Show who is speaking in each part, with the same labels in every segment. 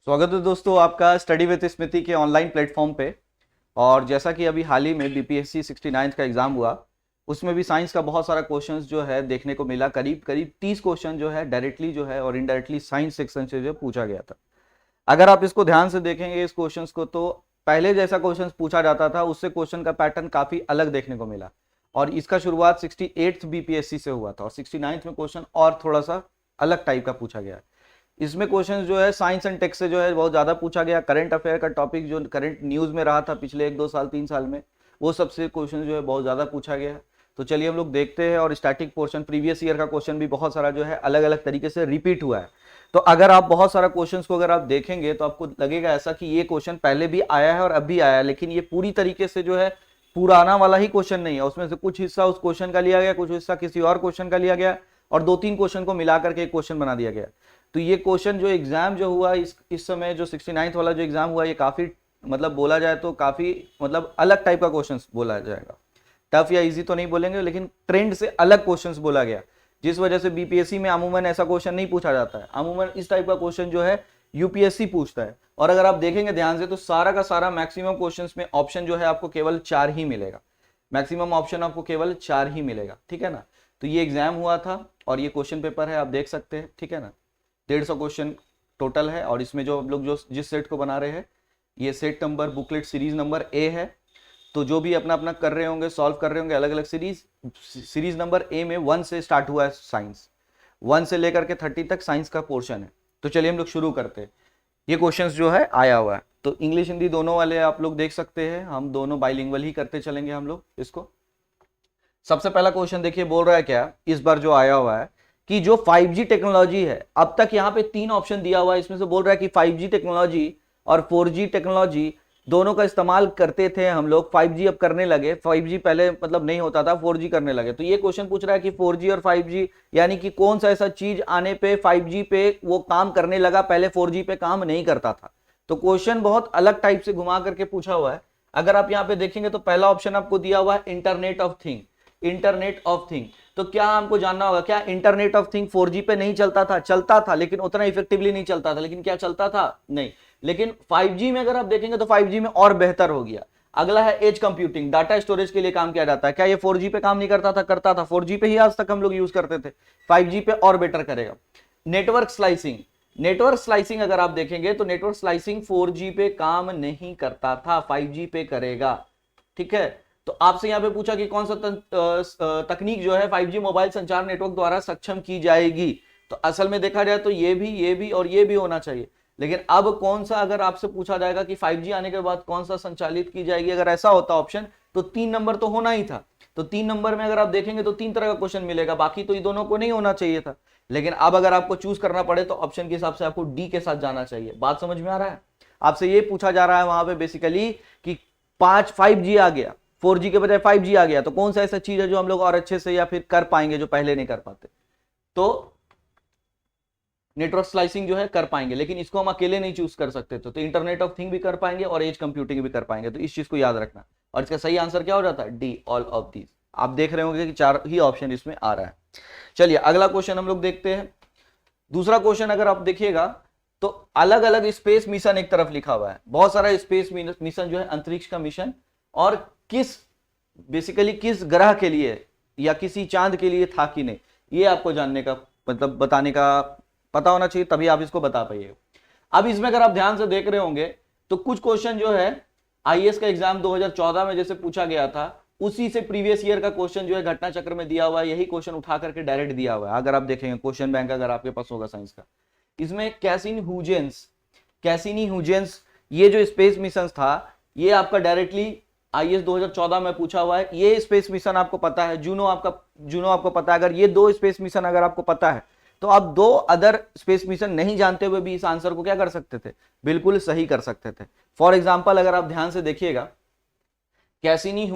Speaker 1: स्वागत है दोस्तों आपका स्टडी विद स्मृति के ऑनलाइन प्लेटफॉर्म पे। और जैसा कि अभी हाल ही में बीपीएससी 69 का एग्जाम हुआ, उसमें भी साइंस का बहुत सारा क्वेश्चंस जो है देखने को मिला। करीब करीब 30 क्वेश्चन जो है डायरेक्टली जो है और इनडायरेक्टली साइंस सेक्शन से जो पूछा गया था। अगर आप इसको ध्यान से देखेंगे इस क्वेश्चंस को, तो पहले जैसा क्वेश्चन पूछा जाता था उससे क्वेश्चन का पैटर्न काफी अलग देखने को मिला। और इसका शुरुआत 68th बीपीएससी से हुआ था और 69th में क्वेश्चन और थोड़ा सा अलग टाइप का पूछा गया। इसमें क्वेश्चन जो है साइंस एंड टेक से जो है बहुत ज्यादा पूछा गया। करंट अफेयर का टॉपिक जो करंट न्यूज में रहा था पिछले 1 2 साल 3 साल में, वो सबसे क्वेश्चन जो है बहुत ज्यादा पूछा गया। तो चलिए हम लोग देखते हैं। और स्टैटिक पोर्शन प्रीवियस ईयर का क्वेश्चन भी बहुत सारा जो है अलग अलग तरीके से रिपीट हुआ है। तो अगर आप बहुत सारा क्वेश्चंस को अगर आप देखेंगे तो आपको लगेगा ऐसा कि ये क्वेश्चन पहले भी आया है और अब भी आया है, लेकिन ये पूरी तरीके से जो है पुराना वाला ही क्वेश्चन नहीं है। उसमें से कुछ हिस्सा उस क्वेश्चन का लिया गया, कुछ हिस्सा किसी और क्वेश्चन का लिया गया और 2 3 क्वेश्चन को मिलाकर के एक क्वेश्चन बना दिया गया। तो ये क्वेश्चन जो एग्जाम जो हुआ इस समय जो 69th वाला जो एग्जाम हुआ, ये काफी मतलब बोला जाए तो काफी मतलब अलग टाइप का क्वेश्चन बोला जाएगा। टफ या इजी तो नहीं बोलेंगे, लेकिन ट्रेंड से अलग क्वेश्चंस बोला गया, जिस वजह से बीपीएससी में अमूमन ऐसा क्वेश्चन नहीं पूछा जाता है। अमूमन इस टाइप का क्वेश्चन जो है यूपीएससी पूछता है। और अगर आप देखेंगे ध्यान से तो सारा का सारा मैक्सिमम क्वेश्चंस में ऑप्शन जो है आपको केवल 4 ही मिलेगा। मैक्सिमम ऑप्शन आपको केवल 4 ही मिलेगा, ठीक है ना। तो ये एग्जाम हुआ था और ये क्वेश्चन पेपर है, आप देख सकते हैं, ठीक है ना। 150 क्वेश्चन टोटल है। और इसमें जो हम लोग जो जिस सेट को बना रहे हैं, ये set number booklet series number A है। तो जो भी अपना अपना कर रहे होंगे, सॉल्व कर रहे होंगे अलग अलग सीरीज नंबर ए में 1 से स्टार्ट हुआ है साइंस। 1 से लेकर के 30 तक साइंस का पोर्शन है। तो चलिए हम लोग शुरू करते हैं। ये क्वेश्चंस जो है आया हुआ है, तो इंग्लिश हिंदी दोनों वाले आप लोग देख सकते हैं। हम दोनों बाइलिंगुअल ही करते चलेंगे हम लोग इसको। सबसे पहला क्वेश्चन देखिए, बोल रहा है क्या इस बार जो आया हुआ है कि जो 5G टेक्नोलॉजी है, अब तक यहाँ पे 3 ऑप्शन दिया हुआ है। इसमें से बोल रहा है कि 5G टेक्नोलॉजी और 4G टेक्नोलॉजी दोनों का इस्तेमाल करते थे हम लोग। 5G अब करने लगे, 5G पहले मतलब नहीं होता था, 4G करने लगे। तो ये क्वेश्चन पूछ रहा है कि 4G और 5G यानी कि कौन सा ऐसा चीज आने पे 5G पे वो काम करने लगा, पहले 4G पे काम नहीं करता था। तो क्वेश्चन बहुत अलग टाइप से घुमा करके पूछा हुआ है। अगर आप यहाँ पे देखेंगे तो पहला ऑप्शन आपको दिया हुआ है internet of thing. Internet of thing, तो क्या हमको जानना होगा, क्या इंटरनेट ऑफ थिंग 4G पे नहीं चलता था? चलता था, लेकिन उतना इफेक्टिवली नहीं चलता था। लेकिन क्या चलता था? नहीं। लेकिन 5G में अगर आप देखेंगे तो 5G में और बेहतर हो गया। अगला है एज कंप्यूटिंग, डाटा स्टोरेज के लिए काम किया जाता है। क्या ये 4G पे काम नहीं करता था? करता था। 4G पे ही आज तक हम लोग यूज करते थे, 5G पे और बेटर करेगा। नेटवर्क स्लाइसिंग, नेटवर्क स्लाइसिंग अगर आप देखेंगे तो नेटवर्क स्लाइसिंग 4G पे काम नहीं करता था, 5G पे करेगा, ठीक है। तो आपसे यहां पे पूछा कि कौन सा तकनीक जो है 5G मोबाइल संचार नेटवर्क द्वारा सक्षम की जाएगी। तो असल में देखा जाए तो ये भी और ये भी होना चाहिए। लेकिन अब कौन सा अगर आपसे पूछा जाएगा कि 5G आने के बाद कौन सा संचालित की जाएगी, अगर ऐसा होता ऑप्शन तो 3 नंबर तो होना ही था। तो 3 नंबर में अगर आप देखेंगे तो 3 तरह का क्वेश्चन मिलेगा, बाकी तो ये दोनों को नहीं होना चाहिए था। लेकिन अब अगर आपको चूज करना पड़े तो ऑप्शन के हिसाब से आपको डी के साथ जाना चाहिए। बात समझ में आ रहा है? आपसे ये पूछा जा रहा है वहां पे बेसिकली कि 5G आ गया, 4G के बजाय 5G आ गया, तो कौन सा ऐसा चीज है जो हम लोग और अच्छे से या फिर कर पाएंगे जो पहले नहीं कर पाते। तो नेटवर्क स्लाइसिंग जो है कर पाएंगे, लेकिन इसको हम अकेले नहीं चूज कर सकते थे। तो इंटरनेट ऑफ थिंग भी कर पाएंगे और एज कंप्यूटिंग भी कर पाएंगे। तो इस चीज को याद रखना। और इसका सही आंसर क्या हो जाता है? D, all of these. आप देख रहे होंगे कि 4 ही ऑप्शन इसमें आ रहा है। चलिए अगला क्वेश्चन हम लोग देखते हैं। दूसरा क्वेश्चन अगर आप देखिएगा तो अलग अलग स्पेस मिशन एक तरफ लिखा हुआ है, बहुत सारा स्पेस मिशन जो है अंतरिक्ष का मिशन, और किस बेसिकली किस ग्रह के लिए या किसी चांद के लिए था कि नहीं, ये आपको जानने का मतलब बताने का पता होना चाहिए, तभी आप इसको बता पाइए। अब इसमें अगर आप ध्यान से देख रहे होंगे तो कुछ क्वेश्चन जो है आईएएस का एग्जाम 2014 में जैसे पूछा गया था, उसी से प्रीवियस ईयर का क्वेश्चन जो है घटना चक्र में दिया हुआ है, यही क्वेश्चन उठा करके डायरेक्ट दिया हुआ है। अगर आप देखेंगे क्वेश्चन बैंक अगर आपके पास होगा साइंस का, इसमें कैसिनी हुजेंस ये जो स्पेस मिशन था, ये आपका डायरेक्टली आईएएस 2014 में पूछा हुआ है। ये स्पेस मिशन आपको पता है, जूनो आपको पता है। अगर ये 2 स्पेस मिशन अगर आपको पता है तो आप 2 अदर स्पेस मिशन नहीं जानते हुए भी इस आंसर को क्या कर सकते थे? बिल्कुल सही कर सकते थे। फॉर एग्जाम्पल अगर आप ध्यान से देखिएगा, कैसिनी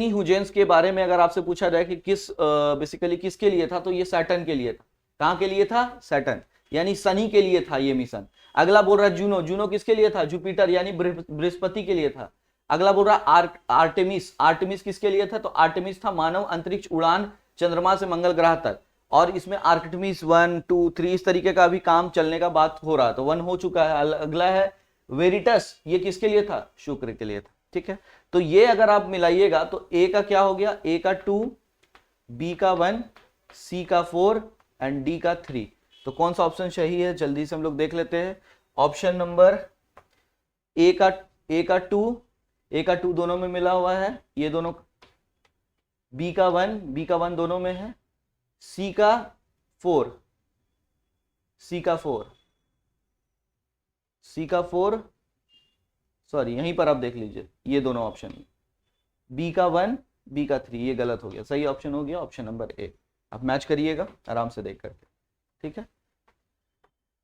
Speaker 1: हुजेंस के बारे में अगर आपसे पूछा जाए कि बेसिकली किसके लिए था, तो ये सैटर्न के लिए था। कहां के लिए था? सैटर्न यानी शनि के लिए था ये मिशन। अगला बोल रहा है जूनो किसके लिए था? जुपिटर यानी बृहस्पति के लिए था। अगला बोल रहा है आर्टेमिस किसके लिए था? तो आर्टेमिस था मानव अंतरिक्ष उड़ान चंद्रमा से मंगल ग्रह तक। और इसमें आर्किमिडीज 1 2 3 इस तरीके का भी काम चलने का बात हो रहा, तो 1 हो चुका है। अगला है वेरिटस, ये किसके लिए था? शुक्र के लिए था, ठीक है। तो ये अगर आप मिलाइएगा तो ए का क्या हो गया? ए का 2, बी का 1, सी का 4 एंड डी का 3। तो कौन सा ऑप्शन सही है जल्दी से हम लोग देख लेते हैं। ऑप्शन नंबर ए का 2 दोनों में मिला हुआ है, ये दोनों। बी का 1 दोनों में है। सी का 4 सॉरी यहीं पर आप देख लीजिए, ये दोनों ऑप्शन, बी का 1 बी का 3, ये गलत हो गया। सही ऑप्शन हो गया ऑप्शन नंबर ए। आप मैच करिएगा आराम से देख करके, ठीक है।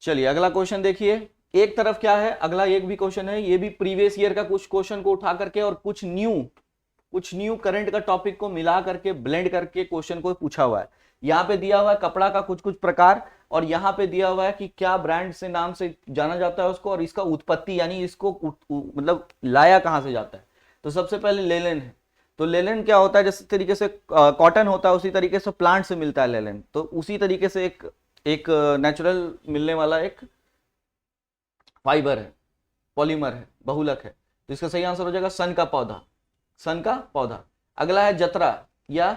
Speaker 1: चलिए अगला क्वेश्चन देखिए। एक तरफ क्या है, अगला एक भी क्वेश्चन है, ये भी प्रीवियस ईयर का कुछ क्वेश्चन को उठा करके और कुछ न्यू करंट का टॉपिक को मिला करके ब्लेंड करके क्वेश्चन को पूछा हुआ है। यहाँ पे दिया हुआ है कपड़ा का कुछ प्रकार, और यहाँ पे दिया हुआ है कि क्या ब्रांड से नाम से जाना जाता है उसको, और इसका उत्पत्ति यानी इसको मतलब लाया कहां से जाता है। तो सबसे पहले लेलन है। तो लेलन क्या होता है? जिस तरीके से कॉटन होता है उसी तरीके से प्लांट से मिलता है लेलन, तो उसी तरीके से एक नेचुरल मिलने वाला एक फाइबर है, पॉलीमर है, बहुलक है। तो इसका सही आंसर हो जाएगा सन का पौधा। अगला है जतरा या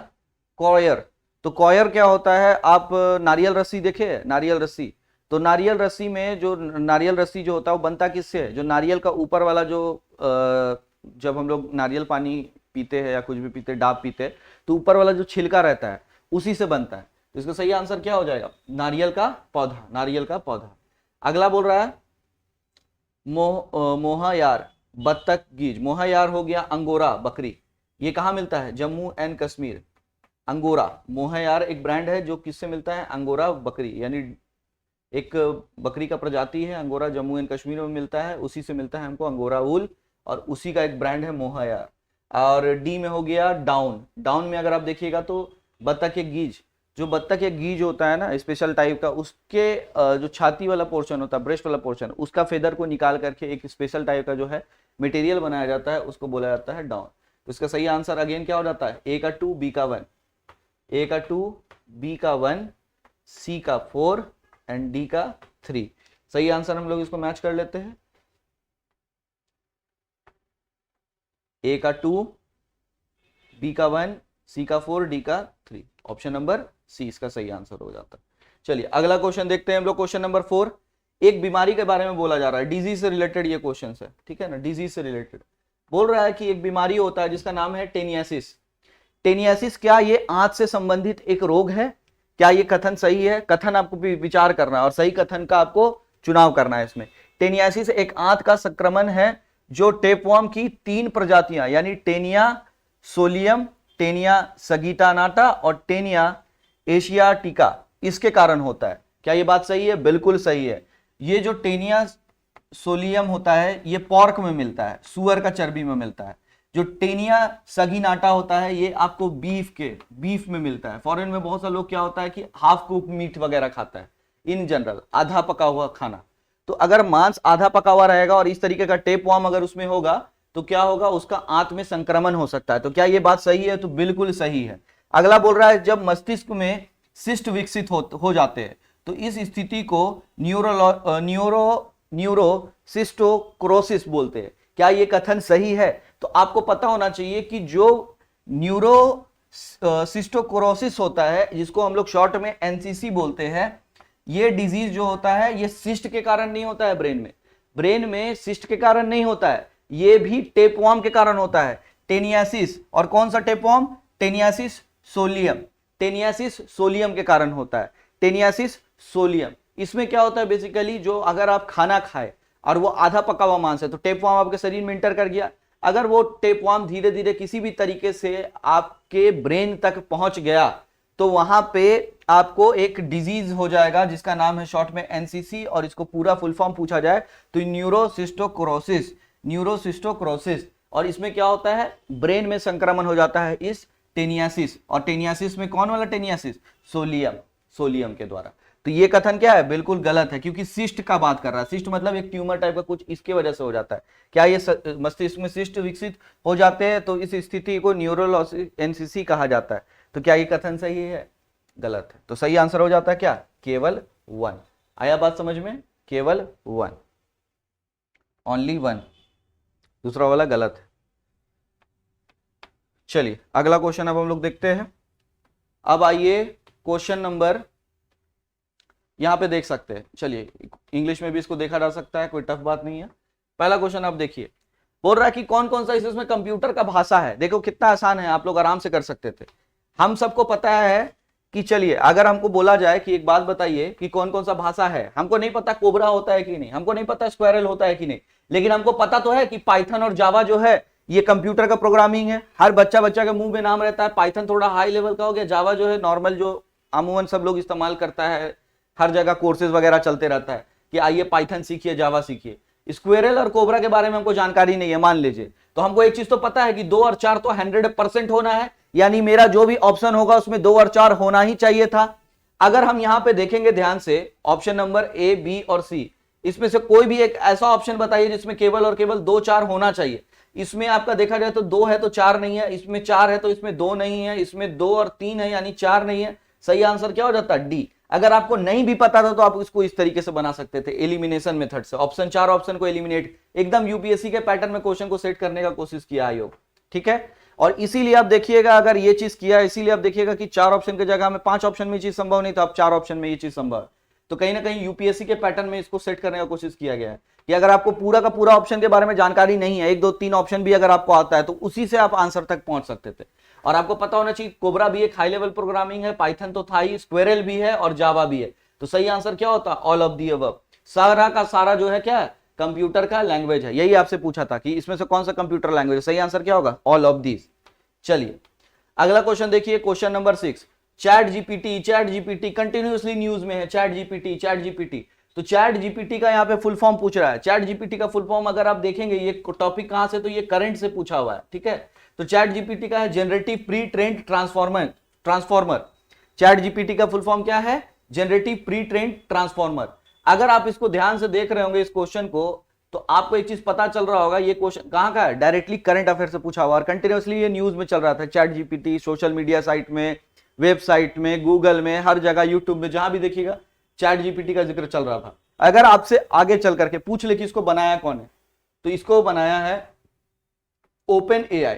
Speaker 1: कॉयर। तो कॉयर क्या होता है? आप नारियल रस्सी देखे, नारियल रस्सी। तो नारियल रस्सी में जो नारियल रस्सी जो होता है वो बनता किससे है? जो नारियल का ऊपर वाला जो जब हम लोग नारियल पानी पीते हैं या कुछ भी पीते, डाब पीते, तो ऊपर वाला जो छिलका रहता है उसी से बनता है। तो इसका सही आंसर क्या हो जाएगा? नारियल का पौधा। अगला बोल रहा है मोहायार, बत्तख, गीज। मोहायार हो गया अंगोरा बकरी, ये कहाँ मिलता है? जम्मू एंड कश्मीर। अंगोरा, मोहायार एक ब्रांड है जो किससे मिलता है? अंगोरा बकरी, यानी एक बकरी का प्रजाति है अंगोरा, जम्मू एंड कश्मीर में मिलता है, उसी से मिलता है हमको अंगोरा वूल, और उसी का एक ब्रांड है मोहायार। और डी में हो गया डाउन में अगर आप देखिएगा तो बत्तख के गीज। जो बत्तख या गीज होता है ना स्पेशल टाइप का, उसके जो छाती वाला पोर्शन होता है, ब्रेस्ट वाला पोर्शन, उसका फेदर को निकाल करके एक स्पेशल टाइप का जो है मटेरियल बनाया जाता है, उसको बोला जाता है डाउन। तो इसका सही आंसर अगेन क्या हो जाता है? ए का 2 बी का 1, ए का 2 बी का 1, सी का 4 एंड डी का 3। सही आंसर हम लोग इसको मैच कर लेते हैं। ए का 2 बी का 1, सी का 4, डी का 3, ऑप्शन नंबर सी इसका सही आंसर हो जाता है। चलिए अगला क्वेश्चन देखते हैं हम लोग। क्वेश्चन नंबर 4, एक बीमारी के बारे में बोला जा रहा है, डिजीज से रिलेटेड ये क्वेश्चन है, ठीक है ना। डिजीज से रिलेटेड बोल रहा है कि एक बीमारी होता है जिसका नाम है टेनियासिस। टेनियासिस क्या ये आंत से संबंधित एक रोग है? क्या ये कथन सही है? कथन आपको विचार करना है और सही कथन का आपको चुनाव करना है इसमें। टेनियासिस एक आंत का संक्रमण है जो टेपवर्म की 3 प्रजातियां यानी टेनिया सोलियम, टेनिया सगिटानाटा और टेनिया एशियाटिका इसके कारण होता है। क्या ये बात सही है? बिल्कुल सही है। ये जो टेनिया सोलियम होता है ये पॉर्क में मिलता है, सुअर का चर्बी में मिलता है। जो टेनिया सगिनाटा होता है ये आपको बीफ में मिलता है। फॉरेन में बहुत सारे लोग क्या होता है कि हाफ कुक मीट वगैरह खाता है, इन जनरल आधा पका हुआ खाना। तो अगर मांस आधा पका हुआ रहेगा और इस तरीके का टेपवर्म अगर उसमें होगा तो क्या होगा? उसका आंत में संक्रमण हो सकता है। तो क्या ये बात सही है? तो बिल्कुल सही है। अगला बोल रहा है जब मस्तिष्क में सिस्ट विकसित हो जाते हैं तो इस स्थिति को न्यूरोसिस्टोक्रोसिस बोलते हैं। क्या ये कथन सही है? तो आपको पता होना चाहिए कि जो न्यूरोसिस्टोक्रोसिस होता है जिसको हम लोग शॉर्ट में एनसीसी बोलते हैं, ये डिजीज जो होता है ये सिस्ट के कारण नहीं होता है। ब्रेन में सिस्ट के कारण नहीं होता है, ये भी टेपवर्म के कारण होता है। टेनियासिस, और कौन सा टेपवर्म? टेनियासिस सोलियम के कारण होता है। टेनियासिस सोलियम, इसमें क्या होता है बेसिकली, जो अगर आप खाना खाए और वो आधा पका हुआ मांस है तो टेपवर्म आपके शरीर में इंटर कर गया। अगर वो टेपवर्म धीरे धीरे किसी भी तरीके से आपके ब्रेन तक पहुंच गया तो वहां पे आपको एक डिजीज हो जाएगा जिसका नाम है शॉर्ट में एनसीसी, और इसको पूरा फुल फॉर्म पूछा जाए तो न्यूरोसिस्टोक्रोसिस। और इसमें क्या होता है? ब्रेन में संक्रमण हो जाता है इस टेनियासिस, और टेनियासिस में कौन वाला टेनियासिस? सोलियम के द्वारा। तो ये कथन क्या है? बिल्कुल गलत है, क्योंकि सिस्ट का बात कर रहा है। सिस्ट मतलब एक ट्यूमर टाइप का कुछ, इसके वजह से हो जाता है। क्या ये मस्तिष्क में सिस्ट विकसित हो जाते हैं तो इस स्थिति को न्यूरोलॉजिक एनसीसी कहा जाता है। तो क्या ये कथन सही है? गलत है। तो सही आंसर हो जाता है क्या, केवल 1। आया बात समझ में, केवल 1, ओनली 1, दूसरा वाला गलत है। चलिए अगला क्वेश्चन अब हम लोग देखते हैं। अब आइए क्वेश्चन नंबर, यहां पे देख सकते हैं, चलिए इंग्लिश में भी इसको देखा जा सकता है, कोई टफ बात नहीं है। पहला क्वेश्चन आप देखिए, बोल रहा है कि कौन कौन सा इसमें कंप्यूटर का भाषा है। देखो कितना आसान है, आप लोग आराम से कर सकते थे। हम सबको पता है कि, चलिए अगर हमको बोला जाए कि एक बात बताइए कि कौन कौन सा भाषा है, हमको नहीं पता कोबरा होता है कि नहीं, हमको नहीं पता स्क्वेरल होता है कि नहीं, लेकिन हमको पता तो है कि पाइथन और जावा जो है ये कंप्यूटर का प्रोग्रामिंग है। हर बच्चा के मुंह में नाम रहता है। पाइथन थोड़ा हाई लेवल का हो गया, जावा जो है नॉर्मल, जो अमूमन सब लोग इस्तेमाल करता है, हर जगह कोर्सेज वगैरह चलते रहता है कि आइए पाइथन सीखिए, जावा सीखिए। स्क्वेरल और कोबरा के बारे में हमको जानकारी नहीं है मान लीजिए, तो हमको एक चीज तो पता है कि 2 और 4 तो 100% होना है, यानी मेरा जो भी ऑप्शन होगा उसमें 2 और 4 होना ही चाहिए था। अगर हम यहां पे देखेंगे ध्यान से, ऑप्शन नंबर ए, बी और सी, इसमें से कोई भी एक ऐसा ऑप्शन बताइए जिसमें केवल और केवल 2 4 होना चाहिए। इसमें आपका देखा जाए तो 2 है तो 4 नहीं है, इसमें 4 है तो इसमें 2 नहीं है, इसमें 2 और 3 है यानी 4 नहीं है। सही आंसर क्या हो जाता है, डी। अगर आपको नहीं भी पता था तो आप इसको इस तरीके से बना सकते थे, एलिमिनेशन मेथड से। ऑप्शन 4 ऑप्शन को एलिमिनेट, एकदम यूपीएससी के पैटर्न में क्वेश्चन को सेट करने का कोशिश किया आयोग, ठीक है। और इसीलिए आप देखिएगा, अगर ये चीज किया, इसीलिए आप देखिएगा कि 4 ऑप्शन की जगह में 5 ऑप्शन में ये चीज संभव नहीं था, अब 4 ऑप्शन में ये चीज संभव है। तो कहीं ना कहीं यूपीएससी के पैटर्न में इसको सेट करने का कोशिश किया गया है कि अगर आपको पूरा का पूरा ऑप्शन के बारे में जानकारी नहीं है, 1 2 3 ऑप्शन भी अगर आपको आता है तो उसी से आप आंसर तक पहुंच सकते थे। और आपको पता होना चाहिए कोबरा भी एक हाई लेवल प्रोग्रामिंग है, पाइथन तो था ही, स्क्वेरल भी है और जावा भी है। तो सही आंसर क्या होता है, ऑल ऑफ दी अबव। सारा का सारा जो है क्या है, कंप्यूटर का लैंग्वेज है। यही आपसे पूछा था कि इसमें से कौन सा कंप्यूटर लैंग्वेज है, सही आंसर क्या होगा, ऑल ऑफ दीज। चलिए अगला क्वेश्चन देखिए, question number 6। Chat GPT continuously news में है, चैट जीपीटी। तो चैट जीपीटी का यहाँ पे फुल फॉर्म पूछ रहा है। चैट जीपीटी का फुल फॉर्म अगर आप देखेंगे, ये टॉपिक कहां से, तो ये करंट से पूछा हुआ है, ठीक है। तो चैट जीपीटी का है generative pre trained transformer. Chat GPT का फुल फॉर्म क्या है, जनरेटिव प्री ट्रेन्ड ट्रांसफॉर्मर। अगर आप इसको ध्यान से देख रहे होंगे इस क्वेश्चन को, तो आपको एक चीज पता चल रहा होगा, ये क्वेश्चन कहां का है, डायरेक्टली करंट अफेयर से पूछा हुआ और कंटिन्यूअसली ये न्यूज में चल रहा था। Chat GPT social media site में, वेबसाइट में, गूगल में, हर जगह, यूट्यूब में, जहां भी देखिएगा चैट जीपीटी का जिक्र चल रहा था। अगर आपसे आगे चल करके पूछ ले कि इसको बनाया कौन है, तो इसको बनाया है ओपन एआई।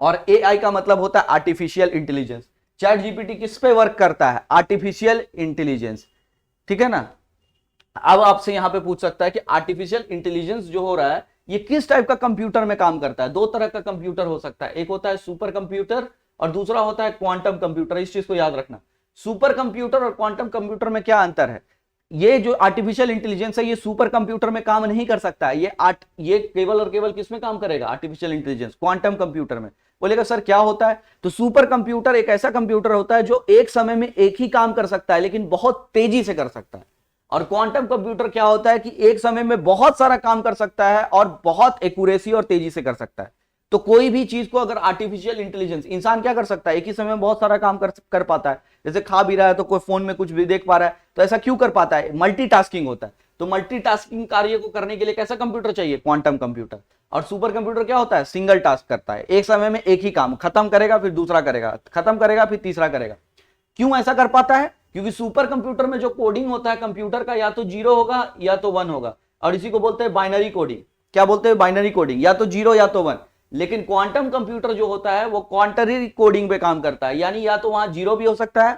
Speaker 1: और एआई का मतलब होता है आर्टिफिशियल इंटेलिजेंस। चैट जीपीटी किस पे वर्क करता है, आर्टिफिशियल इंटेलिजेंस, ठीक है ना। अब आपसे यहां पे पूछ सकता है कि आर्टिफिशियल इंटेलिजेंस जो हो रहा है ये किस टाइप का कंप्यूटर में काम करता है। 2 तरह का कंप्यूटर हो सकता है, एक होता है सुपर कंप्यूटर और दूसरा होता है क्वांटम कंप्यूटर। इस चीज को याद रखना, सुपर कंप्यूटर और क्वांटम कंप्यूटर में क्या अंतर है। ये जो आर्टिफिशियल इंटेलिजेंस है ये सुपर कंप्यूटर में काम नहीं कर सकता है, ये केवल और केवल किस में काम करेगा, आर्टिफिशियल इंटेलिजेंस क्वांटम कंप्यूटर में। बोलेगा सर क्या होता है, तो सुपर कंप्यूटर एक ऐसा कंप्यूटर होता है जो एक समय में एक ही काम कर सकता है लेकिन बहुत तेजी से कर सकता है। और क्वांटम कंप्यूटर क्या होता है कि एक समय में बहुत सारा काम कर सकता है और बहुत एक्यूरेसी और तेजी से कर सकता है। तो कोई भी चीज को अगर आर्टिफिशियल इंटेलिजेंस, इंसान क्या कर सकता है, एक ही समय में बहुत सारा काम कर पाता है। जैसे खा भी रहा है तो कोई फोन में कुछ भी देख पा रहा है, तो ऐसा क्यों कर पाता है, मल्टीटास्किंग होता है। तो मल्टीटास्किंग कार्य को करने के लिए कैसा कंप्यूटर चाहिए, क्वांटम कंप्यूटर। और सुपर कंप्यूटर क्या होता है, सिंगल टास्क करता है, एक समय में एक ही काम खत्म करेगा, फिर दूसरा करेगा, खत्म करेगा, फिर तीसरा करेगा। क्यों ऐसा कर पाता है, क्योंकि सुपर कंप्यूटर में जो कोडिंग होता है कंप्यूटर का, या तो 0 होगा या तो 1 होगा, और इसी को बोलते हैं बाइनरी कोडिंग। क्या बोलते हैं, बाइनरी कोडिंग, या तो 0 या तो 1। लेकिन क्वांटम कंप्यूटर जो होता है वो क्वांटरी कोडिंग पे काम करता है, यानी या तो वहां 0 भी हो सकता है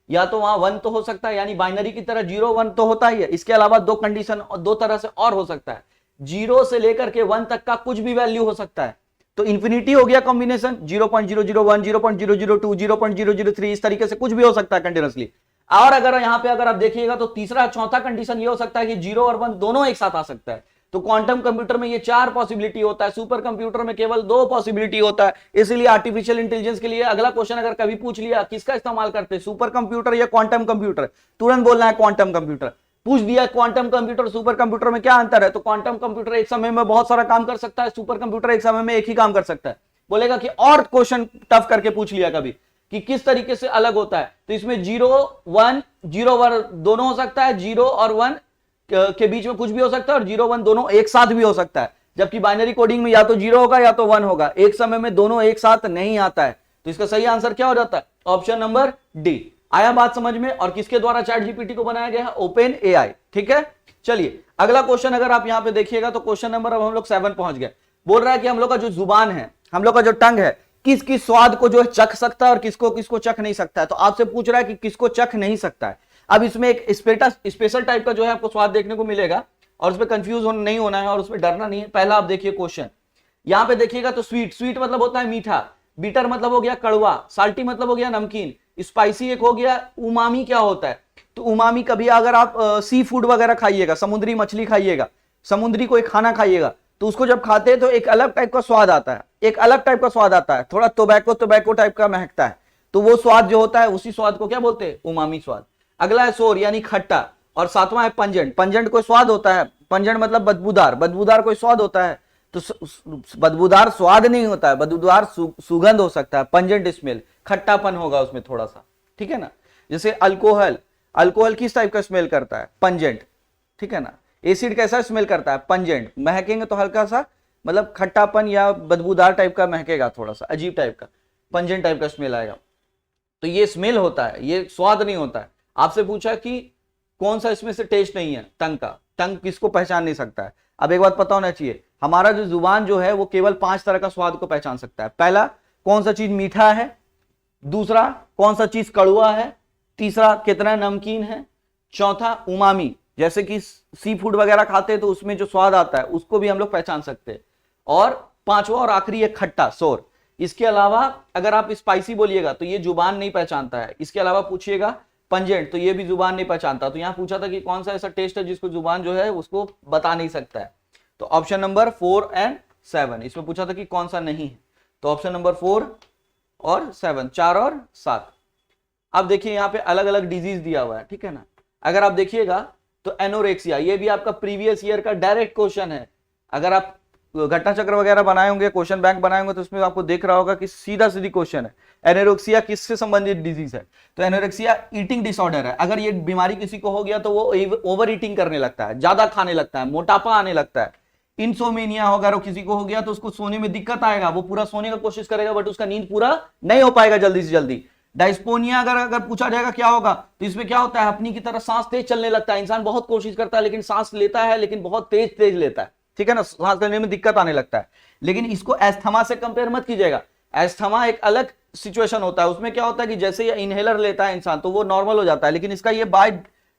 Speaker 1: या तो वहां 1 तो हो सकता है, यानी बाइनरी की तरह 0 1 तो होता ही है। इसके अलावा 2 कंडीशन 2 तरह से और हो सकता है, 0 से लेकर के 1 तक का कुछ भी वैल्यू हो सकता है। तो इंफिनिटी हो गया कॉम्बिनेशन, 0.001, 0.002, 0.003, इस तरीके से कुछ भी हो सकता है कंटिन्यूअसली। और अगर यहां पे अगर आप देखिएगा तो तीसरा चौथा कंडीशन ये हो सकता है कि 0 और 1 दोनों एक साथ आ सकता है। तो क्वांटम कंप्यूटर में ये 4 पॉसिबिलिटी होता है, सुपर कंप्यूटर में केवल 2 पॉसिबिलिटी होता है। इसलिए आर्टिफिशियल इंटेलिजेंस के लिए अगला क्वेश्चन अगर कभी पूछ लिया किसका इस्तेमाल करते हैं, सुपर कंप्यूटर या क्वांटम कंप्यूटर, तुरंत बोलना है क्वांटम कंप्यूटर। पूछ दिया क्वांटम कंप्यूटर सुपर कंप्यूटर में क्या अंतर है, तो क्वांटम कंप्यूटर एक समय में बहुत सारा काम कर सकता है, सुपर कंप्यूटर एक समय में एक ही काम कर सकता है। बोलेगा कि और क्वेश्चन टफ करके पूछ लिया कभी कि किस तरीके से अलग होता है, तो इसमें 0 1 दोनों हो सकता है, 0 और 1 के बीच में कुछ भी हो सकता है, और 0 1 दोनों एक साथ भी हो सकता है। जबकि बाइनरी कोडिंग में या तो 0 होगा या तो 1 होगा, एक समय में दोनों एक साथ नहीं आता है। तो इसका सही आंसर क्या हो जाता है, ऑप्शन नंबर डी। आया बात समझ में? और किसके द्वारा चैट जीपीटी को बनाया गया है? Open AI. ठीक है, चलिए अगला क्वेश्चन अगर आप यहां पे देखिएगा तो क्वेश्चन नंबर अब हम लोग 7 पहुंच गए। बोल रहा है कि हम लोग का जो जुबान है, हम लोग का जो टंग है, किस किस स्वाद को जो है चख सकता है और किसको किसको चख नहीं सकता है। तो आपसे पूछ रहा है कि किसको चख नहीं सकता है। अब इसमें एक स्पेशल टाइप का जो है आपको स्वाद देखने को मिलेगा और उसमें कंफ्यूज नहीं होना है और उसमें डरना नहीं है। पहला आप देखिए क्वेश्चन, यहां पे देखिएगा तो स्वीट, स्वीट मतलब होता है मीठा, बीटर मतलब हो गया कड़वा, साल्टी मतलब हो गया नमकीन, स्पाइसी एक हो गया, उमामी क्या होता है? तो उमामी कभी अगर आप सी फूड वगैरह खाइएगा, समुद्री मछली खाइएगा, समुद्री कोई खाना खाइएगा, तो उसको जब खाते हैं तो एक अलग टाइप का स्वाद आता है, एक अलग टाइप का स्वाद आता है, थोड़ा टोबैको टाइप का महकता है। तो वो स्वाद जो होता है उसी स्वाद को क्या बोलते हैं? उमामी स्वाद। अगला है सोर यानी खट्टा, और सातवां है पंजेंट। पंजेंट कोई स्वाद होता है, पंजेंट मतलब बदबूदार, बदबूदार कोई स्वाद होता है। तो बदबूदार स्वाद नहीं होता है, बदबूदार सुगंध हो सकता है, पंजेंट स्मेल, खट्टापन होगा उसमें थोड़ा सा। ठीक है ना? जैसे अल्कोहल, अल्कोहल किस टाइप का स्मेल करता है? पंजेंट। ठीक है ना? एसिड कैसा स्मेल करता है? पंजेंट। महकेंगे तो हल्का सा मतलब खट्टापन या बदबूदार टाइप का महकेगा, थोड़ा सा अजीब टाइप का, पंजेंट टाइप का स्मेल आएगा। तो ये स्मेल होता है, ये स्वाद नहीं होता है। आपसे पूछा कि कौन सा इसमें से टेस्ट नहीं है? टंग का। टंग किसको पहचान नहीं सकता है? अब एक बात पता होना चाहिए, हमारा जो जुबान जो है वो केवल 5 तरह का स्वाद को पहचान सकता है। पहला, कौन सा चीज मीठा है, दूसरा कौन सा चीज कड़वा है, तीसरा कितना नमकीन है, चौथा उमामी, जैसे कि सी फूड वगैरह खाते हैं तो उसमें जो स्वाद आता है उसको भी हम लोग पहचान सकते हैं, और पांचवा और आखिरी है खट्टा, सोर। इसके अलावा अगर आप स्पाइसी बोलिएगा तो ये जुबान नहीं पहचानता है। इसके अलावा पूछिएगा पंजेंट, तो ये भी जुबान नहीं पहचानता। तो यहां पूछा था कि कौन सा ऐसा टेस्ट है जिसको जुबान जो है उसको बता नहीं सकता है। तो ऑप्शन नंबर 4 और 7, इसमें पूछा था कि कौन सा नहीं है। तो ऑप्शन नंबर 4 और 7, 4 और 7। अब देखिए यहाँ पे अलग अलग डिजीज दिया हुआ है। ठीक है ना? अगर आप देखिएगा तो एनोरेक्सिया, ये भी आपका प्रीवियस ईयर का डायरेक्ट क्वेश्चन है। अगर आप घटना चक्र वगैरह बनाए होंगे, क्वेश्चन बैंक बनाए होंगे, तो उसमें आपको देख रहा होगा कि सीधा सीधी क्वेश्चन है, एनोरेक्सिया किससे संबंधित डिजीज है? तो एनोरेक्सिया ईटिंग डिसऑर्डर है। अगर ये बीमारी किसी को हो गया तो वो ओवर ईटिंग करने लगता है, ज्यादा खाने लगता है, मोटापा आने लगता है। इंसोमेनिया अगर किसी को हो गया तो उसको सोने में दिक्कत आएगा, वो पूरा सोने का कोशिश करेगा बट उसका नींद पूरा नहीं हो पाएगा जल्दी से जल्दी। डायस्पोनिया अगर पूछा जाएगा क्या होगा, तो इसमें क्या होता है? अपनी की तरह सांस तेज चलने लगता है। इंसान बहुत कोशिश करता है लेकिन सांस लेता है लेकिन बहुत तेज तेज लेता है। ठीक है ना? सांस लेने में दिक्कत आने लगता है। लेकिन इसको एस्थमा से कंपेयर मत कीजिएगा। एस्थमा एक अलग सिचुएशन होता है, उसमें क्या होता है कि जैसे ये इनहेलर लेता है इंसान तो वो नॉर्मल हो जाता है, लेकिन इसका ये बाय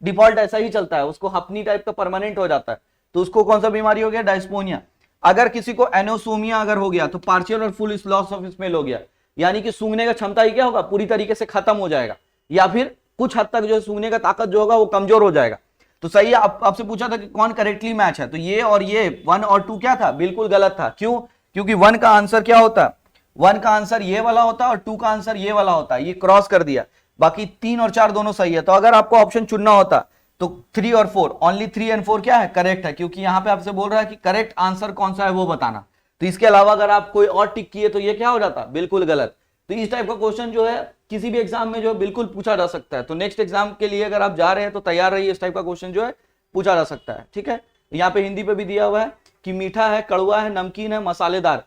Speaker 1: डिफॉल्ट ऐसा ही चलता है, उसको हपनी टाइप का परमानेंट हो जाता है। तो उसको कौन सा बीमारी हो गया? डायस्पोनिया। अगर किसी को एनोसोमिया अगर हो गया तो पार्शियल और फुल लॉस ऑफ स्मेल हो गया, यानी कि सूंघने का क्षमता ही क्या होगा? पूरी तरीके से खत्म हो जाएगा, या फिर कुछ हद तक जो है सूंघने का ताकत जो होगा वो कमजोर हो जाएगा। तो सही है। आपसे पूछा था कि कौन करेक्टली मैच है, तो ये और ये 1 और 2 क्या था? बिल्कुल गलत था। क्यों? क्योंकि 1 का आंसर क्या होता? 1 का आंसर ये वाला होता और 2 का आंसर ये वाला होता। ये क्रॉस कर दिया, बाकी 3 और 4 दोनों सही है। तो अगर आपको ऑप्शन चुनना होता तो 3 और 4, ओनली 3 एंड 4 क्या है? करेक्ट है, क्योंकि यहां पे आपसे बोल रहा है कि करेक्ट आंसर कौन सा है वो बताना। तो इसके अलावा अगर आप कोई और टिक किए तो ये क्या हो जाता? बिल्कुल गलत। तो इस टाइप का क्वेश्चन जो है किसी भी एग्जाम में जो है बिल्कुल पूछा जा सकता है। तो नेक्स्ट एग्जाम के लिए अगर आप जा रहे हैं तो तैयार रहिए, इस टाइप का क्वेश्चन जो है पूछा जा सकता है। ठीक है? यहाँ पे हिंदी पे भी दिया हुआ है कि मीठा है, कड़वा है, नमकीन है, मसालेदार।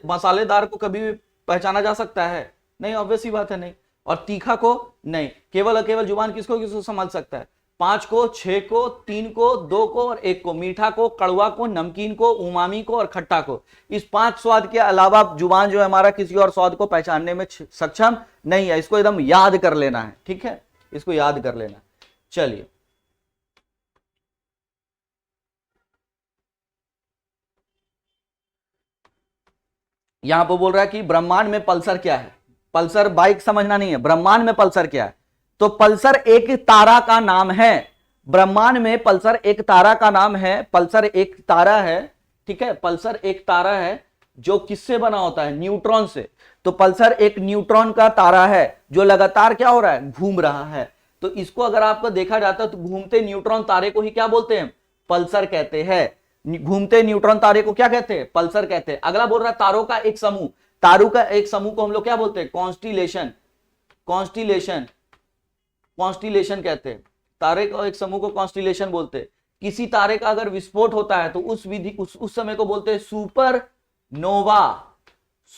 Speaker 1: मसालेदार को कभी भी पहचाना जा सकता है? नहीं, ऑब्वियस ही बात है नहीं। और तीखा को नहीं। केवल जुबान किसको किसको समझ सकता है? 5 को, 6 को, 3 को, 2 को और 1 को। मीठा को, कड़वा को, नमकीन को, उमामी को और खट्टा को। इस 5 स्वाद के अलावा जुबान जो है हमारा किसी और स्वाद को पहचानने में सक्षम नहीं है। इसको एकदम याद कर लेना है। ठीक है? इसको याद कर लेना। चलिए, यहां पर बोल रहा है कि ब्रह्मांड में पल्सर क्या है? पल्सर बाइक समझना नहीं है, ब्रह्मांड में पल्सर क्या है? तो पल्सर एक तारा का नाम है। ब्रह्मांड में पल्सर एक तारा का नाम है। पल्सर एक तारा है। ठीक है? पल्सर एक तारा है जो किससे बना होता है? न्यूट्रॉन से। तो पल्सर एक न्यूट्रॉन का तारा है जो लगातार क्या हो रहा है? घूम रहा है। तो इसको अगर आपको देखा जाता है तो घूमते न्यूट्रॉन तारे को ही क्या बोलते हैं? पल्सर कहते हैं। घूमते न्यूट्रॉन तारे को क्या कहते हैं? पल्सर कहते हैं। अगला बोल रहा है तारों का एक समूह। तारों का एक समूह को हम लोग क्या बोलते हैं? कॉन्स्टिलेशन। कॉन्स्टिलेशन, कॉन्स्टिलेशन कहते हैं। तारे का एक समूह को कॉन्स्टिलेशन बोलते हैं। किसी तारे का अगर विस्फोट होता है तो उस विधि उस समय को बोलते हैं सुपरनोवा।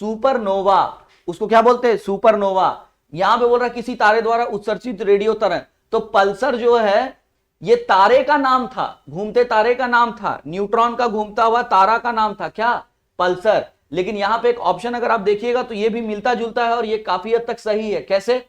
Speaker 1: सुपरनोवा, उसको क्या बोलते हैं? सुपरनोवा। यहां पे बोल रहा है किसी तारे द्वारा उत्सर्जित रेडियो तरंग, तो पल्सर जो है ये तारे का नाम था, घूमते तारे का नाम था, न्यूट्रॉन का घूमता हुआ तारा का नाम था क्या, पल्सर। लेकिन यहां पे एक ऑप्शन अगर आप देखिएगा तो ये भी मिलता जुलता है और ये काफी हद तक सही है। कैसे?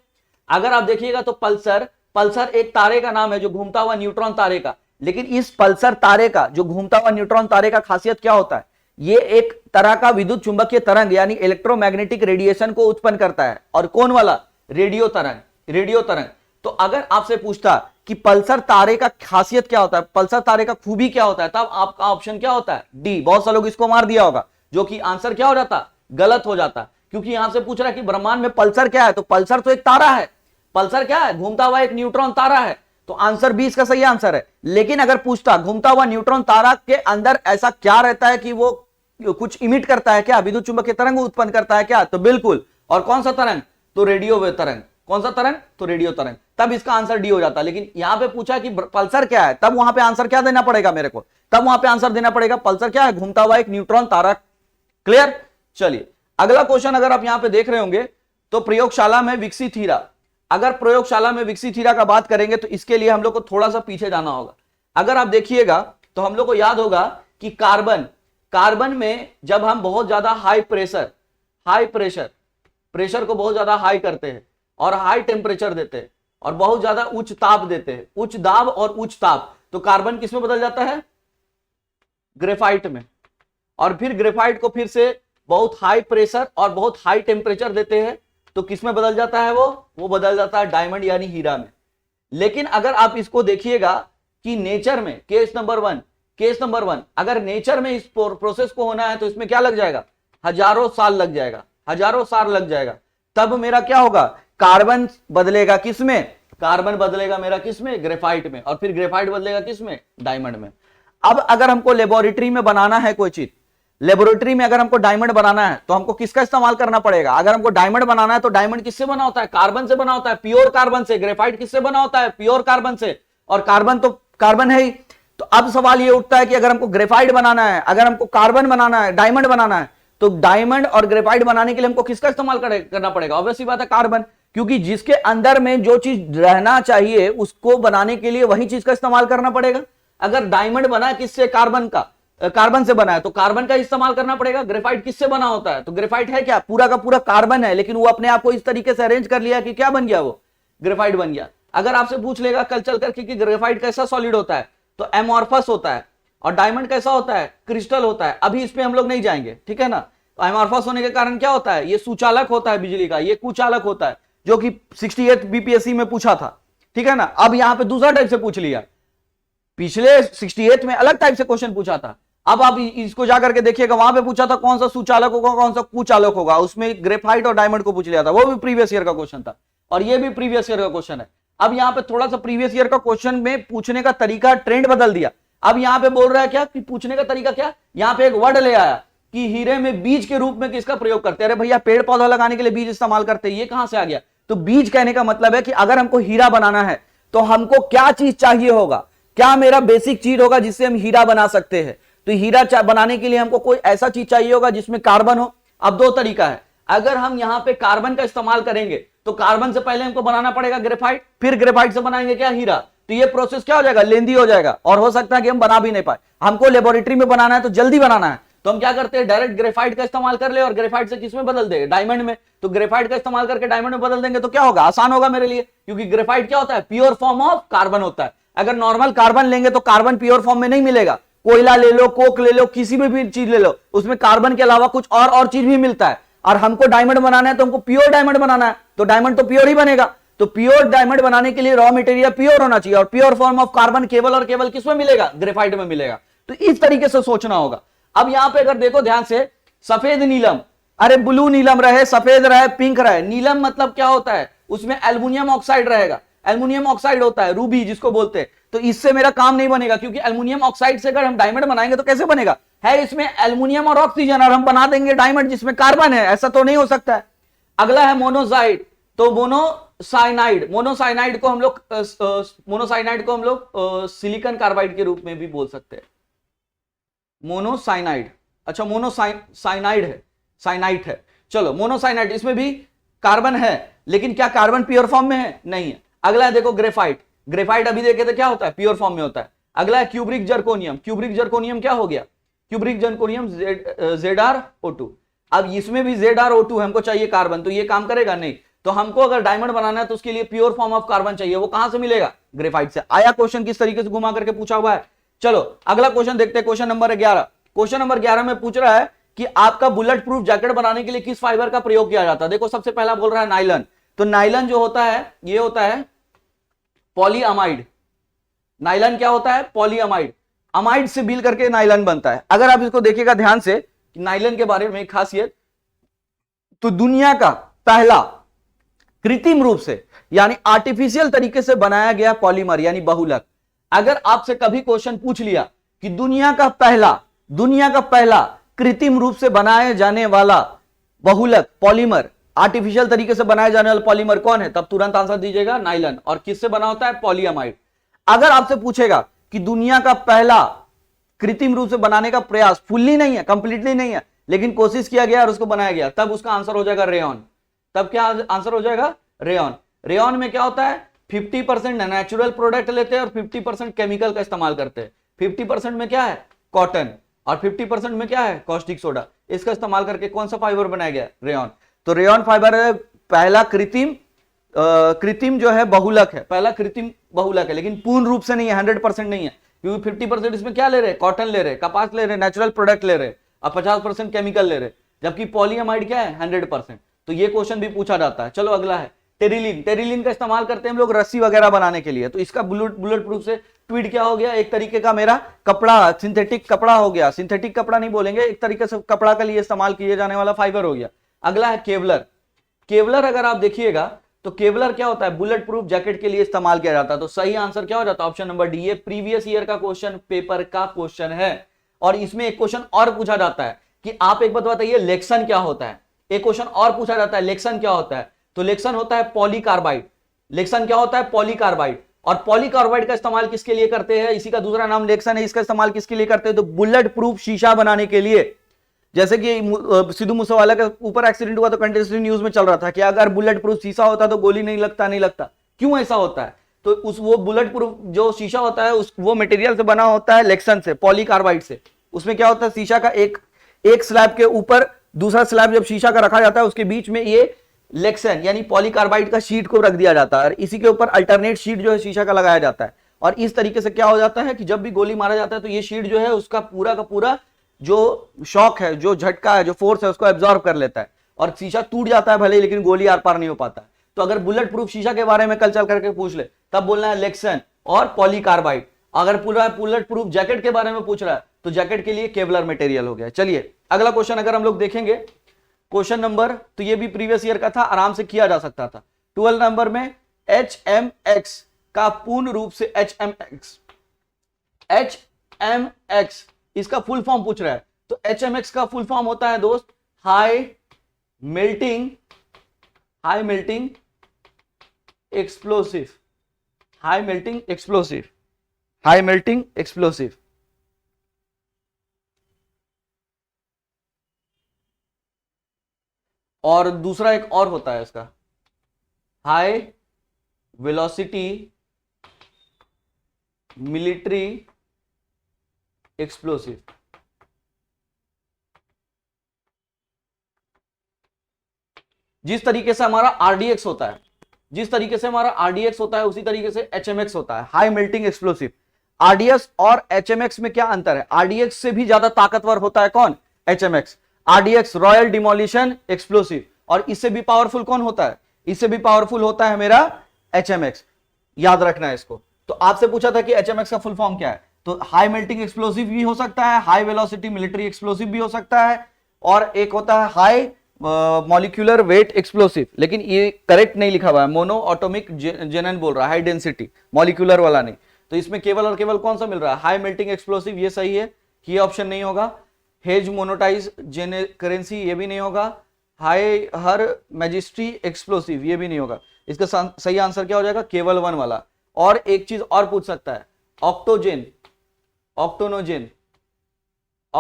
Speaker 1: अगर आप देखिएगा तो पल्सर, पल्सर एक तारे का नाम है जो घूमता हुआ न्यूट्रॉन तारे का, लेकिन इस पल्सर तारे का जो घूमता हुआ न्यूट्रॉन तारे का खासियत क्या होता है, ये एक तरह का विद्युत चुंबकीय तरंग यानी इलेक्ट्रोमैग्नेटिक रेडिएशन को उत्पन्न करता है। और कौन वाला? रेडियो तरंग, रेडियो तरंग। तो अगर आपसे पूछता कि पल्सर तारे का खासियत क्या होता है, पल्सर तारे का खूबी क्या होता है, तब आपका ऑप्शन क्या होता है? डी। बहुत सारे लोग इसको मार दिया होगा, जो कि आंसर क्या हो जाता? गलत हो जाता, क्योंकि यहां से पूछ रहा है कि ब्रह्मांड में पल्सर क्या है, तो पल्सर तो एक तारा है। पल्सर क्या है? घूमता हुआ एक न्यूट्रॉन तारा है, तो आंसर 20 का सही आंसर है। लेकिन अगर पूछता घूमता हुआ न्यूट्रॉन तारा के अंदर ऐसा क्या रहता है कि वो कुछ इमिट करता है क्या, विद्युत चुंबकीय तरंग उत्पन्न करता है क्या, तो बिल्कुल। और कौन सा तरंग? तो रेडियो वेव तरंग। कौन सा तरंग? तो रेडियो तरंग। तब इसका आंसर डी हो जाता। लेकिन यहां पे पूछा कि पल्सर क्या है, तब वहां पे आंसर क्या देना पड़ेगा मेरे को? तब वहां पे आंसर देना पड़ेगा पल्सर क्या है? घूमता हुआ एक न्यूट्रॉन तारा। क्लियर? चलिए अगला क्वेश्चन अगर आप यहां पे देख रहे होंगे तो प्रयोगशाला में विकसित हीरा। अगर प्रयोगशाला में विकसित हीरा का बात करेंगे तो इसके लिए हम लोग को थोड़ा सा पीछे जाना होगा। अगर आप देखिएगा तो हम लोग को याद होगा कि कार्बन, कार्बन में जब हम बहुत ज्यादा हाई प्रेशर को बहुत ज्यादा हाई करते हैं और हाई टेम्परेचर देते हैं और बहुत ज्यादा उच्च ताप देते हैं, उच्च दाब और उच्च ताप, तो कार्बन किस में बदल जाता है? ग्रेफाइट में। और फिर ग्रेफाइट को फिर से बहुत हाई प्रेशर और बहुत हाई टेम्परेचर देते हैं तो किस में बदल जाता है? वो बदल जाता है डायमंड यानी हीरा में। लेकिन अगर आप इसको देखिएगा कि नेचर में केस नंबर वन, अगर नेचर में इस प्रोसेस को होना है तो इसमें क्या लग जाएगा? हजारों साल लग जाएगा। तब मेरा क्या होगा? कार्बन बदलेगा किसमें? कार्बन बदलेगा मेरा किसमें? ग्रेफाइट में। और फिर ग्रेफाइट बदलेगा किसमें? डायमंड में। अब अगर हमको लेबोरेटरी में बनाना है कोई चीज, लेबोरेटरी में अगर हमको डायमंड बनाना है तो हमको किसका इस्तेमाल करना पड़ेगा? अगर हमको डायमंड बनाना है तो डायमंड किससे बना होता है? कार्बन से बना होता है, प्योर कार्बन से। ग्रेफाइट किससे बना होता है? प्योर कार्बन से। और कार्बन तो कार्बन है ही। तो अब सवाल ये उठता है कि अगर हमको ग्रेफाइट बनाना है, अगर हमको कार्बन बनाना है, डायमंड बनाना है, तो डायमंड और ग्रेफाइट बनाने के लिए हमको किसका इस्तेमाल करना पड़ेगा? ऑब्वियसली बात है कार्बन, क्योंकि जिसके अंदर में जो चीज रहना चाहिए उसको बनाने के लिए वही चीज का इस्तेमाल करना पड़ेगा। अगर डायमंड बना है किससे? कार्बन से बना है तो कार्बन का इस्तेमाल करना पड़ेगा। ग्रेफाइट किससे बना होता है? तो ग्रेफाइट है क्या? पूरा का पूरा कार्बन है, लेकिन वो अपने आप को इस तरीके से अरेंज कर लिया कि क्या बन गया? वो ग्रेफाइट बन गया। अगर आपसे पूछ लेगा कल चल करके कि ग्रेफाइट कैसा सॉलिड होता है, तो एमॉर्फस होता है। और डायमंड कैसा होता है? क्रिस्टल होता है। अभी इस पे हम लोग नहीं जाएंगे, ठीक है ना। तो एमॉर्फस होने के कारण क्या होता है? ये सुचालक होता है बिजली का, ये कुचालक होता है, जो कि 68 बीपीएससी में पूछा था, ठीक है ना। अब यहां पे दूसरा टाइप से पूछ लिया, पिछले 68 में अलग टाइप से क्वेश्चन पूछा था। अब आप इसको जाकर के देखिएगा, वहां पे पूछा था कौन सा सुचालक होगा कौन सा कुचालक होगा, उसमें ग्रेफाइट और डायमंड को पूछ लिया था। वो भी प्रीवियस ईयर का क्वेश्चन था और ये भी प्रीवियस ईयर का क्वेश्चन है। अब यहाँ पे थोड़ा सा प्रीवियस ईयर का क्वेश्चन में पूछने का तरीका, ट्रेंड बदल दिया। अब यहाँ पे बोल रहा है क्या कि पूछने का तरीका क्या, यहाँ पे एक वर्ड ले आया कि हीरे में बीज के रूप में किसका प्रयोग करते हैं। अरे भैया पेड़ पौधा लगाने के लिए बीज इस्तेमाल करते हैं, ये कहां से आ गया? तो बीज कहने का मतलब है कि अगर हमको हीरा बनाना है तो हमको क्या चीज चाहिए होगा, क्या मेरा बेसिक चीज होगा जिससे हम हीरा बना सकते हैं। तो हीरा बनाने के लिए हमको कोई ऐसा चीज चाहिए होगा जिसमें कार्बन हो। अब दो तरीका है, अगर हम यहां पे कार्बन का इस्तेमाल करेंगे तो कार्बन से पहले हमको बनाना पड़ेगा ग्रेफाइट, फिर ग्रेफाइट से बनाएंगे क्या? हीरा। तो ये प्रोसेस क्या हो जाएगा? लेंदी हो जाएगा और हो सकता है कि हम बना भी नहीं पाए। हमको लेबोरेटरी में बनाना है तो जल्दी बनाना है, तो हम क्या करते हैं? डायरेक्ट ग्रेफाइट का इस्तेमाल कर ले और ग्रेफाइट से किसमें बदल दे? डायमंड में। तो ग्रेफाइट का इस्तेमाल करके डायमंड में बदल देंगे तो क्या होगा? आसान होगा मेरे लिए, क्योंकि ग्रेफाइट क्या होता है? प्योर फॉर्म ऑफ कार्बन होता है। अगर नॉर्मल कार्बन लेंगे तो कार्बन प्योर फॉर्म में नहीं मिलेगा। कोयला ले लो, कोक ले लो, किसी भी चीज ले लो, उसमें कार्बन के अलावा कुछ और चीज भी मिलता है। और हमको डायमंड बनाना है तो हमको प्योर डायमंड बनाना है, तो डायमंड तो प्योर ही बनेगा। तो प्योर डायमंड बनाने के लिए रॉ मटेरियल प्योर होना चाहिए और प्योर फॉर्म ऑफ कार्बन केवल और केवल किसमें मिलेगा? ग्रेफाइट में मिलेगा। तो इस तरीके से सोचना होगा। अब यहां पे अगर देखो ध्यान से, सफेद नीलम, अरे ब्लू नीलम रहे, सफेद रहे, पिंक रहे, नीलम मतलब क्या होता है? उसमें एल्युमिनियम ऑक्साइड रहेगा। एल्युमिनियम ऑक्साइड होता है रूबी जिसको बोलते हैं। तो इससे मेरा काम नहीं बनेगा, क्योंकि एल्युमिनियम ऑक्साइड से अगर हम डायमंड बनाएंगे तो कैसे बनेगा? है इसमें एल्युमिनियम और ऑक्सीजन और हम बना देंगे डायमंड जिसमें कार्बन है, ऐसा तो नहीं हो सकता है। अगला है मोनोसाइड, तो मोनोसाइनाइड को हम लोग सिलिकॉन कार्बाइड के रूप में भी बोल सकते हैं। मोनोसाइनाइड, अच्छा मोनोसाइनाइड है, साइनाइट है। चलो मोनोसाइनाइड, इसमें भी कार्बन है, लेकिन क्या कार्बन प्योर फॉर्म में है? नहीं है। अगला है देखो ग्रेफाइट, ग्रेफाइट अभी देखे थे क्या होता है? प्योर फॉर्म में होता है। अगला है क्यूब्रिक जर्कोनियम, क्यूब्रिक जर्कोनियम क्या हो गया? Kubrick zirconium ZrO2। अब इसमें भी ZrO2 है, हमको चाहिए कार्बन, तो ये काम करेगा नहीं। तो हमको अगर डायमंड बनाना है तो उसके लिए प्योर फॉर्म ऑफ कार्बन चाहिए, वो कहां से मिलेगा? ग्रेफाइट से। आया क्वेश्चन किस तरीके से घुमा करके पूछा हुआ है। चलो अगला क्वेश्चन देखते हैं, क्वेश्चन नंबर 11। क्वेश्चन नंबर 11 में पूछ रहा है कि आपका बुलेट प्रूफ जैकेट बनाने के लिए किस फाइबर का प्रयोग किया जाता है। देखो सबसे पहला बोल रहा है नाइलन, तो नाइलन जो होता है ये होता है पॉलीअमाइड। नाइलन क्या होता है? पॉलीअमाइड। अमाइड से मिल करके नाइलन बनता है। अगर आप इसको देखिएगा ध्यान से कि नाइलन के बारे में खासियत, तो दुनिया का पहला कृत्रिम रूप से यानी आर्टिफिशियल तरीके से बनाया गया पॉलीमर यानी बहुलक। अगर आपसे कभी क्वेश्चन पूछ लिया कि दुनिया का पहला कृत्रिम रूप से बनाए जाने वाला बहुलक पॉलीमर, आर्टिफिशियल तरीके से बनाया जाने वाला पॉलीमर कौन है, तब तुरंत आंसर दीजिएगा नाइलन। और किससे बना होता है? पॉलीअमाइड। अगर आपसे पूछेगा कि दुनिया का पहला कृत्रिम रूप से बनाने का प्रयास, फुल्ली नहीं है, कंप्लीटली नहीं है, लेकिन कोशिश किया गया और उसको बनाया गया, तब उसका आंसर हो जाएगा रेयॉन। तब क्या आंसर हो जाएगा? रेयॉन। रेयॉन में क्या होता है? 50% नेचुरल प्रोडक्ट लेते हैं और 50% केमिकल का इस्तेमाल करते हैं। 50% में क्या है? कॉटन, और 50% में क्या है? Caustic soda. इसका इस्तेमाल करके कौन सा फाइबर बनाया गया? रेयॉन। तो रेयॉन फाइबर है पहला कृत्रिम जो है बहुलक है, पहला कृत्रिम बहुलक है, लेकिन पूर्ण रूप से नहीं है, 100% नहीं है, क्योंकि 50% इसमें क्या ले रहे हैं? कॉटन ले रहे हैं, कपास ले रहे हैं, नेचुरल प्रोडक्ट ले रहे हैं, और 50% केमिकल ले रहे हैं, जबकि पॉलीअमाइड क्या है? 100%। तो ये क्वेश्चन भी पूछा जाता है। चलो अगला है टेरिलीन। टेरिलीन का इस्तेमाल करते हैं हम लोग रस्सी वगैरह बनाने के लिए। तो इसका बुलेट प्रूफ से ट्वीड क्या हो गया? एक तरीके का मेरा कपड़ा, सिंथेटिक कपड़ा हो गया। सिंथेटिक कपड़ा नहीं बोलेंगे, एक तरीके से कपड़ा के लिए इस्तेमाल किए जाने वाला फाइबर हो गया। अगला है केवलर। केवलर अगर आप देखिएगा तो केवलर क्या होता है? बुलेट प्रूफ जैकेट के लिए इस्तेमाल किया जाता है। तो सही आंसर क्या हो जाता है? Option number D. ये प्रीवियस ईयर का क्वेश्चन पेपर का क्वेश्चन है। और इसमें एक क्वेश्चन और पूछा जाता है कि आप एक बात बताइए, लेक्सन क्या होता है? एक क्वेश्चन और पूछा जाता है, लेक्सन क्या होता है? तो लेक्सन होता है पॉलीकार्बाइड। लेक्सन क्या होता है? पॉलीकार्बाइड। और पॉलीकार्बाइड का इस्तेमाल किसके लिए करते हैं? इसी का दूसरा नाम लेक्सन है। इसका इस्तेमाल किसके लिए करते हैं? तो बुलेट प्रूफ शीशा बनाने के लिए। जैसे कि सिद्धू मूसेवाला के ऊपर एक्सीडेंट हुआ तो कंटिन्यूसली न्यूज में चल रहा था कि अगर बुलेट प्रूफ शीशा होता तो गोली नहीं लगता। क्यों ऐसा होता है? तो वो बुलेट प्रूफ जो शीशा होता है वो मटेरियल से बना होता है लेक्सन से, पॉलीकार्बाइड से। उसमें क्या होता है? शीशा का एक स्लैब के ऊपर दूसरा स्लैब जब शीशा का रखा जाता है, उसके बीच में ये लेक्सन यानी पॉलीकार्बाइड का शीट को रख दिया जाता है, और इसी के ऊपर अल्टरनेट शीट जो है शीशा का लगाया जाता है। और इस तरीके से क्या हो जाता है कि जब भी गोली मारा जाता है तो ये शीट जो है उसका पूरा का पूरा जो शॉक है, जो झटका है, जो फोर्स है, उसको एब्जॉर्ब कर लेता है, और शीशा टूट जाता है भले, लेकिन गोली आर पार नहीं हो पाता। तो अगर बुलेट प्रूफ शीशा के बारे में कल चल करके पूछ ले, तब बोलना है लेक्सन और पॉलीकार्बाइड। अगर पूरा बुलेट प्रूफ जैकेट के बारे में पूछ रहा है तो जैकेट के लिए केवलर मटेरियल हो गया। चलिए अगला क्वेश्चन अगर हम लोग देखेंगे, क्वेश्चन नंबर, तो ये भी प्रीवियस ईयर का था, आराम से किया जा सकता था। 12 नंबर में HMX का पूर्ण रूप से HMX इसका फुल फॉर्म पूछ रहा है। तो HMX का फुल फॉर्म होता है दोस्त high melting explosive. High melting explosive. और दूसरा एक और होता है इसका, हाई वेलोसिटी मिलिट्री एक्सप्लोसिव। जिस तरीके से हमारा RDX होता है, उसी तरीके से HMX होता है, हाई मेल्टिंग एक्सप्लोसिव। RDX और HMX में क्या अंतर है? RDX से भी ज्यादा ताकतवर होता है कौन? HMX। RDX royal demolition explosive. और इससे भी पावरफुल कौन होता है? इससे भी पावरफुल होता है मेरा HMX। याद रखना है इसको। तो आपसे पूछा था कि HMX का फुल फॉर्म क्या है, तो हाई मेल्टिंग एक्सप्लोसिव भी हो सकता है, हाई वेलोसिटी मिलिट्री एक्सप्लोसिव भी हो सकता है, और एक होता है हाई मॉलिक्यूलर वेट एक्सप्लोसिव। लेकिन ये करेक्ट नहीं लिखा हुआ है, मोनो ऑटोमिक जेनन बोल रहा है, हाई डेंसिटी, मॉलिक्यूलर वाला नहीं। तो इसमें केवल और केवल कौन सा मिल रहा है? हाई मेल्टिंग एक्सप्लोसिव, ये सही है, ये ऑप्शन नहीं होगा। हेज मोनोटाइज करेंसी, ये भी नहीं होगा। हाई हर मैजिस्ट्री एक्सप्लोसिव, ये भी नहीं होगा। इसका सही आंसर क्या हो जाएगा? केवल 1 वाला। और एक चीज और पूछ सकता है,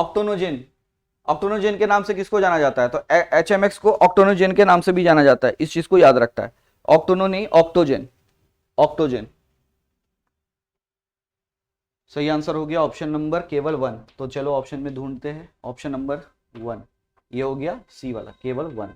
Speaker 1: ऑक्टोनोजेन ऑक्टेनोजेन के नाम से किसको जाना जाता है? तो HMX को ऑक्टेनोजेन के नाम से भी जाना जाता है, इस चीज को याद रखता है। ऑक्टेनो नहीं, ऑक्टोजेन, ऑक्टोजेन। सही आंसर हो गया ऑप्शन नंबर केवल 1। तो चलो ऑप्शन में ढूंढते हैं, ऑप्शन नंबर 1 ये हो गया, सी वाला केवल 1।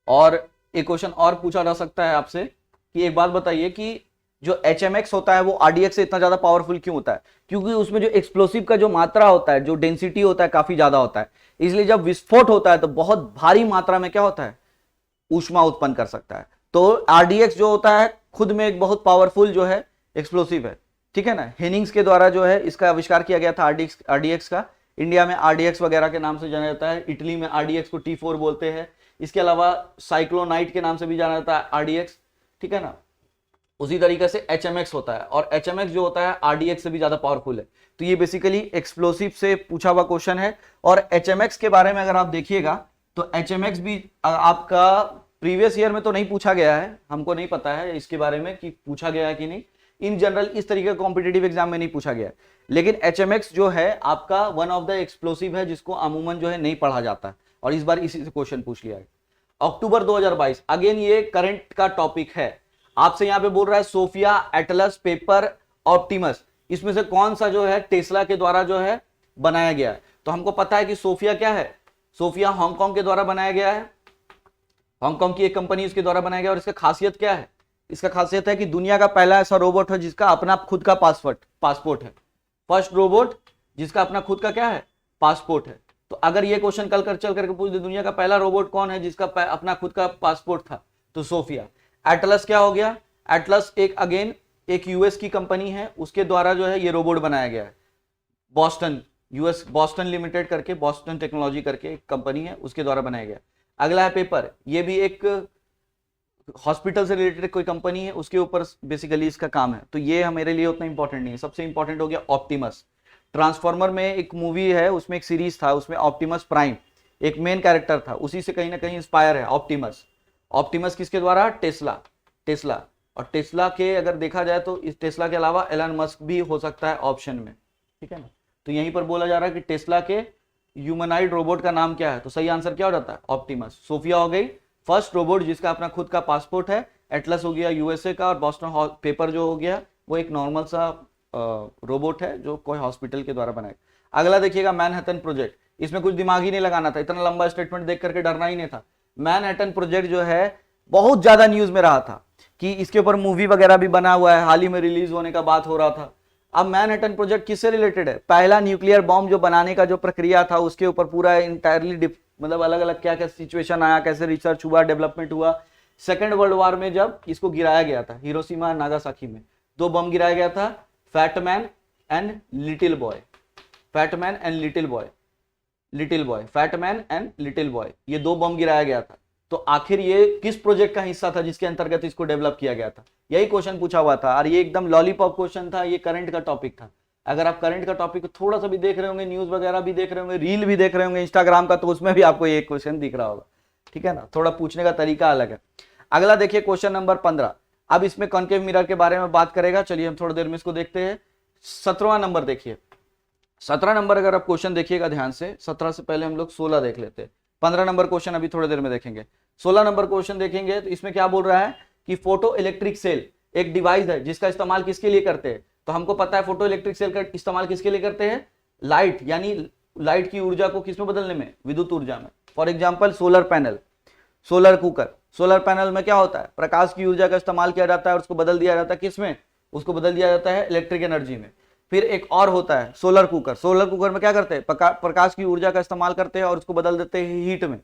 Speaker 1: और एक क्वेश्चन और पूछा जा सकता है आपसे कि एक बात बताइए कि जो HMX होता है वो RDX से इतना ज्यादा पावरफुल क्यों होता है? क्योंकि उसमें जो एक्सप्लोसिव का जो मात्रा होता है, जो डेंसिटी होता है, काफी ज्यादा होता है। इसलिए जब विस्फोट होता है तो बहुत भारी मात्रा में क्या होता है? ऊष्मा उत्पन्न कर सकता है। तो RDX जो होता है खुद में एक बहुत पावरफुल जो है एक्सप्लोसिव है, ठीक है ना। हेनिंग्स के द्वारा जो है इसका आविष्कार किया गया था RDX का। इंडिया में RDX वगैरह के नाम से जाना जाता है, इटली में RDX को T4 बोलते हैं। इसके अलावा साइक्लोनाइट के नाम से भी जाना जाता है RDX, ठीक है ना। उसी तरीके से HMX होता है, और HMX जो होता है RDX से भी ज्यादा पावरफुल है। तो ये बेसिकली एक्सप्लोसिव से पूछा हुआ क्वेश्चन है। और HMX के बारे में अगर आप देखिएगा तो HMX भी आपका प्रीवियस ईयर में तो नहीं पूछा गया है, हमको नहीं पता है इसके बारे में कि पूछा गया है कि नहीं। इन जनरल इस तरीके का कॉम्पिटेटिव एग्जाम में नहीं पूछा गया है। लेकिन HMX जो है आपका वन ऑफ द एक्सप्लोसिव है जिसको अमूमन जो है नहीं पढ़ा जाता, और इस बार इसी से क्वेश्चन पूछ लिया है। अक्टूबर 2022, अगेन ये करंट का टॉपिक है। आपसे यहां पे बोल रहा है सोफिया, एटलस, पेपर, ऑप्टिमस, इसमें से कौन सा जो है टेस्ला के द्वारा जो है बनाया गया है? तो हमको पता है कि सोफिया क्या है, सोफिया हांगकांग के द्वारा बनाया गया है, हांगकांग की एक कंपनी उसके द्वारा बनाया गया। और इसका खासियत क्या है? इसका खासियत है कि दुनिया का पहला ऐसा रोबोट है जिसका अपना खुद का पासपोर्ट है। फर्स्ट रोबोट जिसका अपना खुद का क्या है? पासपोर्ट है। तो अगर ये क्वेश्चन कल कर चल करके पूछ दे दुनिया का पहला रोबोट कौन है जिसका अपना खुद का पासपोर्ट था, तो सोफिया। एटलस क्या हो गया? एटलस एक अगेन एक यूएस की कंपनी है, उसके द्वारा जो है ये रोबोट बनाया गया है। बॉस्टन, यूएस बॉस्टन लिमिटेड करके, बॉस्टन टेक्नोलॉजी करके एक कंपनी है, उसके द्वारा बनाया गया। अगला है पेपर, ये भी एक हॉस्पिटल से रिलेटेड कोई कंपनी है, उसके ऊपर बेसिकली इसका काम है। तो ये मेरे लिए उतना इंपॉर्टेंट नहीं है। सबसे इंपॉर्टेंट हो गया ऑप्टिमस। ट्रांसफॉर्मर में एक मूवी है, उसमें एक सीरीज था, उसमें ऑप्टिमस प्राइम एक मेन कैरेक्टर था, उसी से कहीं ना कहीं इंस्पायर है ऑप्टिमस। ऑप्टिमस किसके द्वारा? टेस्ला। और टेस्ला के अगर देखा जाए तो इस टेस्ला के अलावा एलन मस्क भी हो सकता है ऑप्शन में, ठीक है ना। तो यहीं पर बोला जा रहा है कि टेस्ला के ह्यूमनाइड रोबोट का नाम क्या है? तो सही आंसर क्या हो जाता है? ऑप्टिमस। सोफिया हो गई फर्स्ट रोबोट जिसका अपना खुद का पासपोर्ट है, एटलस हो गया यूएसए का, और बॉस्टन पेपर जो हो गया वो एक नॉर्मल सा रोबोट है जो कोई हॉस्पिटल के द्वारा बनाया। अगला देखिएगा मैनहट्टन प्रोजेक्ट। इसमें कुछ दिमाग ही नहीं लगाना था, इतना लंबा स्टेटमेंट देख करके डरना ही नहीं था। मैनहट्टन प्रोजेक्ट जो है बहुत ज्यादा न्यूज में रहा था कि इसके ऊपर मूवी वगैरह भी बना हुआ है, हाल ही में रिलीज होने का बात हो रहा था। अब मैनहट्टन प्रोजेक्ट किससे रिलेटेड है? पहला न्यूक्लियर बॉम्ब जो बनाने का जो प्रक्रिया था उसके ऊपर पूरा इंटायरली मतलब अलग अलग क्या क्या सिचुएशन आया, कैसे रिसर्च हुआ, डेवलपमेंट हुआ। सेकेंड वर्ल्ड वॉर में जब इसको गिराया गया था, हिरोशिमा नागासाकी में 2 बम गिराया गया था, Fat Man and Little Boy, Fat Man and Little Boy, Fat Man and Little Boy, ये 2 बम गिराया गया था। तो आखिर ये किस प्रोजेक्ट का हिस्सा था जिसके अंतर्गत इसको डेवलप किया गया था? यही क्वेश्चन पूछा हुआ था, और ये एकदम लॉलीपॉप क्वेश्चन था, ये करंट का टॉपिक था। अगर आप करंट का टॉपिक थोड़ा सा भी देख रहे होंगे, न्यूज वगैरह भी देख रहे होंगे, रील भी देख रहे होंगे इंस्टाग्राम का, तो उसमें भी आपको ये क्वेश्चन दिख रहा होगा, ठीक है ना। थोड़ा पूछने का तरीका अलग है। अगला देखिए क्वेश्चन नंबर 15। अब इसमें कॉन्केव मिरर के बारे में बात करेगा, चलिए हम थोड़ी देर में इसको देखते हैं। 17वां नंबर देखिए, 17 नंबर अगर आप क्वेश्चन देखिएगा ध्यान से, 17 से पहले हम लोग 16 देख लेते हैं। 15 नंबर क्वेश्चन अभी थोड़ी देर में देखेंगे। 16 नंबर क्वेश्चन देखेंगे तो इसमें क्या बोल रहा है कि फोटो इलेक्ट्रिक सेल एक डिवाइस है जिसका इस्तेमाल किसके लिए करते हैं? तो हमको पता है फोटो इलेक्ट्रिक सेल का इस्तेमाल किसके लिए करते हैं? लाइट, यानी लाइट की ऊर्जा को किसमें बदलने में? विद्युत ऊर्जा में। For example solar panel, solar cooker. Solar panel में क्या होता है? प्रकाश की ऊर्जा का इस्तेमाल किया जाता है और उसको बदल दिया जाता है किसमें? उसको बदल दिया जाता है इलेक्ट्रिक एनर्जी में। फिर एक और होता है सोलर कुकर। सोलर कुकर में क्या करते हैं? प्रकाश की ऊर्जा का इस्तेमाल करते हैं और उसको बदल देते हैं हीट में।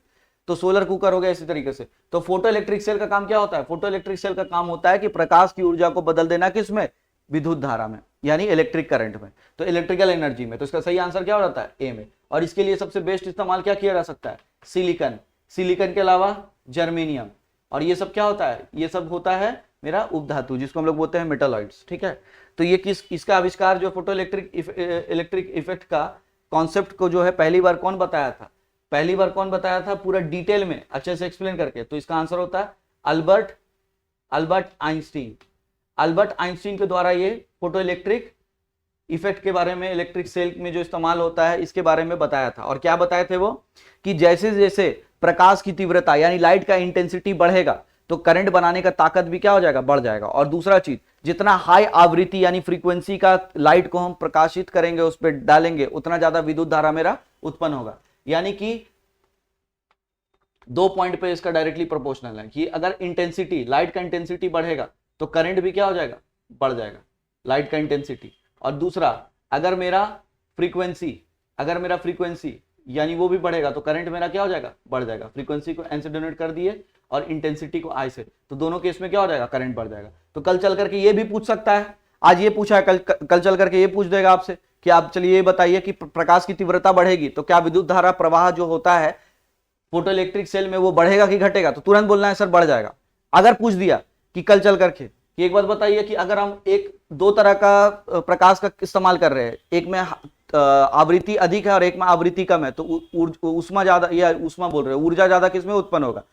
Speaker 1: तो सोलर कुकर हो गया इसी तरीके से। तो फोटो इलेक्ट्रिक सेल का काम क्या होता है? फोटो इलेक्ट्रिक सेल का काम होता है कि प्रकाश की ऊर्जा को बदल देना किसमें? विद्युत धारा में, यानी इलेक्ट्रिक करंट में, तो इलेक्ट्रिकल एनर्जी में। तो इसका सही आंसर क्या हो जाता है? ए में। और इसके लिए सबसे बेस्ट इस्तेमाल क्या किया जा सकता है? सिलिकन। सिलिकन के अलावा जर्मेनियम। और ये सब क्या होता है? ये सब होता है मेरा उपधातु, जिसको हम लोग बोलते हैं मेटालॉइड्स, ठीक है। तो ये इसका आविष्कार जो फोटो इलेक्ट्रिक इफेक्ट का कॉन्सेप्ट को जो है पहली बार कौन बताया था? पहली बार कौन बताया था पूरा डिटेल में अच्छे से एक्सप्लेन करके? तो इसका आंसर होता है अल्बर्ट आइंस्टीन। अल्बर्ट आइंस्टीन के द्वारा ये फोटो इलेक्ट्रिक इफेक्ट के बारे में, इलेक्ट्रिक सेल में जो इस्तेमाल होता है इसके बारे में बताया था। और क्या बताए थे वो, कि जैसे जैसे प्रकाश की तीव्रता यानी लाइट का इंटेंसिटी बढ़ेगा तो करंट बनाने का ताकत भी क्या हो जाएगा, बढ़ जाएगा। और दूसरा चीज, जितना हाई आवृत्ति यानी फ्रीक्वेंसी का लाइट को हम प्रकाशित करेंगे, उस पर डालेंगे, उतना ज्यादा विद्युत धारा मेरा उत्पन्न होगा। यानी कि 2 पॉइंट पे इसका डायरेक्टली प्रोपोर्शनल है कि अगर इंटेंसिटी, लाइट का इंटेंसिटी बढ़ेगा तो करंट भी क्या हो जाएगा, बढ़ जाएगा, लाइट का इंटेंसिटी। और दूसरा, अगर मेरा फ्रीक्वेंसी यानी वो भी बढ़ेगा तो करंट मेरा क्या हो जाएगा, बढ़ जाएगा। फ्रीक्वेंसी को एन से डिनोट कर दिए और इंटेंसिटी को आई से, तो दोनों केस में क्या हो जाएगा, करंट बढ़ जाएगा। तो कल चल करके ये भी पूछ सकता है, आज ये पूछा है, कल चल करके ये पूछ देगा आपसे कि आप चलिए ये बताइए कि प्रकाश की तीव्रता बढ़ेगी तो क्या विद्युत धारा प्रवाह जो होता है फोटो इलेक्ट्रिक सेल में वो बढ़ेगा कि घटेगा, तो तुरंत बोलना है सर बढ़ जाएगा। अगर पूछ दिया कि कल चल करके कि एक बात बताइए कि अगर हम दो तरह का प्रकाश का इस्तेमाल कर रहे हैं, एक में आवृत्ति अधिक है और एक में आवृत्ति कम है, तो ऊष्मा ज्यादा, या ऊष्मा बोल रहे हैं, ऊर्जा ज्यादा किसमें उत्पन्न होगा,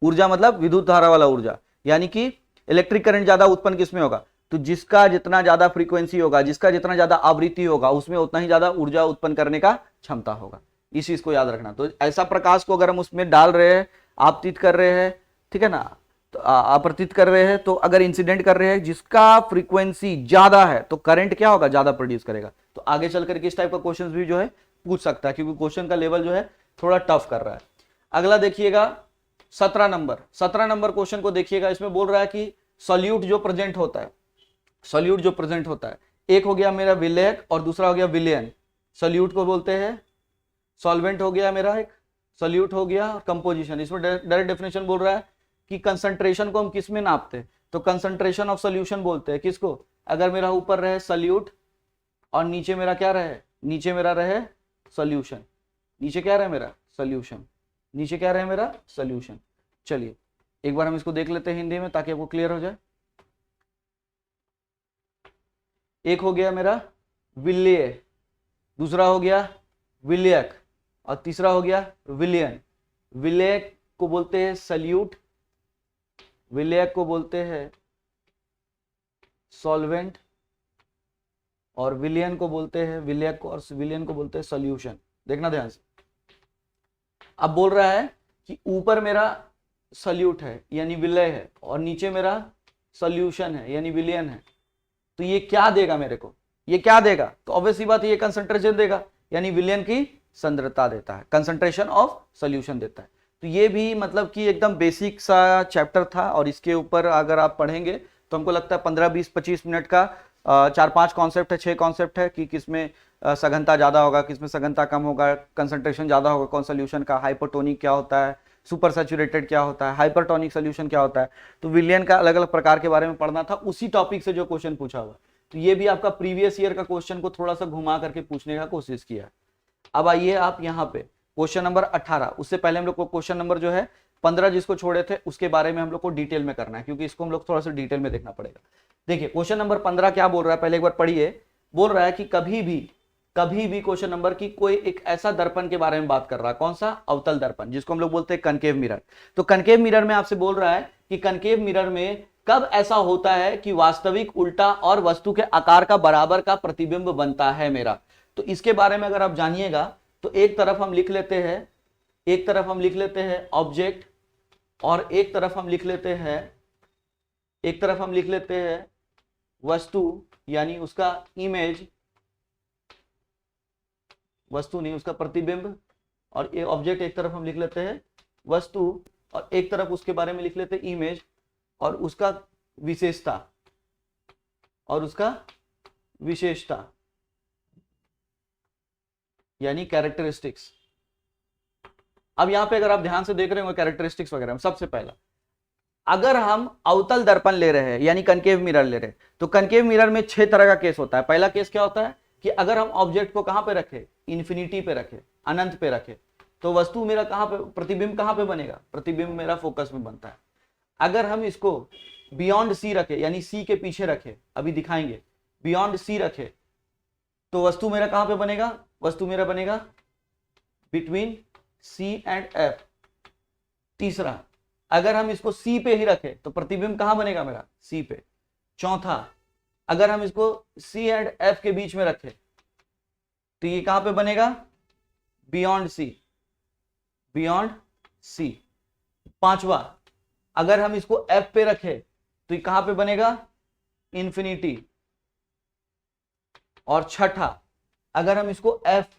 Speaker 1: ऊर्जा मतलब विद्युत धारा वाला ऊर्जा, यानी कि इलेक्ट्रिक करंट ज्यादा उत्पन्न किसमें होगा, तो जिसका जितना ज्यादा फ्रीक्वेंसी होगा, जिसका जितना ज्यादा आवृत्ति होगा, उसमें उतना ही ज्यादा ऊर्जा उत्पन्न करने का क्षमता होगा। इस चीज को याद रखना। तो ऐसा प्रकाश को अगर हम उसमें डाल रहे हैं, आपतित कर रहे हैं, ठीक है ना, तो अपवर्तित कर रहे हैं, तो अगर इंसिडेंट कर रहे हैं जिसका फ्रीक्वेंसी ज्यादा है तो करंट क्या होगा, ज्यादा प्रोड्यूस करेगा। तो आगे चल करके इस टाइप का क्वेश्चन भी जो है पूछ सकता है, क्योंकि क्वेश्चन का लेवल जो है थोड़ा टफ कर रहा है। अगला देखिएगा 17 नंबर क्वेश्चन को देखिएगा। इसमें बोल रहा है कि सॉल्यूट जो प्रेजेंट होता है, एक हो गया मेरा विलेयक और दूसरा हो गया विलयन। सॉल्यूट को बोलते हैं, सॉल्वेंट हो गया मेरा, एक सॉल्यूट हो गया, कंपोजिशन। इसमें डायरेक्ट डेफिनेशन बोल रहा है कि कंसंट्रेशन को हम किस में नापते हैं, तो कंसंट्रेशन ऑफ सॉल्यूशन बोलते हैं किसको, अगर मेरा ऊपर रहे सॉल्यूट और नीचे मेरा क्या रहे, नीचे मेरा रहे सॉल्यूशन, नीचे क्या रहे मेरा सॉल्यूशन, नीचे क्या रहे मेरा सॉल्यूशन। चलिए एक बार हम इसको देख लेते हैं हिंदी में ताकि आपको क्लियर हो जाए। एक हो गया मेरा विलेय, दूसरा हो गया विलेयक और तीसरा हो गया विलयन। विलेयक को बोलते हैं सॉल्यूट, विलेयक को बोलते हैं सॉल्वेंट और विलयन को बोलते हैं, विलेयक को और विलयन को बोलते हैं सॉल्यूशन। देखना ध्यान से। अब बोल रहा है कि ऊपर मेरा सॉल्यूट है यानी विलेय है और नीचे मेरा सॉल्यूशन है यानी विलयन है, तो ये क्या देगा मेरे को, ये क्या देगा, तो ऑब्वियसली बात है ये कंसंट्रेशन देगा, यानी विलयन की सांद्रता देता है, कंसंट्रेशन ऑफ सॉल्यूशन देता है। तो ये भी मतलब कि एकदम बेसिक सा चैप्टर था और इसके ऊपर अगर आप पढ़ेंगे तो हमको लगता है 15-20-25 मिनट का 4-5 कॉन्सेप्ट है, 6 कॉन्सेप्ट है कि किसमें सघनता ज्यादा होगा, किसमें सघनता कम होगा, कंसंट्रेशन ज्यादा होगा कौन सॉल्यूशन का, हाइपरटोनिक क्या होता है, सुपर सैचुरेटेड क्या होता है, हाइपरटोनिक सॉल्यूशन क्या होता है। तो विलयन का अलग अलग प्रकार के बारे में पढ़ना था, उसी टॉपिक से जो क्वेश्चन पूछा हुआ। तो ये भी आपका प्रीवियस ईयर का क्वेश्चन को थोड़ा सा घुमा करके पूछने का कोशिश किया। अब आइए आप यहाँ पे क्वेश्चन नंबर 18, उससे पहले हम लोग को क्वेश्चन नंबर जो है 15 जिसको छोड़े थे उसके बारे में हम लोग को डिटेल में करना है, क्योंकि इसको हम लोग थोड़ा सा डिटेल में देखना पड़ेगा। देखिए क्वेश्चन नंबर 15 क्या बोल रहा है, पहले एक बार पढ़िए। बोल रहा है कि कभी भी क्वेश्चन नंबर की कोई एक ऐसा दर्पण के बारे में बात कर रहा है, कौन सा, अवतल दर्पण, जिसको हम लोग बोलते हैं कनकेव मिरर। तो कनकेव मिरर में आपसे बोल रहा है कि कनकेव मिरर में कब ऐसा होता है कि वास्तविक उल्टा और वस्तु के आकार का बराबर का प्रतिबिंब बनता है मेरा। तो इसके बारे में अगर आप जानिएगा तो एक तरफ हम लिख लेते हैं ऑब्जेक्ट और एक तरफ हम लिख लेते हैं वस्तु, यानी उसका इमेज, वस्तु नहीं उसका प्रतिबिंब, और ये ऑब्जेक्ट एक तरफ हम लिख लेते हैं वस्तु और एक तरफ उसके बारे में लिख लेते हैं इमेज और उसका विशेषता यानी कैरेक्टरिस्टिक्स। अब यहां पे अगर आप ध्यान से देख रहे हो कैरेक्टरिस्टिक्स वगैरह में, सबसे पहला अगर हम अवतल दर्पण ले रहे हैं यानी कनकेव मिरर ले रहे हैं, तो कनकेव मिरर में 6 तरह का केस होता है। पहला केस क्या होता है कि अगर हम ऑब्जेक्ट को कहां पे रखे, इन्फिनिटी पे रखे, अनंत पे रखे, तो वस्तु मेरा कहां पे, प्रतिबिंब कहां पे बनेगा, प्रतिबिंब मेरा फोकस में बनता है। अगर हम इसको बियॉन्ड सी रखे यानी सी के पीछे रखे, अभी दिखाएंगे, बियॉन्ड सी रखे, तो वस्तु मेरा कहां पे बनेगा, वस्तु मेरा बनेगा बिटवीन सी एंड एफ। तीसरा, अगर हम इसको सी पे ही रखें तो प्रतिबिंब कहां बनेगा मेरा, सी पे। चौथा, अगर हम इसको सी एंड एफ के बीच में रखें तो ये कहां पे बनेगा, बियॉन्ड सी, बियॉन्ड सी। पांचवा, अगर हम इसको एफ पे रखें तो ये कहां पे बनेगा, इंफिनिटी। और छठा, अगर हम इसको एफ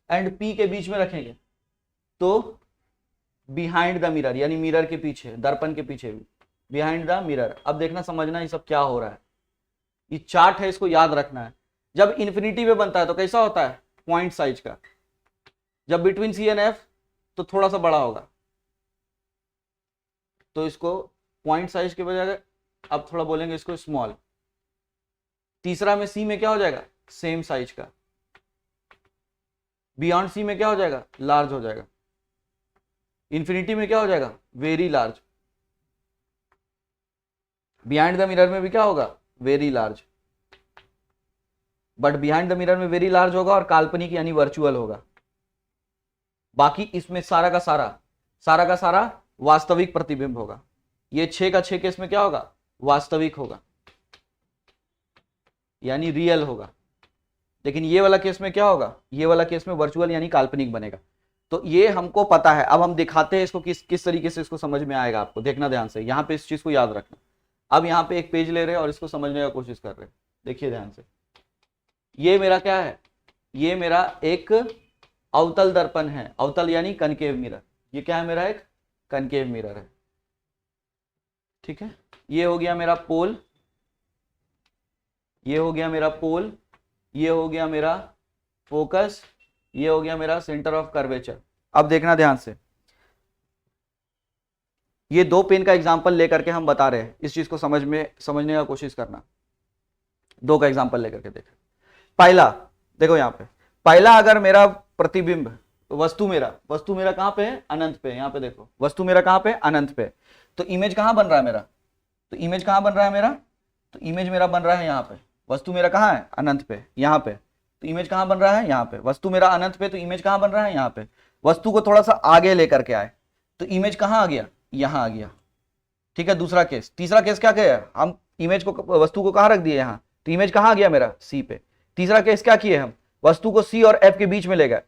Speaker 1: एंड पी के बीच में रखेंगे तो बिहाइंड द मिरर, यानी मिरर के पीछे, दर्पण के पीछे भी, बिहाइंड द मिरर। अब देखना समझना ये सब क्या हो रहा है, ये चार्ट है, इसको याद रखना है। जब इंफिनिटी पे बनता है तो कैसा होता है, पॉइंट साइज का। जब बिटवीन सी एंड एफ तो थोड़ा सा बड़ा होगा, तो इसको पॉइंट साइज के बजाय अब थोड़ा बोलेंगे इसको स्मॉल। तीसरा में सी में क्या हो जाएगा, सेम साइज का। बियॉन्ड सी में क्या हो जाएगा, लार्ज हो जाएगा। इंफिनिटी में क्या हो जाएगा, very large. Behind the mirror में भी क्या होगा, very large. But behind the mirror में वेरी लार्ज होगा और काल्पनिक यानी वर्चुअल होगा। बाकी इसमें सारा का सारा वास्तविक प्रतिबिंब होगा। ये 6 का 6 केस में क्या होगा, वास्तविक होगा, यानी रियल होगा। लेकिन ये वाला केस में क्या होगा, ये वाला केस में वर्चुअल यानी काल्पनिक बनेगा। तो ये हमको पता है। अब हम दिखाते हैं इसको किस तरीके से इसको समझ में आएगा। आपको देखना ध्यान से, यहाँ पे इस चीज को याद रखना। अब यहाँ पे एक पेज ले रहे हैं और इसको समझने का कोशिश कर रहे हैं। देखिए ध्यान से, ये मेरा क्या है, ये मेरा एक अवतल दर्पण है। अवतल यानी कनकेव मिरर। ये क्या है, मेरा एक कनकेव मिरर है, ठीक है। ये हो गया मेरा पोल, ये हो गया मेरा पोल, ये हो गया मेरा फोकस, ये हो गया मेरा सेंटर ऑफ कर्वेचर। अब देखना ध्यान से, ये 2 पेन का एग्जांपल लेकर के हम बता रहे हैं। इस चीज को समझने का कोशिश करना। 2 का एग्जांपल लेकर के देखें। पहला देखो, यहाँ पे पहला, अगर मेरा प्रतिबिंब, वस्तु मेरा कहां पे है, अनंत पे। यहाँ पे देखो, वस्तु मेरा कहां पे, अनंत पे। तो इमेज कहां बन रहा है मेरा, तो इमेज कहां बन रहा है मेरा, तो इमेज मेरा बन रहा है यहाँ पे। वस्तु मेरा कहां है, अनंत पे, यहाँ पे। तो इमेज कहां बन रहा है, यहाँ पे। वस्तु मेरा अनंत पे, तो इमेज कहां बन रहा है, यहाँ पे। वस्तु को थोड़ा सा आगे लेकर के आए तो इमेज कहां आ गया, यहां आ गया, ठीक है। दूसरा केस। तीसरा केस क्या किया, हम इमेज को, वस्तु को कहां रख दिए, यहाँ। तो इमेज कहां आ गया मेरा, सी पे। तीसरा केस क्या किए हम, वस्तु को सी और एफ के बीच में ले गए।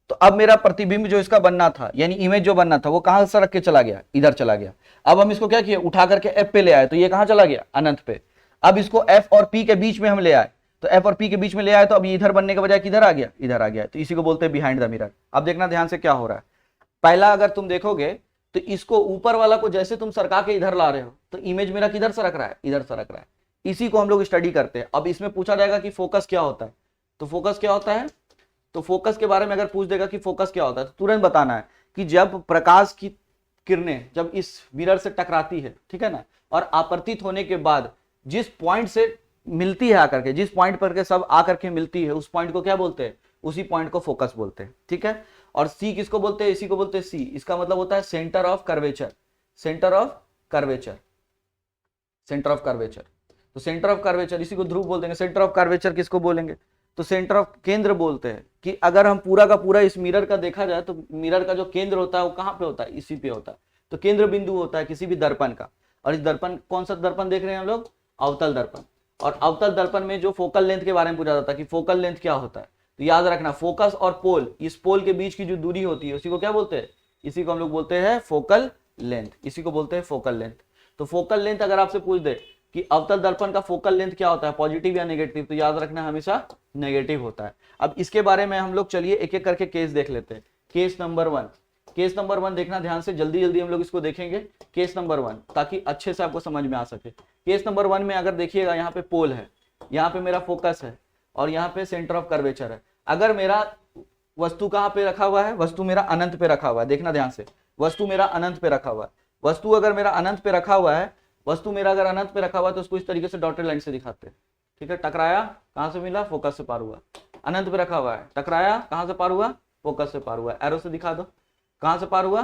Speaker 1: तो अब मेरा प्रतिबिंब जो इसका बनना था, यानी इमेज जो बनना था, वो कहां से रख के चला गया, इधर चला गया। अब हम इसको क्या किए, उठा करके एफ पे ले आए, तो ये कहां चला गया, अनंत पे। अब इसको एफ और पी के बीच में हम ले आए, तो एफ और पी के बीच में ले आए, तो अब इधर बनने के बजाय किधर आ गया, इधर आ गया। तो इसी को बोलते हैं बिहाइंड द मिरर। अब देखना ध्यान से क्या हो रहा है। पहला अगर तुम देखोगे तो इसको ऊपर वाला को जैसे तुम सरका के इधर ला रहे हो, तो इमेज मेरा किधर सरक रहा है, इधर सरक रहा है। इसी को हम लोग स्टडी करते हैं। अब इसमें पूछा जाएगा कि फोकस क्या होता है, तो फोकस क्या होता है, तो फोकस के बारे में अगर पूछ देगा कि फोकस क्या होता है, तो तुरंत बताना है कि जब प्रकाश की किरणें जब इस मिरर से टकराती है, ठीक है ना, और आपतित होने के बाद जिस पॉइंट से मिलती है आकर के, जिस पॉइंट पर के सब आकर के मिलती है, उस पॉइंट को क्या बोलते हैं, उसी पॉइंट को फोकस बोलते हैं, ठीक है। और सी किसको बोलते हैं, इसी को बोलते हैं सी। इसका मतलब होता है centre of curvature, centre of curvature, centre of curvature. तो सेंटर ऑफ कर्वेचर, इसी को ध्रुव बोल देंगे। सेंटर ऑफ कर्वेचर किसको बोलेंगे, तो सेंटर ऑफ केंद्र बोलते हैं। कि अगर हम पूरा का पूरा इस मिरर का देखा जाए तो मिरर का जो केंद्र होता है वो कहां पे होता है, इसी पे होता है। तो केंद्र बिंदु होता है किसी भी दर्पण का। और इस दर्पण, कौन सा दर्पण देख रहे हैं हम लोग, अवतल दर्पण। और अवतल दर्पण में जो फोकल लेंथ के बारे में पूछा जाता है कि फोकल लेंथ क्या होता है, तो याद रखना, फोकस और पोल, इस पोल के बीच की जो दूरी होती है उसी को क्या बोलते हैं, इसी को हम लोग बोलते हैं फोकल लेंथ, इसी को बोलते हैं फोकल लेंथ। तो फोकल लेंथ अगर आपसे पूछ दे कि अवतल दर्पण का फोकल लेंथ क्या होता है, पॉजिटिव या नेगेटिव, तो याद रखना हमेशा नेगेटिव होता है। अब इसके बारे में हम लोग चलिए एक एक करके केस देख लेते हैं। केस नंबर 1, केस नंबर 1 देखना ध्यान से, जल्दी जल्दी हम लोग इसको देखेंगे। केस नंबर 1, ताकि अच्छे से आपको समझ में आ सके। केस नंबर 1 में अगर देखिएगा, यहाँ पे पोल है, यहाँ पे मेरा फोकस है, और यहाँ पे सेंटर ऑफ कर्वेचर है। अगर मेरा वस्तु कहाँ पे रखा हुआ है, वस्तु मेरा अनंत पे रखा हुआ है, देखना ध्यान से, वस्तु मेरा अनंत पे रखा हुआ है। वस्तु अगर मेरा अनंत पे रखा हुआ है, वस्तु मेरा अगर अनंत पे रखा हुआ है, तो उसको इस तरीके से डॉटेड लाइन से दिखाते हैं, ठीक है। टकराया, कहां से मिला, फोकस से पार हुआ। अनंत पे रखा हुआ है, टकराया, कहां से पार हुआ, फोकस से पार हुआ। एरो से दिखा दो, कहां से पार हुआ,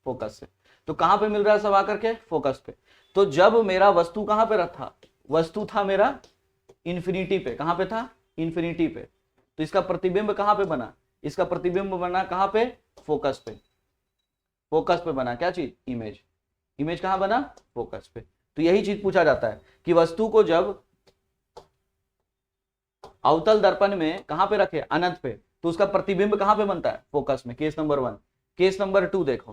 Speaker 1: फोकस से। तो कहां पे मिल रहा है सब आकर के, फोकस पे। तो जब मेरा वस्तु कहां पे रखा, वस्तु था मेरा इंफिनिटी पे, कहां पे था, इंफिनिटी पे। तो इसका प्रतिबिंब कहां पे बना, इसका प्रतिबिंब बना कहां पे, फोकस पे। फोकस पे बना क्या चीज, इमेज। इमेज कहां बना, फोकस पे। तो यही चीज पूछा जाता है कि वस्तु को जब अवतल दर्पण में कहां पे रखे, अनंत पे, तो उसका प्रतिबिंब कहां पे बनता है, फोकस में। Case number 1। केस नंबर 2 देखो,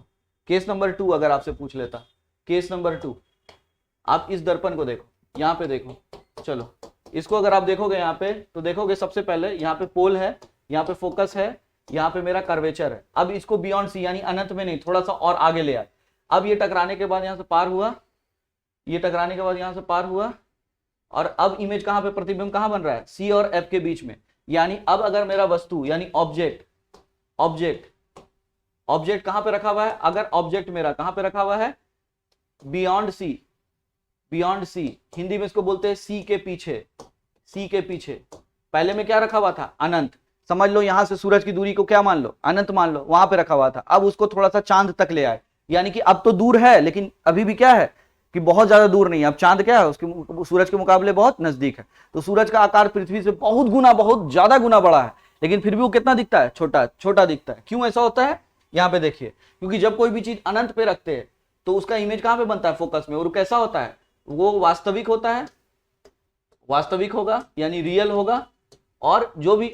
Speaker 1: केस नंबर 2 अगर आपसे पूछ लेता, केस नंबर 2, आप इस दर्पण को देखो, यहाँ पे देखो, चलो इसको अगर आप देखोगे यहाँ पे, तो देखोगे सबसे पहले यहाँ पे पोल है, यहाँ पे फोकस है, यहाँ पे मेरा कर्वेचर है। अब इसको बियॉन्ड सी यानी अनंत में नहीं, थोड़ा सा और आगे ले आए। अब ये टकराने के बाद यहाँ से पार हुआ, ये टकराने के बाद यहाँ से पार हुआ, और अब इमेज कहां पे, प्रतिबिंब कहां बन रहा है, सी और एफ के बीच में। यानी अब अगर मेरा वस्तु यानी ऑब्जेक्ट कहां पे रखा हुआ है, अगर ऑब्जेक्ट मेरा कहां पे रखा हुआ है, बियॉन्ड सी, हिंदी में इसको बोलते हैं सी के पीछे, सी के पीछे। पहले में क्या रखा हुआ था, अनंत, समझ लो यहां से सूरज की दूरी को क्या मान लो, अनंत मान लो, वहां पे रखा हुआ था। अब उसको थोड़ा सा चांद तक ले आए, यानी कि अब तो दूर है लेकिन अभी भी क्या है कि बहुत ज्यादा दूर नहीं है। अब चांद क्या है, उसके सूरज के मुकाबले बहुत नजदीक है। तो सूरज का आकार पृथ्वी से बहुत ज्यादा गुना बड़ा है, लेकिन फिर भी वो कितना दिखता है, छोटा दिखता है। क्यों ऐसा होता है, यहाँ पे देखिए, क्योंकि जब कोई भी चीज अनंत पे रखते हैं तो उसका इमेज कहां पे बनता है, फोकस में। और कैसा होता है, वो वास्तविक होता है, वास्तविक होगा यानी रियल होगा, और जो भी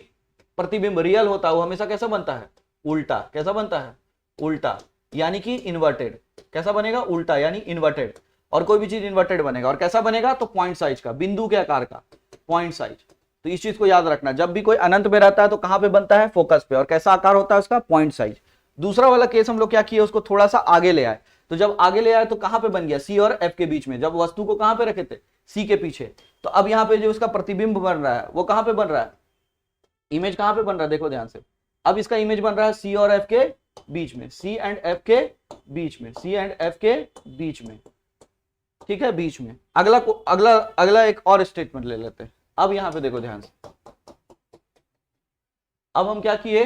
Speaker 1: प्रतिबिंब रियल होता है वो हमेशा कैसा बनता है, उल्टा। कैसा बनता है, उल्टा, यानी कि इन्वर्टेड। कैसा बनेगा, उल्टा यानी इन्वर्टेड। और कोई भी चीज इन्वर्टेड बनेगा, और कैसा बनेगा, तो पॉइंट साइज का, बिंदु के आकार का, पॉइंट साइज। तो इस चीज को याद रखना, जब भी कोई अनंत में रहता है तो कहां पे बनता है, फोकस पे, और कैसा आकार होता है उसका, पॉइंट साइज। दूसरा वाला केस हम लोग क्या किए, उसको थोड़ा सा आगे ले आए। तो जब आगे ले आए तो कहां पे बन गया, सी और एफ के बीच में। जब वस्तु को कहां पे रखे थे, सी के पीछे, तो अब यहाँ पे जो उसका प्रतिबिंब बन रहा है वो कहां पे बन रहा है, इमेज कहां पे बन रहा है, देखो ध्यान से। अब इसका इमेज बन रहा है सी और एफ के बीच में, सी एंड एफ के बीच में, सी एंड एफ के बीच में, ठीक है, बीच में। अगला एक और स्टेटमेंट ले लेते हैं। अब यहां पे देखो ध्यान से, अब हम क्या किए,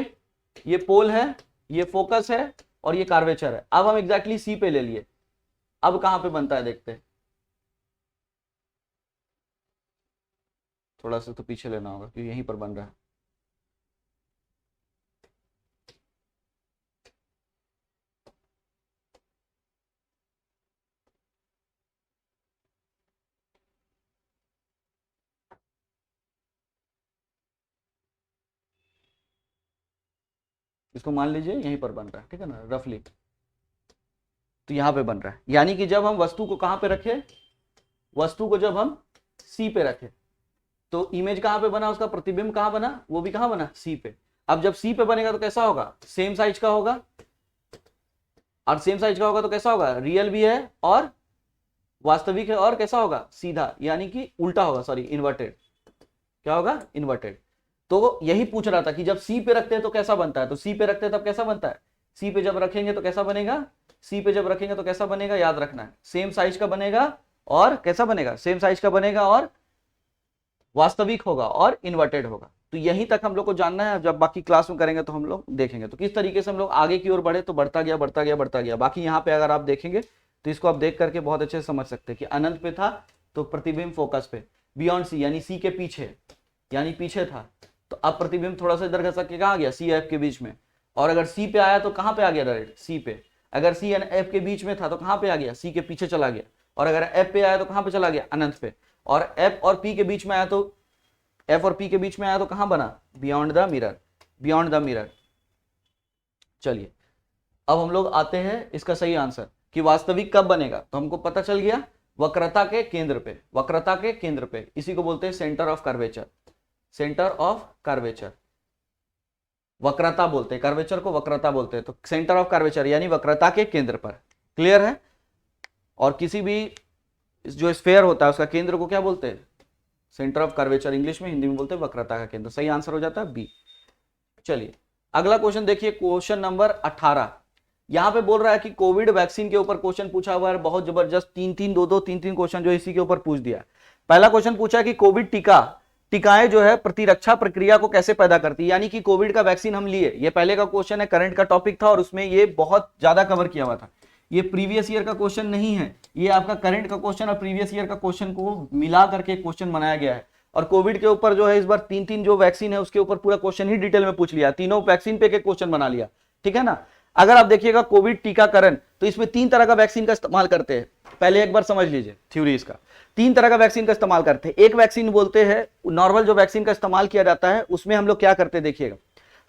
Speaker 1: ये पोल है, ये फोकस है, और ये कार्वेचर है। अब हम एग्जैक्टली सी पे ले लिए। अब कहां पे बनता है देखते हैं, थोड़ा सा तो पीछे लेना होगा क्योंकि यहीं पर बन रहा है। इसको मान लीजिए यहीं पर बन रहा है, ठीक है ना, रफली। तो यहां पे बन रहा है, यानी कि जब हम वस्तु को कहां पे रखे, वस्तु को जब हम सी पे रखे तो इमेज कहां पे बना, उसका प्रतिबिंब कहां बना, वो भी कहां बना, सी पे। अब जब सी पे बनेगा तो कैसा होगा, सेम साइज का होगा, और सेम साइज का होगा तो कैसा होगा, रियल भी है और वास्तविक है, और कैसा होगा, सीधा, यानी कि उल्टा होगा, सॉरी इन्वर्टेड। क्या होगा, इन्वर्टेड। तो यही पूछ रहा था कि जब सी पे रखते हैं तो कैसा बनता है, तो सी पे रखते हैं तब कैसा बनता है, सी पे जब रखेंगे तो कैसा बनेगा, सी पे जब रखेंगे तो कैसा बनेगा, याद रखना है, सेम साइज का बनेगा, और कैसा बनेगा, सेम साइज का बनेगा, और वास्तविक होगा, और इन्वर्टेड होगा। तो यहीं तक हम लोग को जानना है। जब बाकी क्लास में करेंगे तो हम लोग देखेंगे तो किस तरीके से हम लोग आगे की ओर बढ़े, तो बढ़ता गया। बाकी यहाँ पे अगर आप देखेंगे तो इसको आप देख करके बहुत अच्छे से समझ सकते हैं कि अनंत पे था तो प्रतिबिंब फोकस पे, बियॉन्ड सी यानी सी के पीछे, यानी पीछे था, तो अब प्रतिबिंब थोड़ा सा इधर खसक के कहाँ आ गया, सी एफ के बीच में। और अगर सी पे आया तो कहाँ पे आ गया, डायरेक्ट सी पे। अगर सी एंड एफ के बीच में था तो कहाँ पे आ गया, सी के पीछे चला गया। और अगर एफ पे आया तो कहाँ पे चला गया, अनंत पे। और एफ और पी के बीच में आया तो, एफ और पी के बीच में आया तो कहां बना, beyond the mirror, beyond the mirror. चलिए अब हम लोग आते हैं इसका सही आंसर कि वास्तविक कब बनेगा। तो हमको पता चल गया वक्रता के केंद्र पे, वक्रता के केंद्र पे, इसी को बोलते हैं centre of curvature, centre of curvature, वक्रता बोलते हैं, कर्वेचर को वक्रता बोलते हैं। तो सेंटर ऑफ कर्वेचर यानी वक्रता के केंद्र पर, क्लियर है। और किसी भी जो स्फेयर होता है उसका केंद्र को क्या बोलते हैं, सेंटर ऑफ कर्वेचर, इंग्लिश में, हिंदी में बोलते हैं वक्रता का केंद्र। सही आंसर हो जाता है बी। चलिए अगला क्वेश्चन देखिए, क्वेश्चन नंबर 18। यहां पे बोल रहा है कि कोविड वैक्सीन के ऊपर क्वेश्चन पूछा हुआ है, बहुत जबरदस्त, तीन तीन क्वेश्चन जो इसी के ऊपर पूछ दिया। पहला क्वेश्चन पूछा कि कोविड टीकाएं जो है प्रतिरक्षा प्रक्रिया को कैसे पैदा करती है, यानी कि कोविड का वैक्सीन हम लिए, ये पहले का क्वेश्चन है, करंट का टॉपिक था और उसमें ये बहुत ज्यादा कवर किया हुआ था। ये प्रीवियस ईयर का क्वेश्चन नहीं है, ये आपका करंट का क्वेश्चन और प्रीवियस ईयर का क्वेश्चन को मिला करके क्वेश्चन बनाया गया है। और कोविड के ऊपर जो है इस बार तीन जो वैक्सीन है उसके ऊपर पूरा क्वेश्चन ही डिटेल में पूछ लिया, तीनों वैक्सीन पे के क्वेश्चन बना लिया, ठीक है ना। अगर आप देखिएगा कोविड टीकाकरण, तो इसमें 3 तरह का वैक्सीन का इस्तेमाल करते हैं। पहले एक बार समझ लीजिए थ्योरी इसका। 3 तरह का वैक्सीन का इस्तेमाल करते हैं। एक वैक्सीन बोलते हैं नॉर्मल जो वैक्सीन का इस्तेमाल किया जाता है, उसमें हम लोग क्या करते हैं देखिएगा,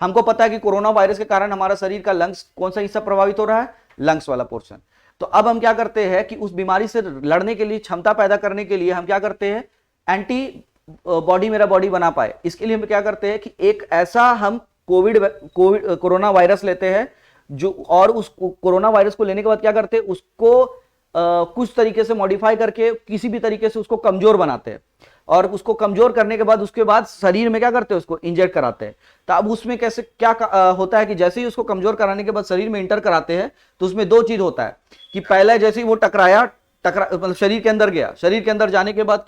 Speaker 1: हमको पता है कि कोरोना वायरस के कारण हमारा शरीर का लंग्स कौन सा हिस्सा प्रभावित हो रहा है, लंग्स वाला पोर्शन। तो अब हम क्या करते हैं कि उस बीमारी से लड़ने के लिए, क्षमता पैदा करने के लिए हम क्या करते हैं, एंटी बॉडी मेरा बॉडी बना पाए, इसके लिए हम क्या करते हैं कि एक ऐसा हम कोरोना वायरस लेते हैं जो, और उस कोरोना वायरस को लेने के बाद क्या करते हैं, उसको कुछ तरीके से मॉडिफाई करके किसी भी तरीके से उसको कमजोर बनाते हैं, और उसको कमजोर करने के बाद उसके बाद शरीर में क्या करते हैं, उसको इंजेक्ट कराते हैं। तो अब उसमें कैसे क्या होता है कि जैसे ही उसको कमजोर कराने के बाद शरीर में इंटर कराते हैं, तो उसमें 2 चीज होता है कि पहले जैसे ही वो मतलब शरीर के अंदर गया, शरीर के अंदर जाने के बाद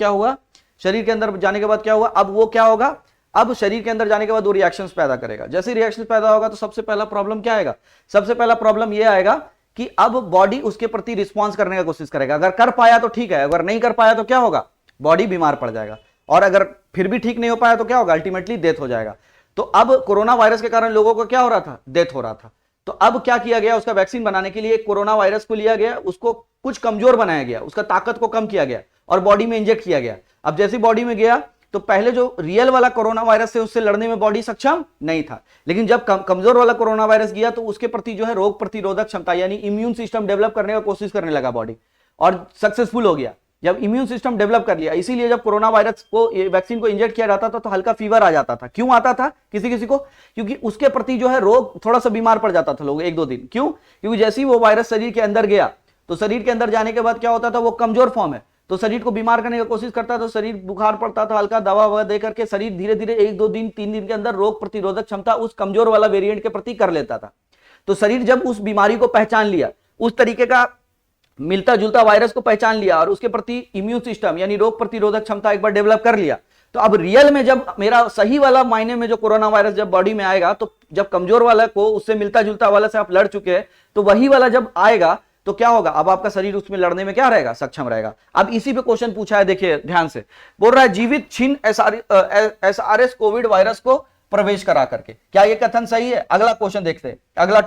Speaker 1: क्या हुआ, अब वो क्या होगा, अब शरीर के अंदर जाने के बाद वो रिएक्शंस पैदा करेगा। जैसे रिएक्शंस पैदा होगा तो सबसे पहला प्रॉब्लम क्या आएगा, सबसे पहला प्रॉब्लम ये आएगा कि अब बॉडी उसके प्रति रिस्पॉन्स करने की कोशिश करेगा। अगर कर पाया तो ठीक है, अगर नहीं कर पाया तो क्या होगा, बॉडी बीमार पड़ जाएगा, और अगर फिर भी ठीक नहीं हो पाया तो क्या होगा, अल्टीमेटली डेथ हो जाएगा। तो अब कोरोना वायरस के कारण लोगों को क्या हो रहा था, डेथ हो रहा था। तो अब क्या किया गया, उसका वैक्सीन बनाने के लिए कोरोना वायरस को लिया गया, उसको कुछ कमजोर बनाया गया, उसका ताकत को कम किया गया और बॉडी में इंजेक्ट किया गया। अब जैसे बॉडी में गया तो पहले जो रियल वाला कोरोना वायरस है उससे लड़ने में बॉडी सक्षम नहीं था, लेकिन जब कमजोर वाला कोरोना वायरस गया तो उसके प्रति जो है रोग प्रतिरोधक क्षमता यानी इम्यून सिस्टम डेवलप करने का कोशिश करने लगा बॉडी, और सक्सेसफुल हो गया जब इम्यून सिस्टम डेवलप कर लिया। इसीलिए जब कोरोना वायरस को वैक्सीन को इंजेक्ट किया जाता था तो हल्का फीवर आ जाता था। क्यों आता था किसी किसी को, क्योंकि उसके प्रति जो है रोग थोड़ा सा बीमार पड़ जाता था लोग 1-2 दिन। क्यों, क्योंकि जैसे ही वो वायरस शरीर के अंदर गया तो शरीर के अंदर जाने के बाद क्या होता था, वो कमजोर फॉर्म है तो शरीर को बीमार करने की कोशिश करता था, तो शरीर बुखार पड़ता था, हल्का दवा ववा दे करके शरीर धीरे धीरे 1-2 दिन 3 दिन के अंदर रोग प्रतिरोधक क्षमता उस कमजोर वाला वेरिएंट के प्रति कर लेता था। तो शरीर जब उस बीमारी को पहचान लिया, उस तरीके का मिलता जुलता वायरस को पहचान लिया और उसके प्रति इम्यून सिस्टम यानी रोग प्रतिरोधक क्षमता एक बार डेवलप कर लिया, तो अब रियल में जब मेरा सही वाला मायने में जो कोरोना वायरस जब बॉडी में आएगा, तो जब कमजोर वाला को उससे मिलता जुलता वाला से आप लड़ चुके हैं, तो वही वाला जब आएगा तो क्या होगा, अब आपका शरीर उसमें लड़ने में क्या रहेगा, सक्षम रहेगा। अब इसी पे क्वेश्चन पूछा है, देखिए ध्यान से, बोल रहा है जीवित छीन SARS कोविड वायरस को प्रवेश करा करके, क्या ये कथन सही है? अगला क्वेश्चन देखते हैं, अगला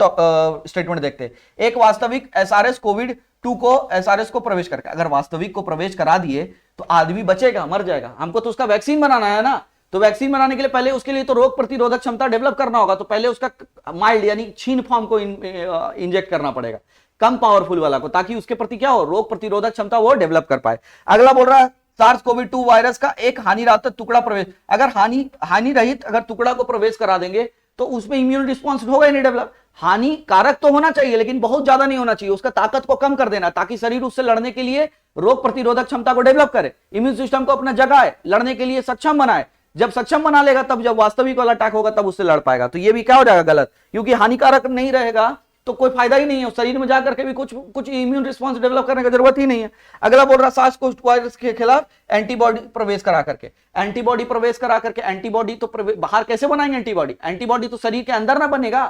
Speaker 1: स्टेटमेंट देखते हैं। एक वास्तविक SARS कोविड 2 को SARS को प्रवेश करके, अगर वास्तविक को प्रवेश करा दिए तो आदमी बचेगा, मर जाएगा। हमको तो उसका वैक्सीन बनाना है ना, तो वैक्सीन बनाने के लिए पहले उसके लिए तो रोग प्रतिरोधक क्षमता डेवलप करना होगा, तो पहले उसका माइल्ड यानी छीन फॉर्म को इंजेक्ट करना पड़ेगा, कम पावरफुल वाला को, ताकि उसके प्रति क्या हो, रोग प्रतिरोधक क्षमता वो डेवलप कर पाए। अगला बोल रहा है SARS-CoV-2 वायरस का एक हानिरहित टुकड़ा प्रवेश, अगर हानि रहित अगर टुकड़ा को प्रवेश करा देंगे तो उसमें इम्यून रिस्पॉन्स होगा ही नहीं डेवलप। हानिकारक तो होना चाहिए लेकिन बहुत ज्यादा नहीं होना चाहिए, उसका ताकत को कम कर देना ताकि शरीर उससे लड़ने के लिए रोग प्रतिरोधक क्षमता को डेवलप करे, इम्यून सिस्टम को अपना जगाए, लड़ने के लिए सक्षम बनाए। जब सक्षम बना लेगा तब जब वास्तविक वाला अटैक होगा तब उससे लड़ पाएगा। तो ये भी क्या हो जाएगा, गलत, क्योंकि हानिकारक नहीं रहेगा तो कोई फायदा ही नहीं है, शरीर में जाकर के भी कुछ इम्यून रिस्पांस डेवलप करने की जरूरत ही नहीं है। अगला बोल रहा SARS वायरस के खिलाफ एंटीबॉडी प्रवेश करा करके, एंटीबॉडी प्रवेश करा करके, एंटीबॉडी तो बाहर कैसे बनाएंगे एंटीबॉडी तो शरीर के अंदर ना बनेगा,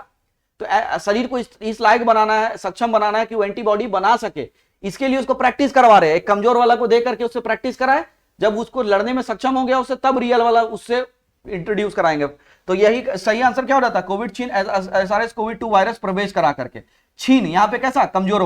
Speaker 1: तो शरीर को इस लायक बनाना है, सक्षम बनाना है कि वो एंटीबॉडी बना सके, इसके लिए उसको प्रैक्टिस करवा रहे हैं। एक कमजोर वाला को दे करके उससे प्रैक्टिस कराए, जब उसको लड़ने में सक्षम हो गया उससे, तब रियल वाला उससे इंट्रोड्यूस कराएंगे। तो यही सही आंसर क्या हो जाता है, कोविड छीन SARS-CoV-2 वायरस प्रवेश करा करके, छीन यहां पे कैसा, कमजोर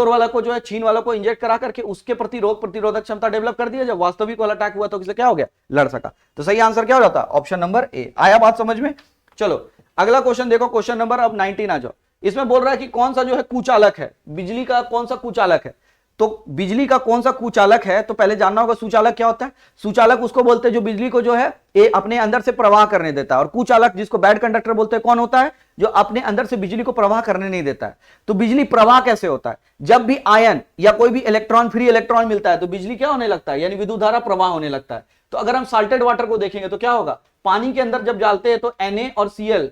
Speaker 1: वाला को जो है छीन वाला को इंजेक्ट करा करके उसके प्रति रोग प्रतिरोधक क्षमता डेवलप कर दिया, जब वास्तविक वाला अटैक हुआ तो किसे क्या हो गया, लड़ सका। तो सही आंसर क्या हो जाता, ऑप्शन नंबर ए। आया बात समझ में? चलो अगला क्वेश्चन देखो, क्वेश्चन नंबर अब 19 आ जाओ। इसमें बोल रहा है कि कौन सा जो है कुचालक है, बिजली का कौन सा कुचालक है। तो बिजली का कौन सा कुचालक है, तो पहले जानना होगा सुचालक क्या होता है। सुचालक उसको बोलते हैं जो बिजली को जो है अपने अंदर से प्रवाह करने देता है, और कुचालक जिसको बैड कंडक्टर बोलते हैं कौन होता है, जो अपने अंदर से बिजली को प्रवाह करने नहीं देता है। तो बिजली प्रवाह कैसे होता है, जब भी आयन या कोई भी इलेक्ट्रॉन, फ्री इलेक्ट्रॉन मिलता है तो बिजली क्या होने लगता है, यानी विद्युत धारा प्रवाह होने लगता है। तो अगर हम साल्टेड वाटर को देखेंगे तो क्या होगा, पानी के अंदर जब डालते हैं तो Na और Cl,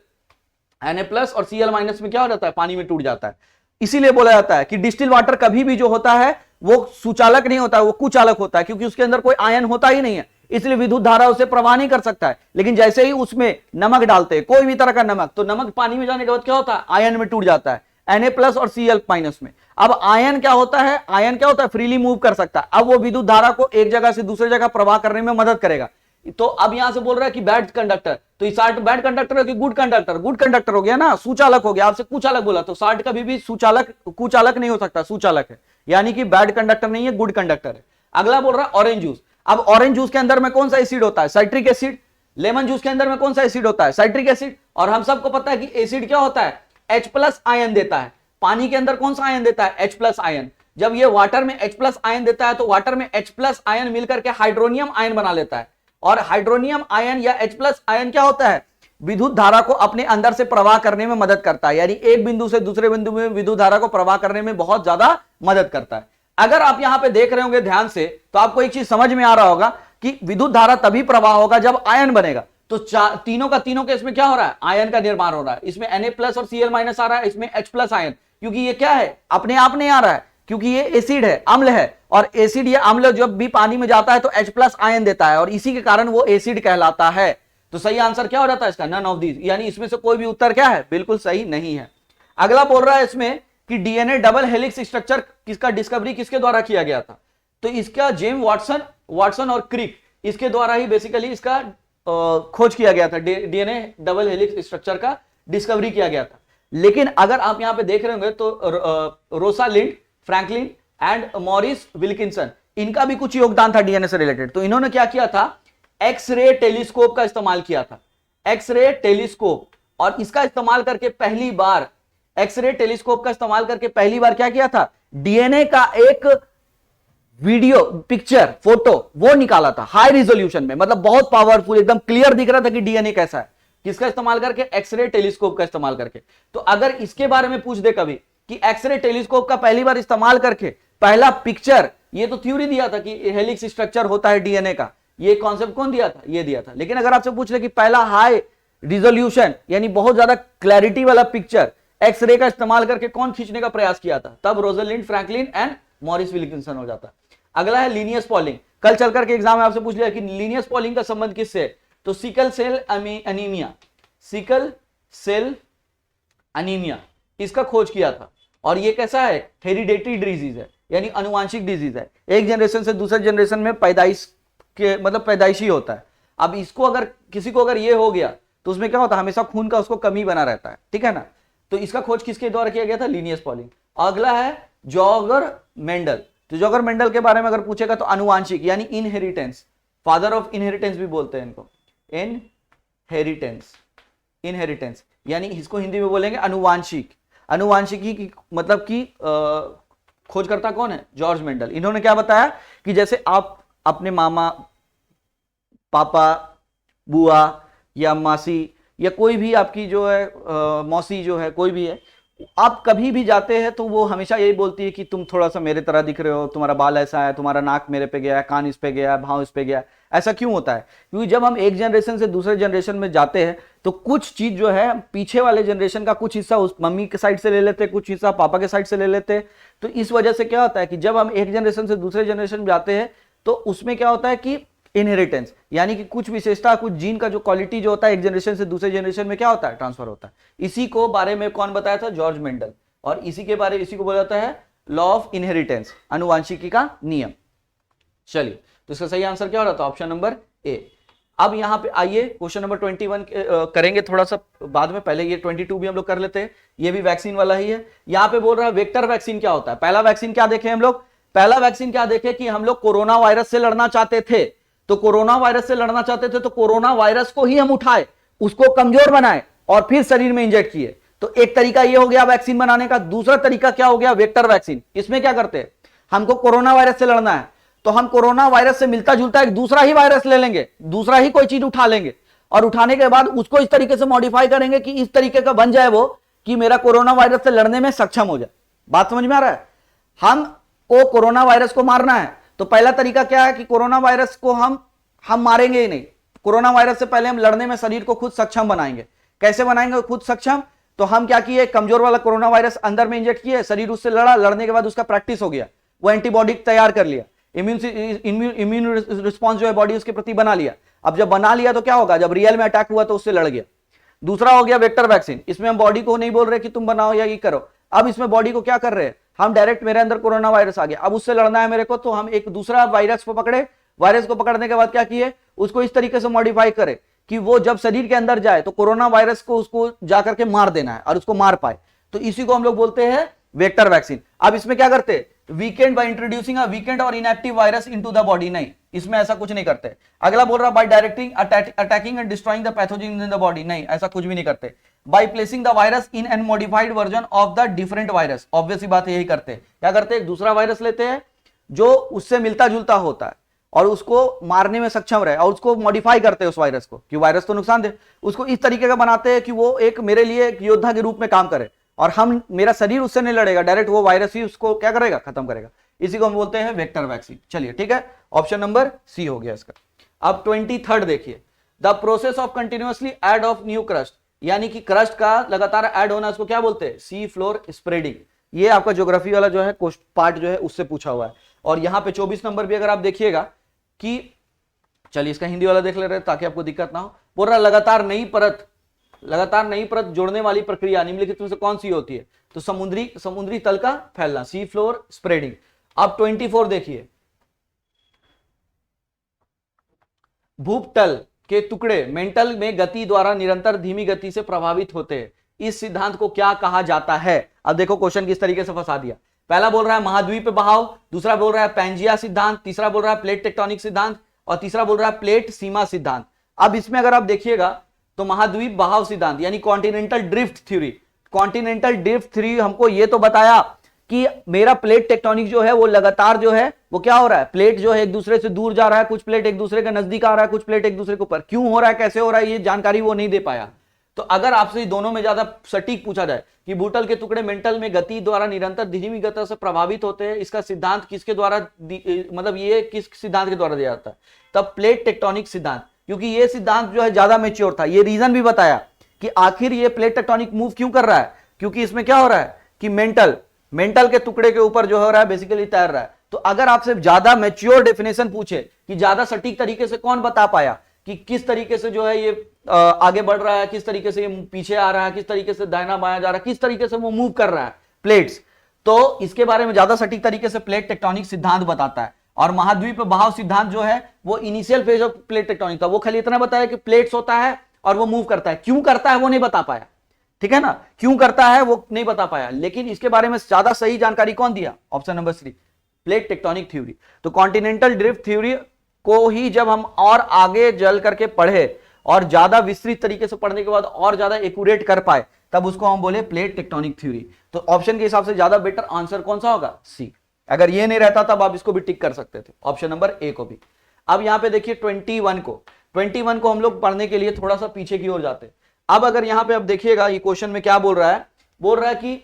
Speaker 1: Na+ और Cl- में क्या हो जाता है, पानी में टूट जाता है। इसीलिए बोला जाता है कि डिस्टिल वाटर कभी भी जो होता है वो सुचालक नहीं होता है, वो कुचालक होता है, क्योंकि उसके अंदर कोई आयन होता ही नहीं है, इसलिए विद्युत धारा उसे प्रवाह नहीं कर सकता है। लेकिन जैसे ही उसमें नमक डालते हैं, कोई भी तरह का नमक, तो नमक पानी में जाने के बाद क्या होता है, आयन में टूट जाता है, Na+ और Cl- में। अब आयन क्या होता है, फ्रीली मूव कर सकता है। अब वो विद्युत धारा को एक जगह से दूसरी जगह प्रवाह करने में मदद करेगा। तो अब यहां से बोल रहा है कि बैड कंडक्टर, तो ये साल्ट बैड कंडक्टर है कि गुड कंडक्टर हो गया ना, सुचालक हो गया। आपसे कुचालक बोला तो साल्ट कभी भी सुचालक कुचालक नहीं हो सकता, सुचालक है, यानी कि बैड कंडक्टर नहीं है, गुड कंडक्टर है। अगला बोल रहा है ऑरेंज जूस। अब ऑरेंज जूस के अंदर में कौन सा एसिड होता है? Citric acid. लेमन जूस के अंदर में कौन सा एसिड होता है? Citric acid. और हम सबको पता है कि एसिड क्या होता है? H+ आयन देता है। पानी के अंदर कौन सा आयन देता है? H+ ion. जब ये वाटर में H+ आयन देता है तो वाटर में H+ आयन मिलकर के हाइड्रोनियम आयन बना लेता है। और हाइड्रोनियम आयन या H+ आयन क्या होता है? विद्युत धारा को अपने अंदर से प्रवाह करने में मदद करता है, यानी एक बिंदु से दूसरे बिंदु में विद्युत धारा को प्रवाह करने में बहुत ज्यादा मदद करता है। अगर आप यहां पे देख रहे होंगे ध्यान से तो आपको एक चीज समझ में आ रहा होगा कि विद्युत धारा तभी प्रवाह होगा जब आयन बनेगा। तो तीनों का तीनों के इसमें क्या हो रहा है? आयन का निर्माण हो रहा है। इसमें Na+ और Cl- आ रहा है, इसमें H+ आयन, क्योंकि ये क्या है? अपने आप नहीं आ रहा है, क्योंकि ये एसिड है, अम्ल है, और एसिड या अम्ल जब भी पानी में जाता है तो H+ आयन देता है और इसी के कारण वो एसिड कहलाता है। तो सही आंसर क्या हो जाता है इसका? नन ऑफ दीज, यानी इसमें से कोई भी उत्तर क्या है? बिल्कुल सही नहीं है। अगला बोल रहा है इसमें कि डीएनए डबल हेलिक्स स्ट्रक्चर किसका डिस्कवरी किसके द्वारा किया गया था? तो इसका जेम्स वाटसन और क्रिक, इसके द्वारा ही बेसिकली इसका खोज किया गया था। डीएनए डबल हेलिक्स स्ट्रक्चर का डिस्कवरी किया गया था। लेकिन अगर आप यहां पे देख रहे होंगे तो रोसालिंड फ्रैंकलिन एंड मॉरिस विल्किंसन, इनका भी कुछ योगदान था डीएनए से रिलेटेड। तो इन्होंने क्या किया था? एक्सरे टेलीस्कोप का इस्तेमाल किया था। एक्सरे टेलीस्कोप, और इसका इस्तेमाल करके पहली बार एक्सरे टेलीस्कोप का इस्तेमाल करके पहली बार क्या किया था? डीएनए का एक वीडियो पिक्चर फोटो वो निकाला था हाई रिजोल्यूशन में, मतलब बहुत पावरफुल, एकदम क्लियर दिख रहा था कि डीएनए कैसा है। किसका इस्तेमाल करके? एक्सरे टेलीस्कोप का इस्तेमाल करके। तो अगर इसके बारे में पूछ दे कभी कि एक्सरे टेलीस्कोप का पहली बार इस्तेमाल करके पहला पिक्चर, ये तो थ्योरी दिया था कि हेलिक्स स्ट्रक्चर होता है डीएनए का, ये कॉन्सेप्ट कौन दिया था? ये दिया था। लेकिन अगर आपसे पूछ ले कि पहला हाई रिजोल्यूशन यानी बहुत ज्यादा क्लैरिटी वाला पिक्चर एक्सरे का इस्तेमाल करके कौन खींचने का प्रयास किया था? तब Rosalind Franklin and Morris Wilkinson हो जाता। अगला है लीनियस पॉलिंग। कल चल करके एग्जाम में आपसे पूछ लिया कि लीनियस पॉलिंग का संबंध किससे है? तो sickle cell anaemia, sickle cell anaemia, इसका खोज किया था। और ये कैसा है? हेरिडेटरी डिजीज है, यानी अनुवांशिक डिजीज है। एक जनरेशन से दूसरे जनरेशन में पैदाइश के मतलब पैदाइशी होता है। अब इसको अगर किसी को अगर ये हो गया तो उसमें क्या होता है? हमेशा खून का उसको कमी बना रहता है, ठीक है ना। तो इसका खोज किसके द्वारा किया गया था? Linnaeus polling. अगला है जॉगर मेंडल। तो जॉगर मेंडल के बारे में अगर पूछेगा तो अनुवांशिक यानी इनहेरिटेंस, फादर ऑफ इनहेरिटेंस भी बोलते हैं इनको, इनहेरिटेंस, इनहेरिटेंस यानी इसको हिंदी में बोलेंगे अनुवांशिक। अनुवांशिकी की मतलब कि खोजकर्ता कौन है? George Mendel. इन्होंने क्या बताया कि जैसे आप अपने मामा, पापा, बुआ या मासी या कोई भी आपकी जो है मौसी जो है, कोई भी है, आप कभी भी जाते हैं तो वो हमेशा यही बोलती है कि तुम थोड़ा सा मेरे तरह दिख रहे हो, तुम्हारा बाल ऐसा है, तुम्हारा नाक मेरे पे गया है, कान इस पे गया है, भाव इस पे गया है। ऐसा क्यों होता है? क्योंकि जब हम एक जनरेशन से दूसरे जनरेशन में जाते हैं तो कुछ चीज जो है पीछे वाले जनरेशन का कुछ हिस्सा उस मम्मी के साइड से ले लेते हैं, कुछ हिस्सा पापा के साइड से ले लेते हैं। तो इस वजह से क्या होता है कि जब हम एक जनरेशन से दूसरे जनरेशन में जाते हैं तो उसमें क्या होता है कि इनहेरिटेंस यानी कि कुछ विशेषता, कुछ जीन का जो क्वालिटी जो होता है एक जनरेशन से दूसरे जनरेशन में क्या होता है? ट्रांसफर होता है। इसी को बारे में कौन बताया था? George Mendel. और इसी को बोला जाता है लॉ ऑफ इनहेरिटेंस, आनुवंशिकी का नियम। चलिए, तो इसका सही आंसर क्या हो रहा था? Option number A. अब यहां पे आइए क्वेश्चन नंबर 21 करेंगे थोड़ा सा बाद में, पहले ये 22 भी हम लोग कर लेते हैं। ये भी वैक्सीन वाला ही है। यहां पे बोल रहा है वेक्टर वैक्सीन क्या होता है। पहला वैक्सीन क्या देखे हम लोग? पहला वैक्सीन क्या देखे कि हम लोग कोरोना वायरस से लड़ना चाहते थे। तो कोरोना वायरस से लड़ना चाहते थे तो कोरोना वायरस को ही हम उठाए, उसको कमजोर बनाए और फिर शरीर में इंजेक्ट किए। तो एक तरीका ये हो गया वैक्सीन बनाने का। दूसरा तरीका क्या हो गया? Vector vaccine. इसमें क्या करते हैं? हमको कोरोना वायरस से लड़ना है तो हम कोरोना वायरस से मिलता जुलता एक दूसरा ही वायरस ले लेंगे, दूसरा ही कोई चीज उठा लेंगे और उठाने के बाद उसको इस तरीके से मॉडिफाई करेंगे कि इस तरीके का बन जाए वो कि मेरा कोरोना वायरस से लड़ने में सक्षम हो जाए। बात समझ में आ रहा है? हमको कोरोना वायरस को मारना है तो पहला तरीका क्या है कि कोरोना वायरस को हम मारेंगे ही नहीं। कोरोना वायरस से पहले हम लड़ने में शरीर को खुद सक्षम बनाएंगे। कैसे बनाएंगे खुद सक्षम? तो हम क्या किए? कमजोर वाला कोरोना वायरस अंदर में इंजेक्ट किए, शरीर उससे लड़ा, लड़ने के बाद उसका प्रैक्टिस हो गया, वो एंटीबॉडी तैयार कर लिया, इम्यून रिस्पॉन्स जो है बॉडी उसके प्रति बना लिया। अब जब बना लिया तो क्या होगा? जब रियल में अटैक हुआ तो उससे लड़ गया। दूसरा हो गया वेक्टर वैक्सीन। इसमें हम बॉडी को नहीं बोल रहे कि तुम बनाओ या ये करो, अब इसमें बॉडी को क्या कर रहे हैं हम? डायरेक्ट मेरे अंदर कोरोना वायरस आ गया, अब उससे लड़ना है मेरे को, तो हम एक दूसरा वायरस को पकड़े, वायरस को पकड़ने के बाद क्या किए? उसको इस तरीके से मॉडिफाई करे कि वो जब शरीर के अंदर जाए तो कोरोना वायरस को उसको जाकर के मार देना है और उसको मार पाए। तो इसी को हम लोग बोलते हैं वेक्टर वैक्सीन। अब इसमें क्या करते? Weakened by introducing a weakened और inactive virus into the body, नहीं, इसमें ऐसा कुछ नहीं करते। अगला बोल रहा by directing attacking and destroying the pathogen in the body, नहीं, ऐसा कुछ भी नहीं करते। By placing the virus in an modified version of the different virus, obviously बात यही करते हैं। क्या करते हैं, एक दूसरा वायरस लेते हैं जो उससे मिलता जुलता होता है और उसको मारने में सक्षम रहे और उसको मॉडिफाई करते हैं उस वायरस को, कि वायरस तो नुकसान दे, उसको इस तरीके का बनाते हैं कि वो एक मेरे लिए एक योद्धा के रूप में काम करे और मेरा शरीर उससे नहीं लड़ेगा, डायरेक्ट वो वायरस ही उसको क्या करेगा, खत्म करेगा। इसी को हम बोलते हैं वेक्टर वैक्सीन। चलिए ठीक है, ऑप्शन नंबर सी हो गया इसका। अब 23 देखिए, the process of continuously add of new crust, यानी कि क्रस्ट का लगातार ऐड होना, उसको क्या बोलते हैं, सी फ्लोर स्प्रेडिंग। ये आपका ज्योग्राफी वाला जो है पार्ट जो है उससे पूछा हुआ है। और यहां पे 24 नंबर भी अगर आप देखिएगा कि, चलिए इसका हिंदी वाला देख ले रहे ताकि आपको दिक्कत ना हो। बोल रहा लगातार नई परत जोड़ने वाली प्रक्रिया निम्नलिखित में से कौन सी होती है, तो समुद्री तल का फैलना, सी फ्लोर स्प्रेडिंग। अब 24 देखिए, भूपटल के टुकड़े मेंटल में गति द्वारा निरंतर धीमी गति से प्रभावित होते हैं, इस सिद्धांत को क्या कहा जाता है। अब देखो क्वेश्चन किस तरीके से फंसा दिया। पहला बोल रहा है महाद्वीप बहाव, दूसरा बोल रहा है पैंजिया सिद्धांत, तीसरा बोल रहा है प्लेट टेक्टोनिक सिद्धांत और तीसरा बोल रहा है प्लेट सीमा सिद्धांत। अब इसमें अगर आप देखिएगा तो महाद्वीप बहाव सिद्धांत यानी continental drift theory, continental drift theory हमको ये तो बताया कि मेरा प्लेट टेक्टोनिक जो है वो लगातार जो है वो क्या हो रहा है, प्लेट जो है एक दूसरे से दूर जा रहा है, कुछ प्लेट एक दूसरे के नजदीक आ रहा है, कुछ प्लेट एक दूसरे के ऊपर। क्यों हो रहा है, कैसे हो रहा है, ये जानकारी वो नहीं दे पाया। तो अगर आपसे दोनों में ज्यादा सटीक पूछा जाए कि भूतल के टुकड़े मेंटल में गति द्वारा निरंतर धीमी गति से प्रभावित होते हैं, इसका सिद्धांत किसके द्वारा मतलब ये किस सिद्धांत के द्वारा दिया जाता है, तब प्लेट टेक्टोनिक सिद्धांत, क्योंकि ये सिद्धांत जो है ज्यादा मेच्योर था। ये रीजन भी बताया कि आखिर ये प्लेट टेक्टोनिक मूव क्यों कर रहा है, क्योंकि इसमें क्या हो रहा है कि मेंटल के टुकड़े के ऊपर जो हो रहा है बेसिकली तैर रहा है। तो अगर आपसे ज्यादा मैच्योर डेफिनेशन पूछे कि ज्यादा सटीक तरीके से कौन बता पाया कि किस तरीके से जो है ये आगे बढ़ रहा है, किस तरीके से ये पीछे आ रहा है, किस तरीके से दाहिना बायां जा रहा है, किस तरीके से वो मूव कर रहा है प्लेट्स, तो इसके बारे में ज्यादा सटीक तरीके से प्लेट टेक्टोनिक सिद्धांत बताता है। और महाद्वीप बहाव सिद्धांत जो है वो initial phase of plate tectonic था, वो खाली इतना बताया कि प्लेट्स होता है और वो मूव करता है, क्यों करता है वो नहीं बता पाया, ठीक है ना, क्यों करता है वो नहीं बता पाया। लेकिन इसके बारे में ज्यादा सही जानकारी कौन दिया, option number 3 plate tectonic theory. तो कॉन्टिनेंटल ड्रिफ्ट थ्योरी को ही जब हम और आगे जल करके पढ़े और ज्यादा विस्तृत तरीके से पढ़ने के बाद और ज्यादा एक्यूरेट कर पाए, तब उसको हम बोले प्लेट टेक्टोनिक थ्योरी। तो ऑप्शन के हिसाब से ज्यादा बेटर आंसर कौन सा होगा, सी। अगर ये नहीं रहता तब आप इसको भी टिक कर सकते थे, ऑप्शन नंबर ए को भी। अब यहां पे देखिए 21 को हम लोग पढ़ने के लिए थोड़ा सा पीछे की ओर जाते। अब अगर यहां पे आप देखिएगा ये क्वेश्चन में क्या बोल रहा है कि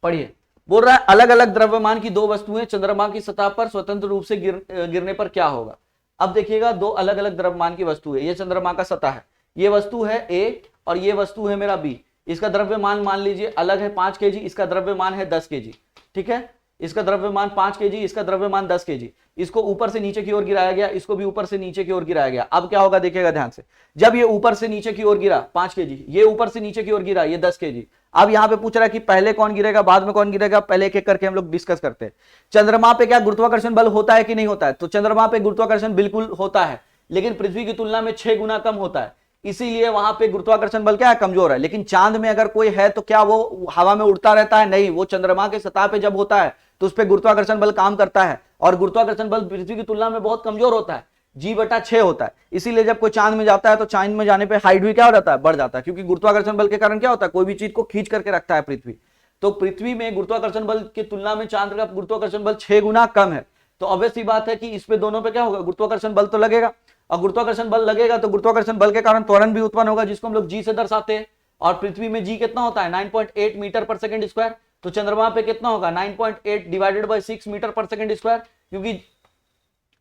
Speaker 1: पढ़िए, बोल रहा है अलग अलग द्रव्यमान की दो वस्तुएं चंद्रमा की सतह पर स्वतंत्र रूप से गिरने पर क्या होगा। अब देखिएगा दो अलग अलग द्रव्यमान की वस्तु है, ये चंद्रमा का सतह है, ये वस्तु है ए और ये वस्तु है मेरा बी। इसका द्रव्यमान मान लीजिए अलग है 5 kg, इसका द्रव्यमान है 10 kg, ठीक है, इसका द्रव्यमान 5 kg, इसका द्रव्यमान 10 kg। इसको ऊपर से नीचे की ओर गिराया गया, इसको भी ऊपर से नीचे की ओर गिराया गया। अब क्या होगा देखिएगा ध्यान से, जब ये ऊपर से नीचे की ओर गिरा 5 kg, ये ऊपर से नीचे की ओर गिरा ये 10 kg। अब यहां पे पूछ रहा है कि पहले कौन गिरेगा बाद में कौन गिरेगा, पहले एक एक करके हम लोग डिस्कस करते हैं। चंद्रमा पे क्या गुरुत्वाकर्षण बल होता है कि नहीं होता है, तो चंद्रमा पे गुरुत्वाकर्षण बिल्कुल होता है, लेकिन पृथ्वी की तुलना में 6 गुना कम होता है, इसीलिए वहां पे गुरुत्वाकर्षण बल क्या है, कमजोर है। लेकिन चांद में अगर कोई है तो क्या वो हवा में उड़ता रहता है, नहीं, वो चंद्रमा के सतह पे जब होता है तो उस पर गुरुत्वाकर्षण बल काम करता है और गुरुत्वाकर्षण बल पृथ्वी की तुलना में बहुत कमजोर होता है, G/6 होता है। इसीलिए जब कोई चांद में जाता है तो चांद में जाने पे हाइट भी क्या हो जाता है, बढ़ जाता है, क्योंकि गुरुत्वाकर्षण बल के कारण क्या होता है, कोई भी चीज को खींच करके रखता है पृथ्वी। तो पृथ्वी में गुरुत्वाकर्षण बल की तुलना में चांद का गुरुत्वाकर्षण बल 6 गुना कम है। तो ऑब्वियस सी बात है कि इस पे दोनों पे क्या होगा, गुरुत्वाकर्षण बल तो लगेगा, और गुरुत्वाकर्षण बल लगेगा तो गुरुत्वाकर्षण बल के कारण त्वरण भी उत्पन्न होगा, जिसको हम लोग जी से दर्शाते हैं। और पृथ्वी में जी कितना होता है, 9.8 मीटर पर सेकंड स्क्वायर, तो चंद्रमा पे कितना होगा, 9.8 डिवाइडेड बाय 6 मीटर पर सेकंड स्क्वायर। क्योंकि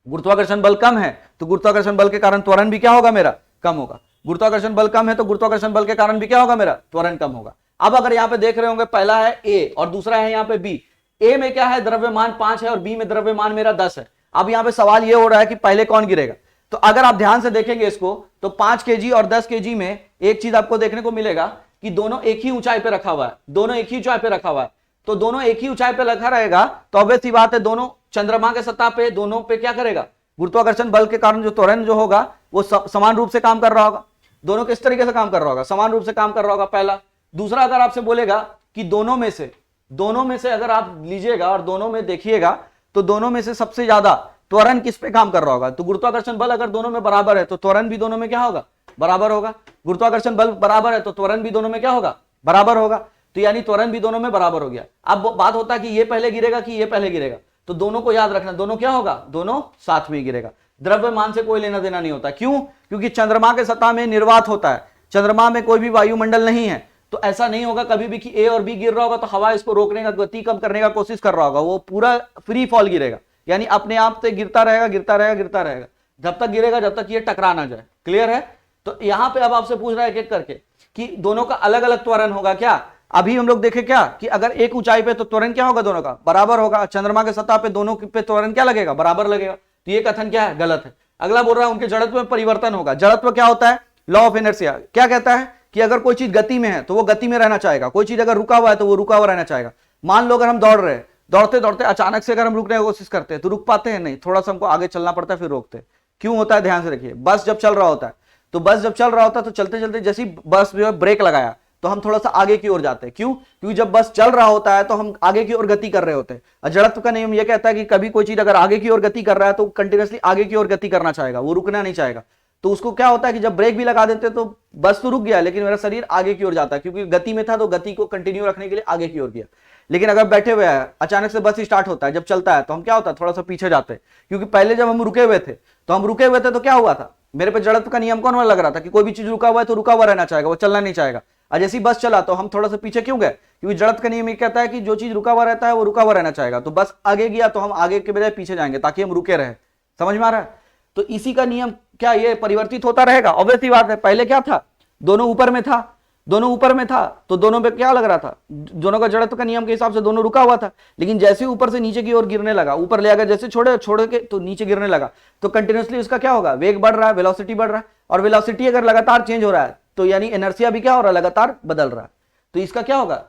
Speaker 1: गुरुत्वाकर्षण बल कम है तो गुरुत्वाकर्षण बल के कारण त्वरण भी क्या होगा, मेरा कम होगा। गुरुत्वाकर्षण बल कम है तो गुरुत्वाकर्षण बल के कारण भी क्या होगा, मेरा त्वरण कम होगा। अब अगर यहाँ पे देख रहे होंगे, पहला है ए और दूसरा है यहाँ पे बी। ए में क्या है, द्रव्यमान 5 है और बी में द्रव्यमान मेरा 10 है। अब यहाँ पे सवाल ये हो रहा है कि पहले कौन गिरेगा। तो अगर आप ध्यान से देखेंगे इसको, तो 5 kg और 10 kg में एक चीज आपको देखने को मिलेगा कि दोनों एक ही ऊंचाई पे रखा हुआ है, दोनों एक ही ऊंचाई पे रखा हुआ है। तो दोनों एक ही ऊंचाई पे रखा रहेगा तो ऑब्वियस सी बात है दोनों चंद्रमा के सतह पे दोनों पे क्या करेगा, गुरुत्वाकर्षण बल के कारण जो त्वरण जो होगा वो समान रूप से काम कर रहा होगा। दोनों किस तरीके से काम कर रहा होगा, समान रूप से काम कर रहा होगा, पहला। दूसरा, अगर आपसे बोलेगा कि दोनों में से दोनों में से अगर आप लीजिएगा और दोनों में देखिएगा तो दोनों में से सबसे ज्यादा त्वरण किस पे काम कर रहा होगा? तो गुरुत्वाकर्षण बल अगर दोनों में बराबर है तो त्वरण भी दोनों में क्या होगा? बराबर होगा। गुरुत्वाकर्षण बल बराबर है तो त्वरण भी दोनों में क्या होगा? बराबर होगा। तो यानी त्वरण भी दोनों में बराबर हो गया। अब बात होता है कि ये पहले गिरेगा कि ये पहले गिरेगा, तो दोनों को याद रखना, दोनों क्या होगा? दोनों साथ में गिरेगा। द्रव्यमान से कोई लेना देना नहीं होता। क्यों? क्योंकि चंद्रमा के सतह में निर्वात होता है, चंद्रमा में कोई भी वायुमंडल नहीं है, तो ऐसा नहीं होगा कभी भी कि ए और बी गिर रहा होगा तो हवा इसको रोकने का, गति कम करने का कोशिश कर रहा होगा, वो पूरा फ्री फॉल गिरेगा, यानी अपने आप से गिरता रहेगा गिरता रहेगा गिरता रहेगा, जब तक गिरेगा जब तक ये टकरा ना जाए। क्लियर है? तो यहां पे अब आपसे पूछ रहा है एक एक करके कि दोनों का अलग अलग त्वरण होगा क्या? अभी हम लोग देखे क्या कि अगर एक ऊंचाई पे तो त्वरण क्या होगा? दोनों का बराबर होगा। चंद्रमा के सतह पे दोनों पे त्वरण क्या लगेगा? बराबर लगेगा। तो ये कथन क्या है? गलत है। अगला बोल रहा है उनके जड़त्व में परिवर्तन होगा। जड़त्व क्या होता है? लॉ ऑफ इनर्शिया क्या कहता है कि अगर कोई चीज गति में है तो वो गति में रहना चाहेगा, कोई चीज अगर रुका हुआ है तो वो रुका हुआ रहना चाहेगा। मान लो अगर हम दौड़ रहे हैं, दौड़ते दौड़ते अचानक से अगर हम रुकने की कोशिश करते हैं तो रुक पाते हैं? नहीं, थोड़ा सा हमको आगे चलना पड़ता है फिर रोकते हैं। क्यों होता है? ध्यान से रखिए। बस जब चल रहा होता है तो बस जब चल रहा होता है तो चलते चलते जैसे ही बस जो है ब्रेक लगाया तो हम थोड़ा सा आगे की ओर जाते हैं। क्यों? क्योंकि जब बस चल रहा होता है तो हम आगे की ओर गति कर रहे होते हैं। और जड़त्व का नियम यह कहता है कि कभी कोई चीज अगर आगे की ओर गति कर रहा है तो कंटिन्यूअसली आगे की ओर गति करना चाहेगा, वो रुकना नहीं चाहेगा। तो उसको क्या होता है कि जब ब्रेक भी लगा देते तो बस तो रुक गया लेकिन मेरा शरीर आगे की ओर जाता है, क्योंकि गति में था तो गति को कंटिन्यू रखने के लिए आगे की ओर गया। लेकिन अगर बैठे हुए हैं, अचानक से बस स्टार्ट होता है, जब चलता है तो हम क्या होता है? थोड़ा सा पीछे जाते हैं, क्योंकि पहले जब हम रुके हुए थे तो क्या हुआ था? मेरे पे जड़त्व का नियम कौन वाला लग रहा था कि कोई भी चीज रुका हुआ है तो रुका हुआ रहना चाहेगा, वो चलना नहीं चाहेगा। और जैसी बस चला तो हम थोड़ा सा पीछे क्यों गए? क्योंकि जड़त्व का नियम ये कहता है कि जो चीज रुका हुआ रहता है वो रुका हुआ रहना चाहेगा। तो बस आगे गया तो हम आगे के बजाय पीछे जाएंगे ताकि हम रुके रहे। समझ में आ रहा है? तो इसी का नियम क्या ये परिवर्तित होता रहेगा? ऑब्वियस सी बात है। पहले क्या था? दोनों ऊपर में था, दोनों ऊपर में था तो दोनों पे क्या लग रहा था? दोनों का जड़त्व का नियम के हिसाब से दोनों रुका हुआ था। लेकिन जैसे ऊपर से नीचे की ओर गिरने लगा, ऊपर ले अगर जैसे छोड़ के तो नीचे गिरने लगा, तो कंटिन्यूअसली उसका क्या होगा? वेग बढ़ रहा है, वेलोसिटी बढ़ रहा है। और वेलोसिटी अगर लगातार चेंज हो रहा है तो यानी इनर्शिया भी क्या हो रहा है? लगातार बदल रहा है। तो इसका क्या होगा?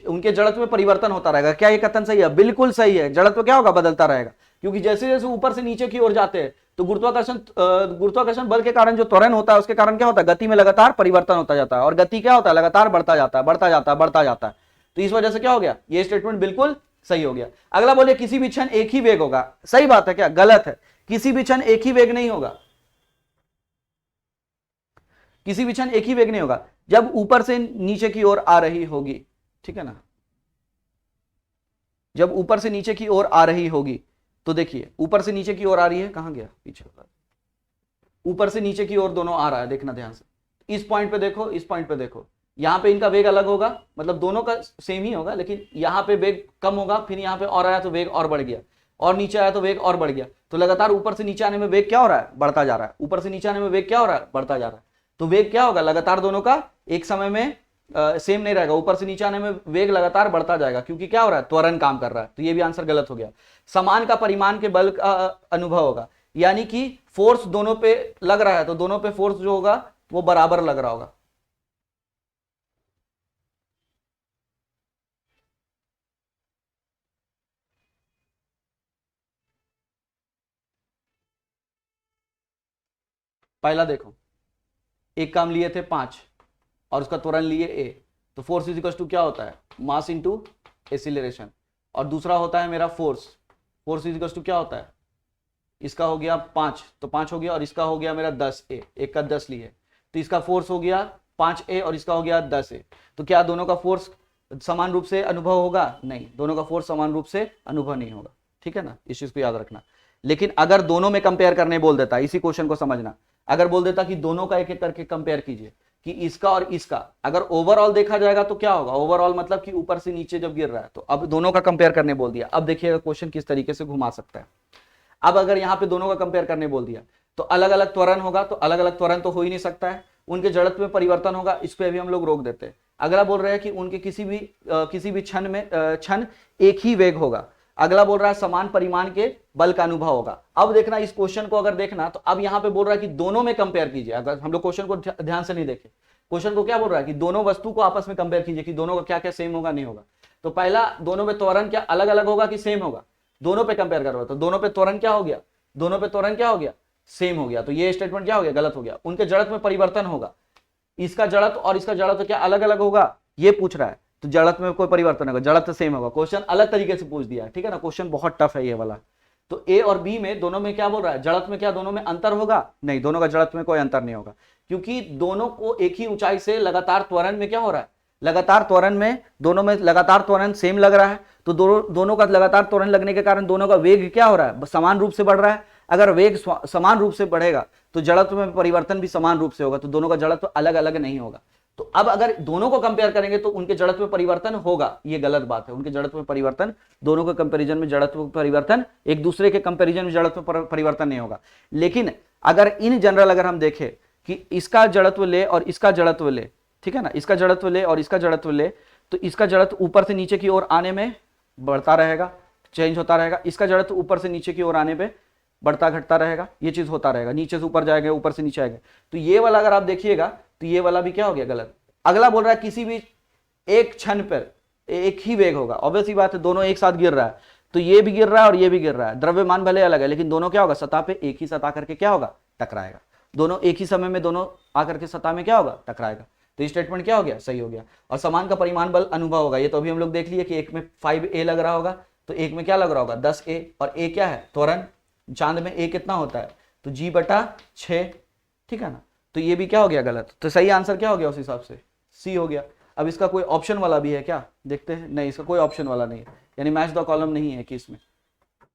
Speaker 1: उनके जड़त्व में परिवर्तन होता रहेगा। क्या ये कथन सही है? बिल्कुल सही है। जड़त्व क्या होगा? बदलता रहेगा, क्योंकि जैसे जैसे ऊपर से नीचे की ओर जाते हैं तो गुरुत्वाकर्षण बल के कारण जो त्वरण होता है उसके कारण क्या होता है? गति में लगातार परिवर्तन होता जाता है, और गति क्या होता है? लगातार बढ़ता जाता है बढ़ता जाता है बढ़ता जाता है। तो इस वजह से क्या हो गया? ये स्टेटमेंट बिल्कुल सही हो गया। अगला बोले किसी भी क्षण एक ही वेग होगा। सही बात है क्या? गलत है। किसी भी क्षण एक ही वेग नहीं होगा, किसी भी क्षण एक ही वेग नहीं होगा। जब ऊपर से नीचे की ओर आ रही होगी, ठीक है ना, जब ऊपर से नीचे की ओर आ रही होगी तो देखिए ऊपर से नीचे की ओर आ रही है, कहां गया पीछे, ऊपर से नीचे की ओर दोनों आ रहा है, देखना ध्यान से। इस पॉइंट पे देखो, इस पॉइंट पे देखो, यहां पे इनका वेग अलग होगा, मतलब दोनों का सेम ही होगा, लेकिन यहां पे वेग कम होगा, फिर यहां पे और आया तो वेग और बढ़ गया, और नीचे आया तो वेग और बढ़ गया। तो लगातार ऊपर से नीचे आने में वेग क्या हो रहा है? बढ़ता जा रहा है। ऊपर से नीचे आने में वेग क्या हो रहा है? बढ़ता जा रहा है। तो वेग क्या होगा? लगातार दोनों का एक समय में सेम नहीं रहेगा। ऊपर से नीचे आने में वेग लगातार बढ़ता जाएगा, क्योंकि क्या हो रहा है? त्वरण काम कर रहा है। तो ये भी आंसर गलत हो गया। समान का परिमाण के बल का अनुभव होगा, यानी कि फोर्स दोनों पे लग रहा है तो दोनों पे फोर्स जो होगा वो बराबर लग रहा होगा। पहला देखो, एक काम लिए थे 5 और उसका त्वरण लिए a, तो फोर्स इज इक्वल टू क्या होता है? Mass into acceleration. और दूसरा होता है मेरा force, force is equal to क्या होता है? इसका हो गया 5 तो 5 हो गया, और इसका हो गया मेरा 10a, एक का 10 लिए, तो इसका फोर्स हो गया 5a और इसका हो गया 10a। तो क्या दोनों का फोर्स समान रूप से अनुभव होगा? नहीं, दोनों का फोर्स समान रूप से अनुभव नहीं होगा। ठीक है ना, इस चीज को याद रखना। लेकिन अगर दोनों में कंपेयर करने बोल देता, इसी क्वेश्चन को समझना, अगर बोल देता कि दोनों का एक एक करके कंपेयर कीजिए कि इसका और इसका, अगर ओवरऑल देखा जाएगा तो क्या होगा? ओवरऑल मतलब कि ऊपर से नीचे जब गिर रहा है, तो अब दोनों का कंपेयर करने बोल दिया। अब देखिएगा क्वेश्चन किस तरीके से घुमा सकता है। अब अगर यहाँ पे दोनों का कंपेयर करने बोल दिया तो अलग अलग त्वरण होगा, तो अलग अलग त्वरण तो हो ही नहीं सकता है। उनके जड़त्व में परिवर्तन होगा, इस पे भी हम लोग रोक देते हैं। अगला बोल रहा है कि उनके किसी भी क्षण एक ही वेग होगा। अगला बोल रहा है समान परिमाण के बल का अनुभव होगा। अब देखना इस क्वेश्चन को अगर देखना तो अब यहाँ पे बोल रहा है कि दोनों में कंपेयर कीजिए। अगर हम लोग क्वेश्चन को ध्यान से नहीं देखे, क्वेश्चन को क्या बोल रहा है कि दोनों वस्तु को आपस में कंपेयर कीजिए कि दोनों का क्या क्या सेम होगा नहीं होगा। तो पहला, दोनों में त्वरण क्या अलग अलग होगा कि सेम होगा? दोनों पे कंपेयर करो तो दोनों पे त्वरण क्या हो गया? दोनों पे त्वरण क्या हो गया? सेम हो गया। तो ये स्टेटमेंट क्या हो गया? गलत हो गया। उनके जड़त्व में परिवर्तन होगा, इसका जड़त्व और इसका जड़त्व क्या अलग अलग होगा? ये पूछ रहा है। तो जड़त्व में कोई परिवर्तन होगा, जड़त्व सेम होगा। क्वेश्चन अलग तरीके से पूछ दिया, ठीक है ना, क्वेश्चन बहुत टफ है ये वाला। तो ए और बी में दोनों में क्या बोल रहा है, जड़त्व में क्या दोनों में अंतर होगा? नहीं, दोनों का जड़त्व में कोई अंतर नहीं होगा, क्योंकि दोनों को एक ही ऊंचाई से लगातार त्वरण में क्या हो रहा है, लगातार त्वरण में, दोनों में लगातार त्वरण सेम लग रहा है। तो दोनों का लगातार त्वरण लगने के कारण दोनों का वेग क्या हो रहा है, समान रूप से बढ़ रहा है। अगर वेग समान रूप से बढ़ेगा तो जड़त्व में परिवर्तन भी समान रूप से होगा, तो दोनों का जड़त्व अलग अलग नहीं होगा। तो अब अगर दोनों को कंपेयर करेंगे तो उनके जड़त्व में परिवर्तन होगा, ये गलत बात है। उनके जड़त्व में परिवर्तन, दोनों के कंपैरिजन में जड़त्व परिवर्तन, एक दूसरे के कंपैरिजन में जड़त्व परिवर्तन नहीं होगा। लेकिन अगर इन जनरल अगर हम देखें कि इसका जड़त्व ले और इसका जड़त्व ले, ठीक है ना, इसका जड़त्व ले और इसका जड़त्व ले, तो इसका जड़त्व ऊपर से नीचे की ओर आने में बढ़ता रहेगा, चेंज होता रहेगा। इसका जड़त्व ऊपर से नीचे की ओर आने पे बढ़ता घटता रहेगा, ये चीज होता रहेगा, नीचे से ऊपर जाएगा, ऊपर से नीचे आएगा। तो ये वाला अगर आप देखिएगा तो ये वाला भी क्या हो गया, गलत। अगला बोल रहा है किसी भी एक क्षण पर एक ही वेग होगा, ऑब्वियस ही बात है, दोनों एक साथ गिर रहा है, तो ये भी गिर रहा है और ये भी गिर रहा है। द्रव्यमान भले अलग है लेकिन दोनों क्या होगा, सतह पे एक ही सतह करके क्या होगा, टकराएगा। दोनों एक ही समय में दोनों आकर के सतह में क्या होगा, टकराएगा। तो ये स्टेटमेंट क्या हो गया, सही हो गया। और समान का परिमाण बल अनुभव होगा, ये तो अभी हम लोग देख लिए कि एक में 5a लग रहा होगा, तो एक में क्या लग रहा होगा, 10a, और a क्या है, त्वरण। चांद में a कितना होता है, तो g/6, ठीक है ना। तो ये भी क्या हो गया, गलत। तो सही आंसर क्या हो गया उस हिसाब से, सी हो गया। अब इसका कोई ऑप्शन वाला भी है क्या, देखते हैं। नहीं, इसका कोई ऑप्शन वाला नहीं है, यानी मैच द कॉलम नहीं है कि इसमें,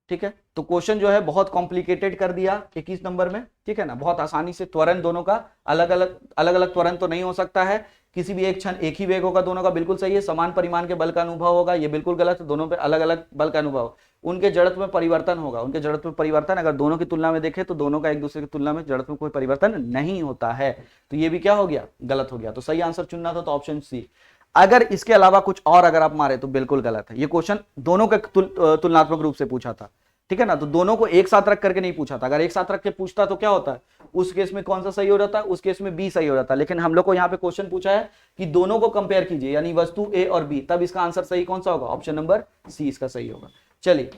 Speaker 1: ठीक है। तो क्वेश्चन जो है बहुत कॉम्प्लिकेटेड कर दिया 21 नंबर में, ठीक है ना। बहुत आसानी से त्वरण दोनों का अलग अलग त्वरण तो नहीं हो सकता है, किसी भी एक क्षण एक ही वेग होगा दोनों का, बिल्कुल सही है। समान परिमाण के बल का अनुभव होगा, ये बिल्कुल गलत है, दोनों पे अलग अलग बल का अनुभव। उनके जड़त्व में परिवर्तन होगा, उनके जड़त्व में परिवर्तन अगर दोनों की तुलना में देखें तो दोनों का एक दूसरे की तुलना में जड़त्व में कोई परिवर्तन नहीं होता है, तो ये भी क्या हो गया, गलत हो गया। तो सही आंसर चुनना था तो ऑप्शन सी। अगर इसके अलावा कुछ और अगर आप मारे तो बिल्कुल गलत है। ये क्वेश्चन दोनों के तुलनात्मक रूप से पूछा था, ठीक है ना। तो दोनों को एक साथ रख करके नहीं पूछा था, अगर एक साथ रख के पूछता तो क्या होता है, उस केस में कौन सा सही हो जाता है, उस केस में बी सही हो जाता है। लेकिन हम लोग को यहाँ पे क्वेश्चन पूछा है कि दोनों को कंपेयर कीजिए, यानी वस्तु ए और बी, तब इसका आंसर सही कौन सा होगा, ऑप्शन नंबर सी इसका सही होगा। चलिए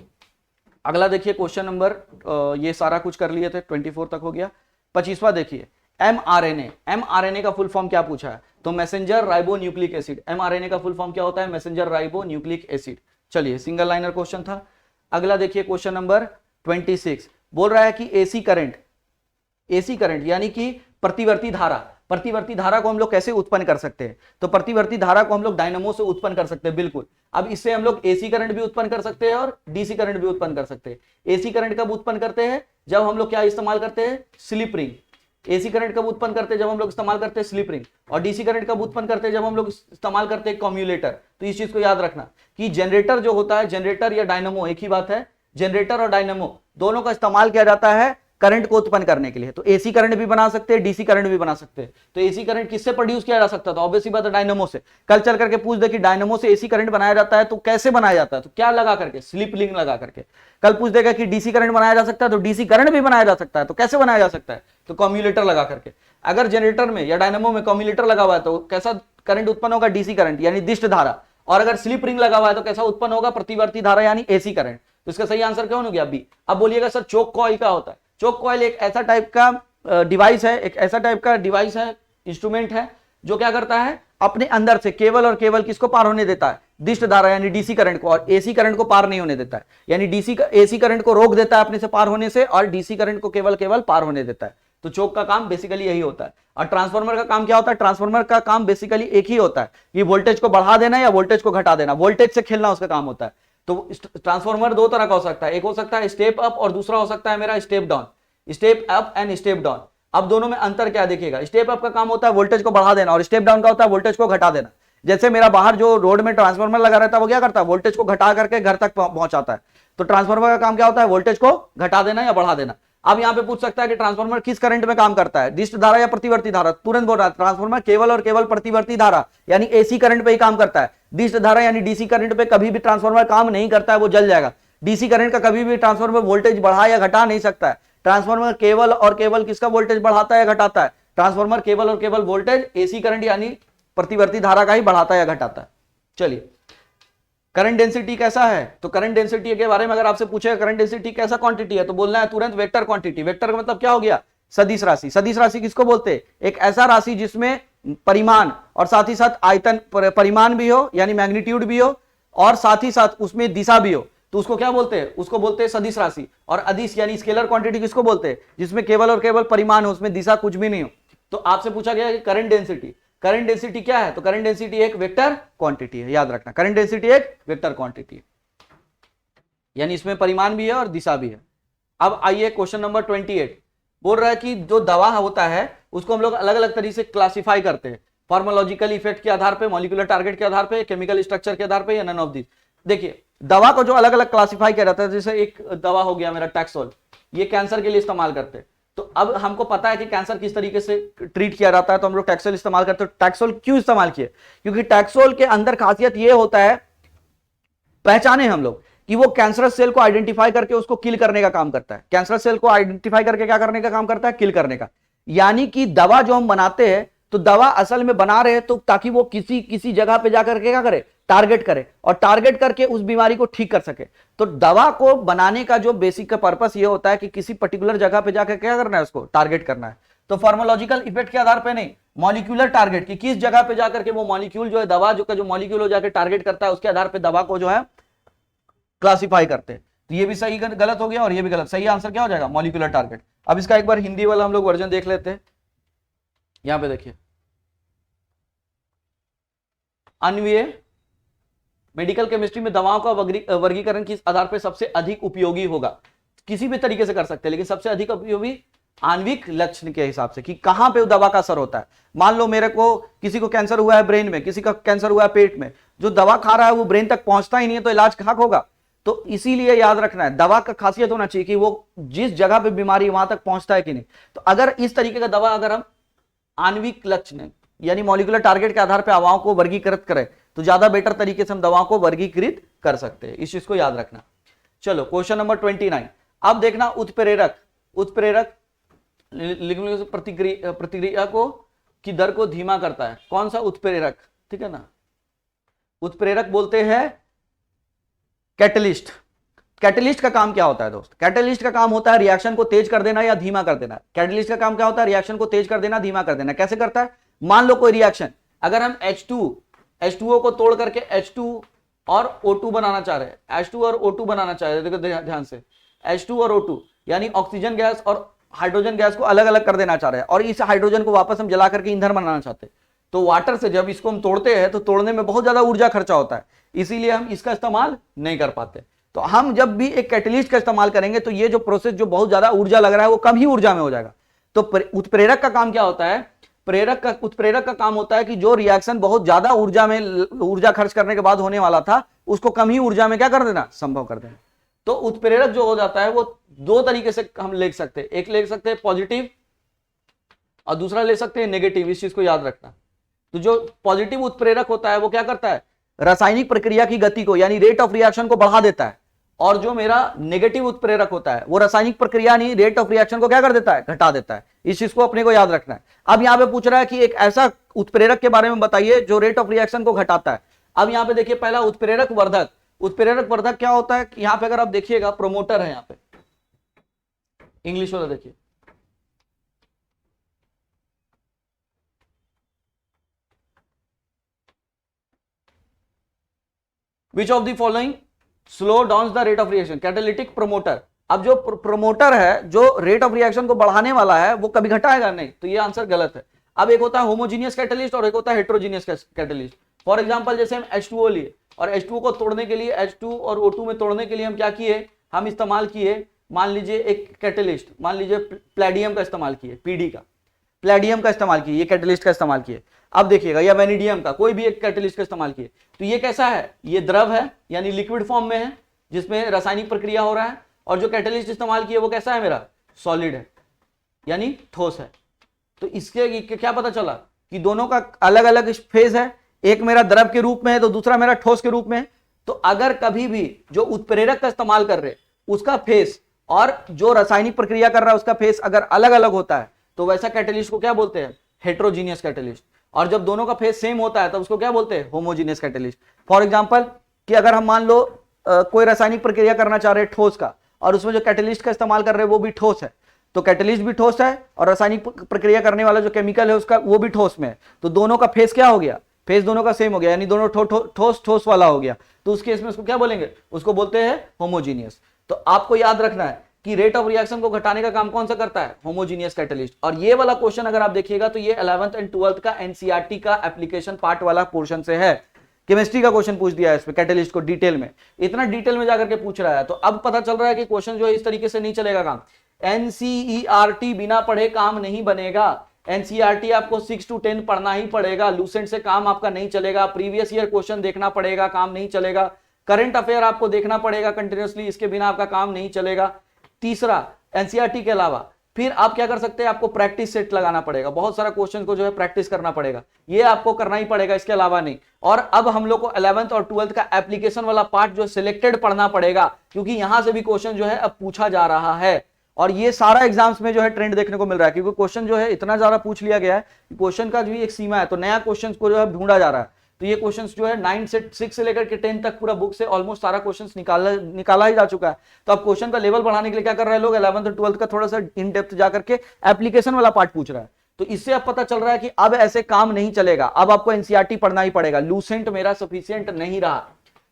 Speaker 1: अगला देखिए क्वेश्चन नंबर, ये सारा कुछ कर लिए थे, 24 तक हो गया। 25वां देखिए, mRNA का फुल फॉर्म क्या पूछा है, तो messenger ribo nucleic acid. mRNA का फुल फॉर्म क्या होता है, मैसेंजर राइबो न्यूक्लिक एसिड। चलिए सिंगल लाइनर क्वेश्चन था। अगला देखिए क्वेश्चन नंबर 26, बोल रहा है कि एसी करंट यानी कि प्रतिवर्ती धारा को हम लोग कैसे उत्पन्न कर सकते हैं, तो प्रतिवर्ती धारा को हम लोग डायनामो से उत्पन्न कर सकते हैं, बिल्कुल। अब इससे हम लोग एसी करंट भी उत्पन्न कर सकते हैं और डीसी करंट भी उत्पन्न कर सकते हैं। एसी करंट कब उत्पन्न करते हैं, जब हम लोग क्या इस्तेमाल करते हैं, स्लिप रिंग। एसी करंट कब उत्पन्न करते हैं, जब हम लोग इस्तेमाल करते हैं स्लिप रिंग। और डीसी करंट कब उत्पन्न करते हैं, जब हम लोग इस्तेमाल करते हैं कम्युलेटर। तो इस चीज को याद रखना कि जनरेटर जो होता है, जनरेटर या डायनामो एक ही बात है, जनरेटर और डायनामो दोनों का इस्तेमाल किया जाता है करंट को उत्पन्न करने के लिए। तो एसी करंट भी बना सकते हैं, डीसी करंट भी बना सकते हैं। तो एसी करंट किससे प्रोड्यूस किया जा सकता था, ऑब्वियसली बात है डायनामो से। कल चल करके पूछ दे कि डायनामो से एसी करंट बनाया जाता है तो कैसे बनाया जाता है, तो क्या लगा करके, स्लिप रिंग लगा करके। कल पूछ देगा कि डीसी करंट बनाया जा सकता है तो डीसी करंट भी बनाया जा सकता है, तो कैसे बनाया जा सकता है, तो कम्युलेटर लगा करके। अगर जनरेटर में या डायनामो में कम्युलेटर लगा हुआ है तो कैसा करंट उत्पन्न होगा, डीसी करंट यानी दिष्ट धारा। और अगर स्लिप रिंग लगा हुआ है तो कैसा उत्पन्न होगा, प्रतिवर्ती धारा यानी एसी करंट। तो इसका सही आंसर क्या हो गया, बी। अब बोलिएगा सर चोक कॉइल क्या होता है। चोक कॉइल एक ऐसा टाइप का डिवाइस है, इंस्ट्रूमेंट है, जो क्या करता है, अपने अंदर से केवल और केवल किसको पार होने देता है, दिष्ट धारा यानी डीसी करंट को, और एसी करंट को पार नहीं होने देता है। यानी एसी करंट को रोक देता है अपने से पार होने से, और डीसी करंट को केवल पार होने देता है। तो चोक का काम बेसिकली यही होता है। और ट्रांसफार्मर का काम क्या होता है, ट्रांसफार्मर का काम बेसिकली एक ही होता है कि वोल्टेज को बढ़ा देना या वोल्टेज को घटा देना, वोल्टेज से खेलना उसका काम होता है। तो ट्रांसफार्मर दो तरह का हो सकता है, एक हो सकता है स्टेप अप और दूसरा हो सकता है मेरा step down, step up and step down. अब दोनों में अंतर क्या देखिएगा, स्टेप अप का काम होता है वोल्टेज को बढ़ा देना और स्टेप डाउन का होता है वोल्टेज को घटा देना। जैसे मेरा बाहर जो रोड में ट्रांसफार्मर लगा रहता है वो क्या करता है, वोल्टेज को घटा करके घर तक पहुंचाता है। तो ट्रांसफार्मर का काम क्या होता है, वोल्टेज को घटा देना या बढ़ा देना। अब यहाँ पे पूछ सकता है कि ट्रांसफार्मर किस करंट में काम करता है, दिष्ट धारा या प्रतिवर्ती धारा। तुरंत बोल रहा है ट्रांसफार्मर केवल और केवल प्रतिवर्ती धारा यानी एसी करंट पे ही काम करता है। दिष्ट धारा यानी डीसी करंट पे कभी भी ट्रांसफार्मर काम नहीं करता है, वो जल जाएगा। डीसी करंट का कभी भी ट्रांसफार्मर वोल्टेज बढ़ा या घटा नहीं सकता है। ट्रांसफार्मर केवल और केवल किसका वोल्टेज बढ़ाता है या घटाता है, ट्रांसफार्मर केवल और केवल वोल्टेज एसी करंट यानी प्रतिवर्ती धारा का ही बढ़ाता है या घटाता है। चलिए करंट डेंसिटी कैसा है, तो करंट डेंसिटी के बारे में अगर आपसे पूछे करंट डेंसिटी कैसा क्वांटिटी है, तो बोलना है तुरंत वेक्टर क्वांटिटी। वेक्टर का मतलब क्या हो गया, सदिश राशि। सदिश राशि किसको बोलते हैं, एक ऐसा राशि जिसमें परिमाण और साथ ही साथ आयतन, परिमाण भी हो यानी मैग्नीट्यूड भी हो और साथ ही साथ उसमें दिशा भी हो, तो उसको क्या बोलते हैं? उसको बोलते हैं सदिश राशि। और अदिश यानी स्केलर क्वांटिटी किसको बोलते हैं? जिसमें केवल और केवल परिमाण हो, उसमें दिशा कुछ भी नहीं हो। तो आपसे पूछा गया कि करंट डेंसिटी, करंट डेंसिटी क्या है? तो करंट डेंसिटी एक वेक्टर क्वांटिटी है, याद रखना, करंट डेंसिटी एक वेक्टर क्वांटिटी है, यानी इसमें परिमाण भी है और दिशा भी है। अब आइए क्वेश्चन नंबर 28 बोल रहा है कि जो दवा होता है उसको हम लोग अलग अलग तरीके से क्लासिफाई करते हैं, फार्माकोलॉजिकल इफेक्ट के आधार पे, मॉलिक्यूलर टारगेट के आधार पे, केमिकल स्ट्रक्चर के आधार पे, या नन ऑफ दिस। देखिए दवा को जो अलग अलग क्लासिफाई किया जाता है, जैसे एक दवा हो गया मेरा टैक्सोल, ये कैंसर के लिए इस्तेमाल करते हैं। तो अब हमको पता है कि कैंसर किस तरीके से ट्रीट किया जाता है, तो हम लोग टैक्सोल इस्तेमाल करते हैं। टैक्सोल क्यों इस्तेमाल किए? क्योंकि टैक्सोल के अंदर खासियत ये होता है, पहचाने हम लोग कि वो कैंसरस सेल को आइडेंटिफाई करके उसको किल करने का काम करता है। कैंसरस सेल को आइडेंटिफाई करके क्या करने का काम करता है? किल करने का। यानी कि दवा जो हम बनाते हैं, तो दवा असल में बना रहे हैं तो ताकि वो किसी जगह पे जाकर के क्या करे? टारगेट करे, और टारगेट करके उस बीमारी को ठीक कर सके। तो दवा को बनाने का जो बेसिक का पर्पस ये होता है कि किसी पर्टिकुलर जगह पे जाकर क्या करना है? उसको टारगेट करना है। तो फार्माकोलॉजिकल इफेक्ट के आधार पे नहीं, मॉलिक्यूलर टारगेट की किस जगह पे जाकर के वो मॉलिक्यूल जो है, दवा जो मॉलिक्यूल हो जाकर टारगेट करता है, उसके आधार पे दवा को जो है क्लासिफाई करते हैं। तो ये भी सही गलत हो गया और ये भी गलत। सही आंसर क्या हो जाएगा? Molecular target. अब इसका एक बार हिंदी वाला हम लोग वर्जन देख लेते हैं। यहां पे देखिए, अन्वय मेडिकल केमिस्ट्री में दवाओं का वर्गीकरण किस आधार पर सबसे अधिक उपयोगी होगा? किसी भी तरीके से कर सकते हैं, लेकिन सबसे अधिक उपयोगी आणविक लक्षण के हिसाब से, कि कहां पे दवा का असर होता है। मान लो मेरे को, किसी को कैंसर हुआ है ब्रेन में, किसी का कैंसर हुआ है पेट में, जो दवा खा रहा है वो ब्रेन तक पहुंचता ही नहीं है, तो इलाज कहां होगा? तो इसीलिए याद रखना है, दवा का खासियत होना चाहिए कि वो जिस जगह पे बीमारी वहां तक पहुंचता है कि नहीं। तो अगर इस तरीके का दवा अगर हम आणविक लक्षण यानी मॉलिक्यूलर टारगेट के आधार पर दवाओं को वर्गीकृत करें, तो ज्यादा बेटर तरीके से हम दवाओं को वर्गीकृत कर सकते हैं। इस चीज को याद रखना। चलो क्वेश्चन नंबर 29। अब देखना, उत्प्रेरक प्रतिक्रिया को की दर को धीमा करता है। कौन सा उत्प्रेरक? ठीक है ना, उत्प्रेरक बोलते हैं कैटलिस्ट। कैटलिस्ट का काम क्या होता है दोस्त? कैटलिस्ट का काम होता है रिएक्शन को तेज कर देना या धीमा कर देना। कैटलिस्ट का काम क्या होता है? रिएक्शन को तेज कर देना, धीमा कर देना। कैसे करता है? मान लो कोई रिएक्शन, अगर हम H2O को तोड़ करके H2 और O2 बनाना चाह रहे हैं, H2 और O2 बनाना चाह रहे हैं, देखो ध्यान से, H2 और O2 यानी ऑक्सीजन गैस और हाइड्रोजन गैस को अलग अलग कर देना चाह रहे हैं, और इस हाइड्रोजन को वापस हम जला करके ईंधन बनाना चाहते हैं। तो वाटर से जब इसको हम तोड़ते हैं तो तोड़ने में बहुत ज्यादा ऊर्जा खर्चा होता है, इसीलिए हम इसका इस्तेमाल नहीं कर पाते। तो हम जब भी एक कैटलिस्ट का इस्तेमाल करेंगे तो ये जो प्रोसेस जो बहुत ज्यादा ऊर्जा लग रहा है वो कम ही ऊर्जा में हो जाएगा। तो उत्प्रेरक का काम क्या होता है? उत्प्रेरक का काम होता है कि जो रिएक्शन बहुत ज्यादा ऊर्जा खर्च करने के बाद होने वाला था, उसको कम ही ऊर्जा में क्या कर देना? संभव कर देना। तो उत्प्रेरक जो हो जाता है वो दो तरीके से हम ले सकते हैं, एक ले सकते हैं पॉजिटिव और दूसरा ले सकते हैं नेगेटिव। इस चीज को याद रखना। तो जो पॉजिटिव उत्प्रेरक होता है वो क्या करता है? रासायनिक प्रक्रिया की गति को यानी रेट ऑफ रिएक्शन को बढ़ा देता है, और जो मेरा नेगेटिव उत्प्रेरक होता है वो रासायनिक प्रक्रिया नहीं, रेट ऑफ रिएक्शन को क्या कर देता है? घटा देता है। इस चीज को अपने को याद रखना है। अब यहां पे पूछ रहा है कि एक ऐसा उत्प्रेरक के बारे में बताइए जो रेट ऑफ रिएक्शन को घटाता है। अब यहां पे देखिए, पहला उत्प्रेरक वर्धक। उत्प्रेरक वर्धक क्या होता है? यहां पे अगर आप देखिएगा, प्रोमोटर है, यहां पे इंग्लिश वाला देखिए, which of the following slow down the rate of reaction? Catalytic promoter. अब जो प्रोमोटर है, जो रेट ऑफ रिएक्शन को बढ़ाने वाला है, वो कभी घटाएगा नहीं, तो ये आंसर गलत है। अब एक होता है होमोजीनियस कैटलिस्ट और एक होता है हेट्रोजीनियस कैटलिस्ट। फॉर एग्जांपल जैसे हम H2O लिए, और H2O को तोड़ने के लिए, H2 और O2 में तोड़ने के लिए हम क्या किए? हम इस्तेमाल किए, मान लीजिए एक कैटलिस्ट, मान लीजिए प्लेडियम का इस्तेमाल किए, PD का, प्लेडियम का इस्तेमाल किए, ये कैटलिस्ट का इस्तेमाल किए। अब देखिएगा, या वेनिडियम का, कोई भी एक कैटलिस्ट का इस्तेमाल किए, तो ये कैसा है? ये द्रव है, यानी लिक्विड फॉर्म में है, जिसमें रासायनिक प्रक्रिया हो रहा है। और जो कैटलिस्ट इस्तेमाल किए वो कैसा है? मेरा सॉलिड है, यानी ठोस है। तो इसके क्या पता चला कि दोनों का अलग अलग फेज है, एक मेरा द्रव के रूप में है तो दूसरा मेरा ठोस के रूप में है। तो अगर कभी भी जो उत्प्रेरक का इस्तेमाल कर रहे उसका फेस और जो रासायनिक प्रक्रिया कर रहा है उसका फेस अगर अलग अलग होता है, तो वैसा कैटलिस्ट को क्या बोलते हैं? Heterogeneous catalyst. और जब दोनों का फेस सेम होता है तब उसको क्या बोलते हैं? Homogeneous catalyst. फॉर एग्जांपल कि अगर हम मान लो कोई रासायनिक प्रक्रिया करना चाह रहे हैं ठोस का, और उसमें जो कैटलिस्ट का इस्तेमाल कर रहे हैं वो भी ठोस है, तो कैटलिस्ट भी ठोस है और रासायनिक प्रक्रिया करने वाला जो केमिकल है उसका वो भी ठोस में है, तो दोनों का फेस क्या हो गया, फेस दोनों का सेम हो गया, यानी दोनों ठोस ठोस वाला हो गया। तो उस केस में उसको क्या बोलेंगे, उसको बोलते हैं होमोजीनियस। तो आपको याद रखना है कि रेट ऑफ रिएक्शन को घटाने का काम कौन सा करता है, होमोजीनियस कैटलिस्ट। और ये वाला क्वेश्चन अगर आप देखिएगा तो ये 11th एंड 12th का एनसीईआरटी का एप्लीकेशन पार्ट वाला पोर्शन से है। केमिस्ट्री का क्वेश्चन पूछ दिया है इसमें, कैटलिस्ट को डिटेल में, इतना डिटेल में जाकर के पूछ रहा है। तो अब पता चल रहा है कि क्वेश्चन जो है इस तरीके से नहीं चलेगा काम। एनसीईआरटी बिना पढ़े काम नहीं बनेगा। एनसीईआरटी आपको 6 to 10 पढ़ना ही पड़ेगा, लूसेंट से काम आपका नहीं चलेगा, प्रीवियस ईयर क्वेश्चन देखना पड़ेगा, काम नहीं चलेगा, करंट अफेयर आपको देखना पड़ेगा कंटिन्यूअसली, इसके बिना आपका काम नहीं चलेगा। तीसरा, एनसीईआरटी के अलावा फिर आप क्या कर सकते हैं, आपको प्रैक्टिस सेट लगाना पड़ेगा, बहुत सारा क्वेश्चन को जो है प्रैक्टिस करना पड़ेगा, ये आपको करना ही पड़ेगा, इसके अलावा नहीं। और अब हम लोग को 11th और 12th का एप्लीकेशन वाला पार्ट जो सिलेक्टेड पढ़ना पड़ेगा, क्योंकि यहां से भी क्वेश्चन जो है अब पूछा जा रहा है। और ये सारा एग्जाम्स में जो है ट्रेंड देखने को मिल रहा है, क्योंकि क्वेश्चन जो है इतना ज्यादा पूछ लिया गया है कि क्वेश्चन का भी एक सीमा है, तो नया क्वेश्चन को जो है ढूंढा जा रहा है। तो ये क्वेश्चंस जो है 9 से 6 से लेकर के 10 तक पूरा बुक से ऑलमोस्ट सारा क्वेश्चंस निकाला ही जा चुका है। तो अब क्वेश्चन का लेवल बढ़ाने के लिए क्या कर रहे हैं लोग, 11th और 12th का थोड़ा सा इन डेप्थ जाकर के एप्लीकेशन वाला पार्ट पूछ रहा है। तो इससे अब पता चल रहा है कि अब ऐसे काम नहीं चलेगा, अब आपको एनसीईआरटी पढ़ना ही पड़ेगा। लूसेंट मेरा सफिशियंट नहीं रहा,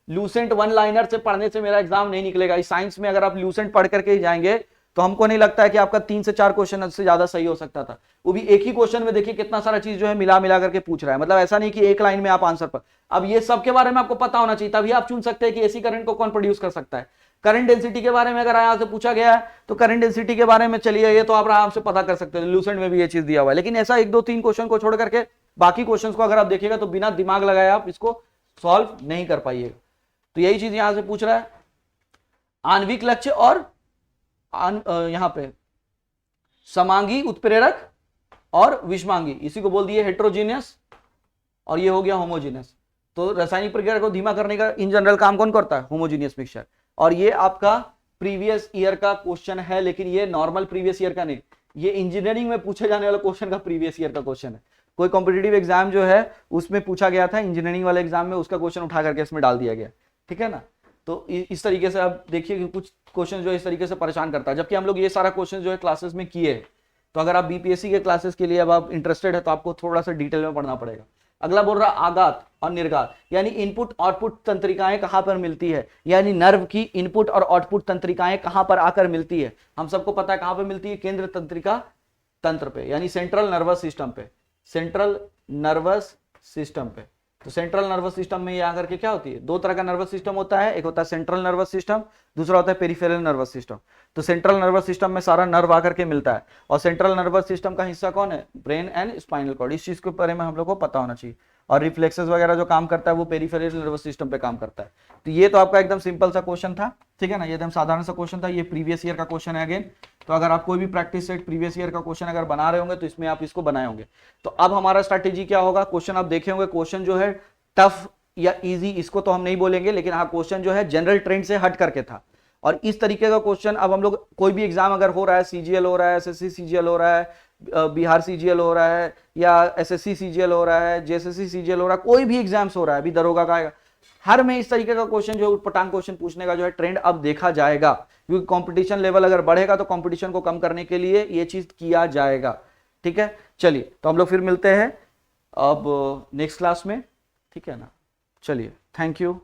Speaker 1: लूसेंट वन लाइनर से पढ़ने से मेरा एग्जाम नहीं निकलेगा। इस साइंस में अगर आप लूसेंट पढ़ करके जाएंगे तो हमको नहीं लगता है कि आपका 3 से 4 क्वेश्चन से ज्यादा सही हो सकता था, वो भी एक ही क्वेश्चन में। देखिए कितना सारा चीज जो है मिला मिला करके पूछ रहा है, मतलब ऐसा नहीं कि एक लाइन में आप आंसर पर। अब ये सब के बारे में आपको पता होना चाहिए, तभी आप चुन सकते हैं कि एसी करंट को कौन प्रोड्यूस कर सकता है। करंट डेंसिटी के बारे में अगर यहां से पूछा गया है तो करंट डेंसिटी के बारे में चलिए, ये तो आप आराम से पता कर सकते हैं, लूसेंट में भी ये चीज दिया हुआ है। लेकिन ऐसा 1 2 3 क्वेश्चन को छोड़ करके बाकी क्वेश्चन को अगर आप देखिएगा तो बिना दिमाग लगाए आप इसको सॉल्व नहीं कर पाइएगा। तो यही चीज यहां से पूछ रहा है। आणविक लक्ष्य और यहां पे समांगी उत्प्रेरक और विषमांगी, इसी को बोल दिए हेट्रोजीनियस, और ये हो गया होमोजीनियस। तो रासायनिक प्रक्रिया को धीमा करने का इन जनरल काम कौन करता है, होमोजीनियस मिक्सचर। और ये आपका प्रीवियस ईयर का क्वेश्चन है, लेकिन ये नॉर्मल प्रीवियस ईयर का नहीं, ये इंजीनियरिंग में पूछे जाने वाला क्वेश्चन का प्रीवियस ईयर का क्वेश्चन है। कोई कॉम्पिटिटिव एग्जाम जो है उसमें पूछा गया था, इंजीनियरिंग वाले एग्जाम में उसका क्वेश्चन उठा करके इसमें डाल दिया गया, ठीक है ना। तो इस तरीके से आप देखिए कि कुछ क्वेश्चन जो है इस तरीके से परेशान करता है, जबकि हम लोग ये सारा क्वेश्चन जो है क्लासेस में किए हैं। तो अगर आप बीपीएससी के क्लासेस के लिए अब आप इंटरेस्टेड है तो आपको थोड़ा सा डिटेल में पढ़ना पड़ेगा। अगला बोल रहा आघात और निर्घात, यानी इनपुट आउटपुट तंत्रिकाएं कहां पर मिलती है, यानी नर्व की इनपुट और आउटपुट तंत्रिकाएं कहां पर आकर मिलती है। हम सबको पता है कहां पर मिलती है, केंद्र तंत्रिका तंत्र पे, यानी सेंट्रल नर्वस सिस्टम पे, सेंट्रल नर्वस सिस्टम पे। तो सेंट्रल नर्वस सिस्टम में ये आकर के क्या होती है, 2 तरह का नर्वस सिस्टम होता है, एक होता है सेंट्रल नर्वस सिस्टम, दूसरा होता है पेरिफेरल नर्वस सिस्टम। तो सेंट्रल नर्वस सिस्टम में सारा नर्व आकर के मिलता है, और सेंट्रल नर्वस सिस्टम का हिस्सा कौन है, ब्रेन एंड स्पाइनल कॉर्ड। इस चीज के बारे में हम लोग को पता होना चाहिए। और रिफ्लेक्सेस वगैरह जो काम करता है वो पेरिफेरल नर्वस सिस्टम पे काम करता है। तो ये तो आपका एकदम सिंपल सा क्वेश्चन था, ठीक है ना, ये एकदम साधारण सा क्वेश्चन था। ये प्रीवियस ईयर का क्वेश्चन है अगेन। तो अगर आप कोई भी प्रैक्टिस सेट प्रीवियस ईयर का क्वेश्चन अगर बना रहे होंगे तो इसमें आप इसको बनाए होंगे। तो अब हमारा स्ट्रैटेजी क्या होगा, क्वेश्चन आप देखे होंगे, क्वेश्चन जो है टफ या इजी इसको तो हम नहीं बोलेंगे, लेकिन हाँ क्वेश्चन जो है जनरल ट्रेंड से हट करके था। और इस तरीके का क्वेश्चन अब हम लोग कोई भी एग्जाम अगर हो रहा है, सीजीएल हो रहा है, एसएससी सीजीएल हो रहा है, बिहार सीजीएल हो रहा है, या एसएससी सीजीएल हो रहा है, जेएसएससी सीजीएल हो रहा है, कोई भी एग्जाम्स हो रहा है, अभी दरोगा का आएगा, हर में इस तरीके का क्वेश्चन जो है उटपटांग क्वेश्चन पूछने का जो है ट्रेंड अब देखा जाएगा। क्योंकि कंपटीशन लेवल अगर बढ़ेगा तो कंपटीशन को कम करने के लिए ये चीज किया जाएगा, ठीक है। चलिए तो हम लोग फिर मिलते हैं अब नेक्स्ट क्लास में, ठीक है ना। चलिए, थैंक यू।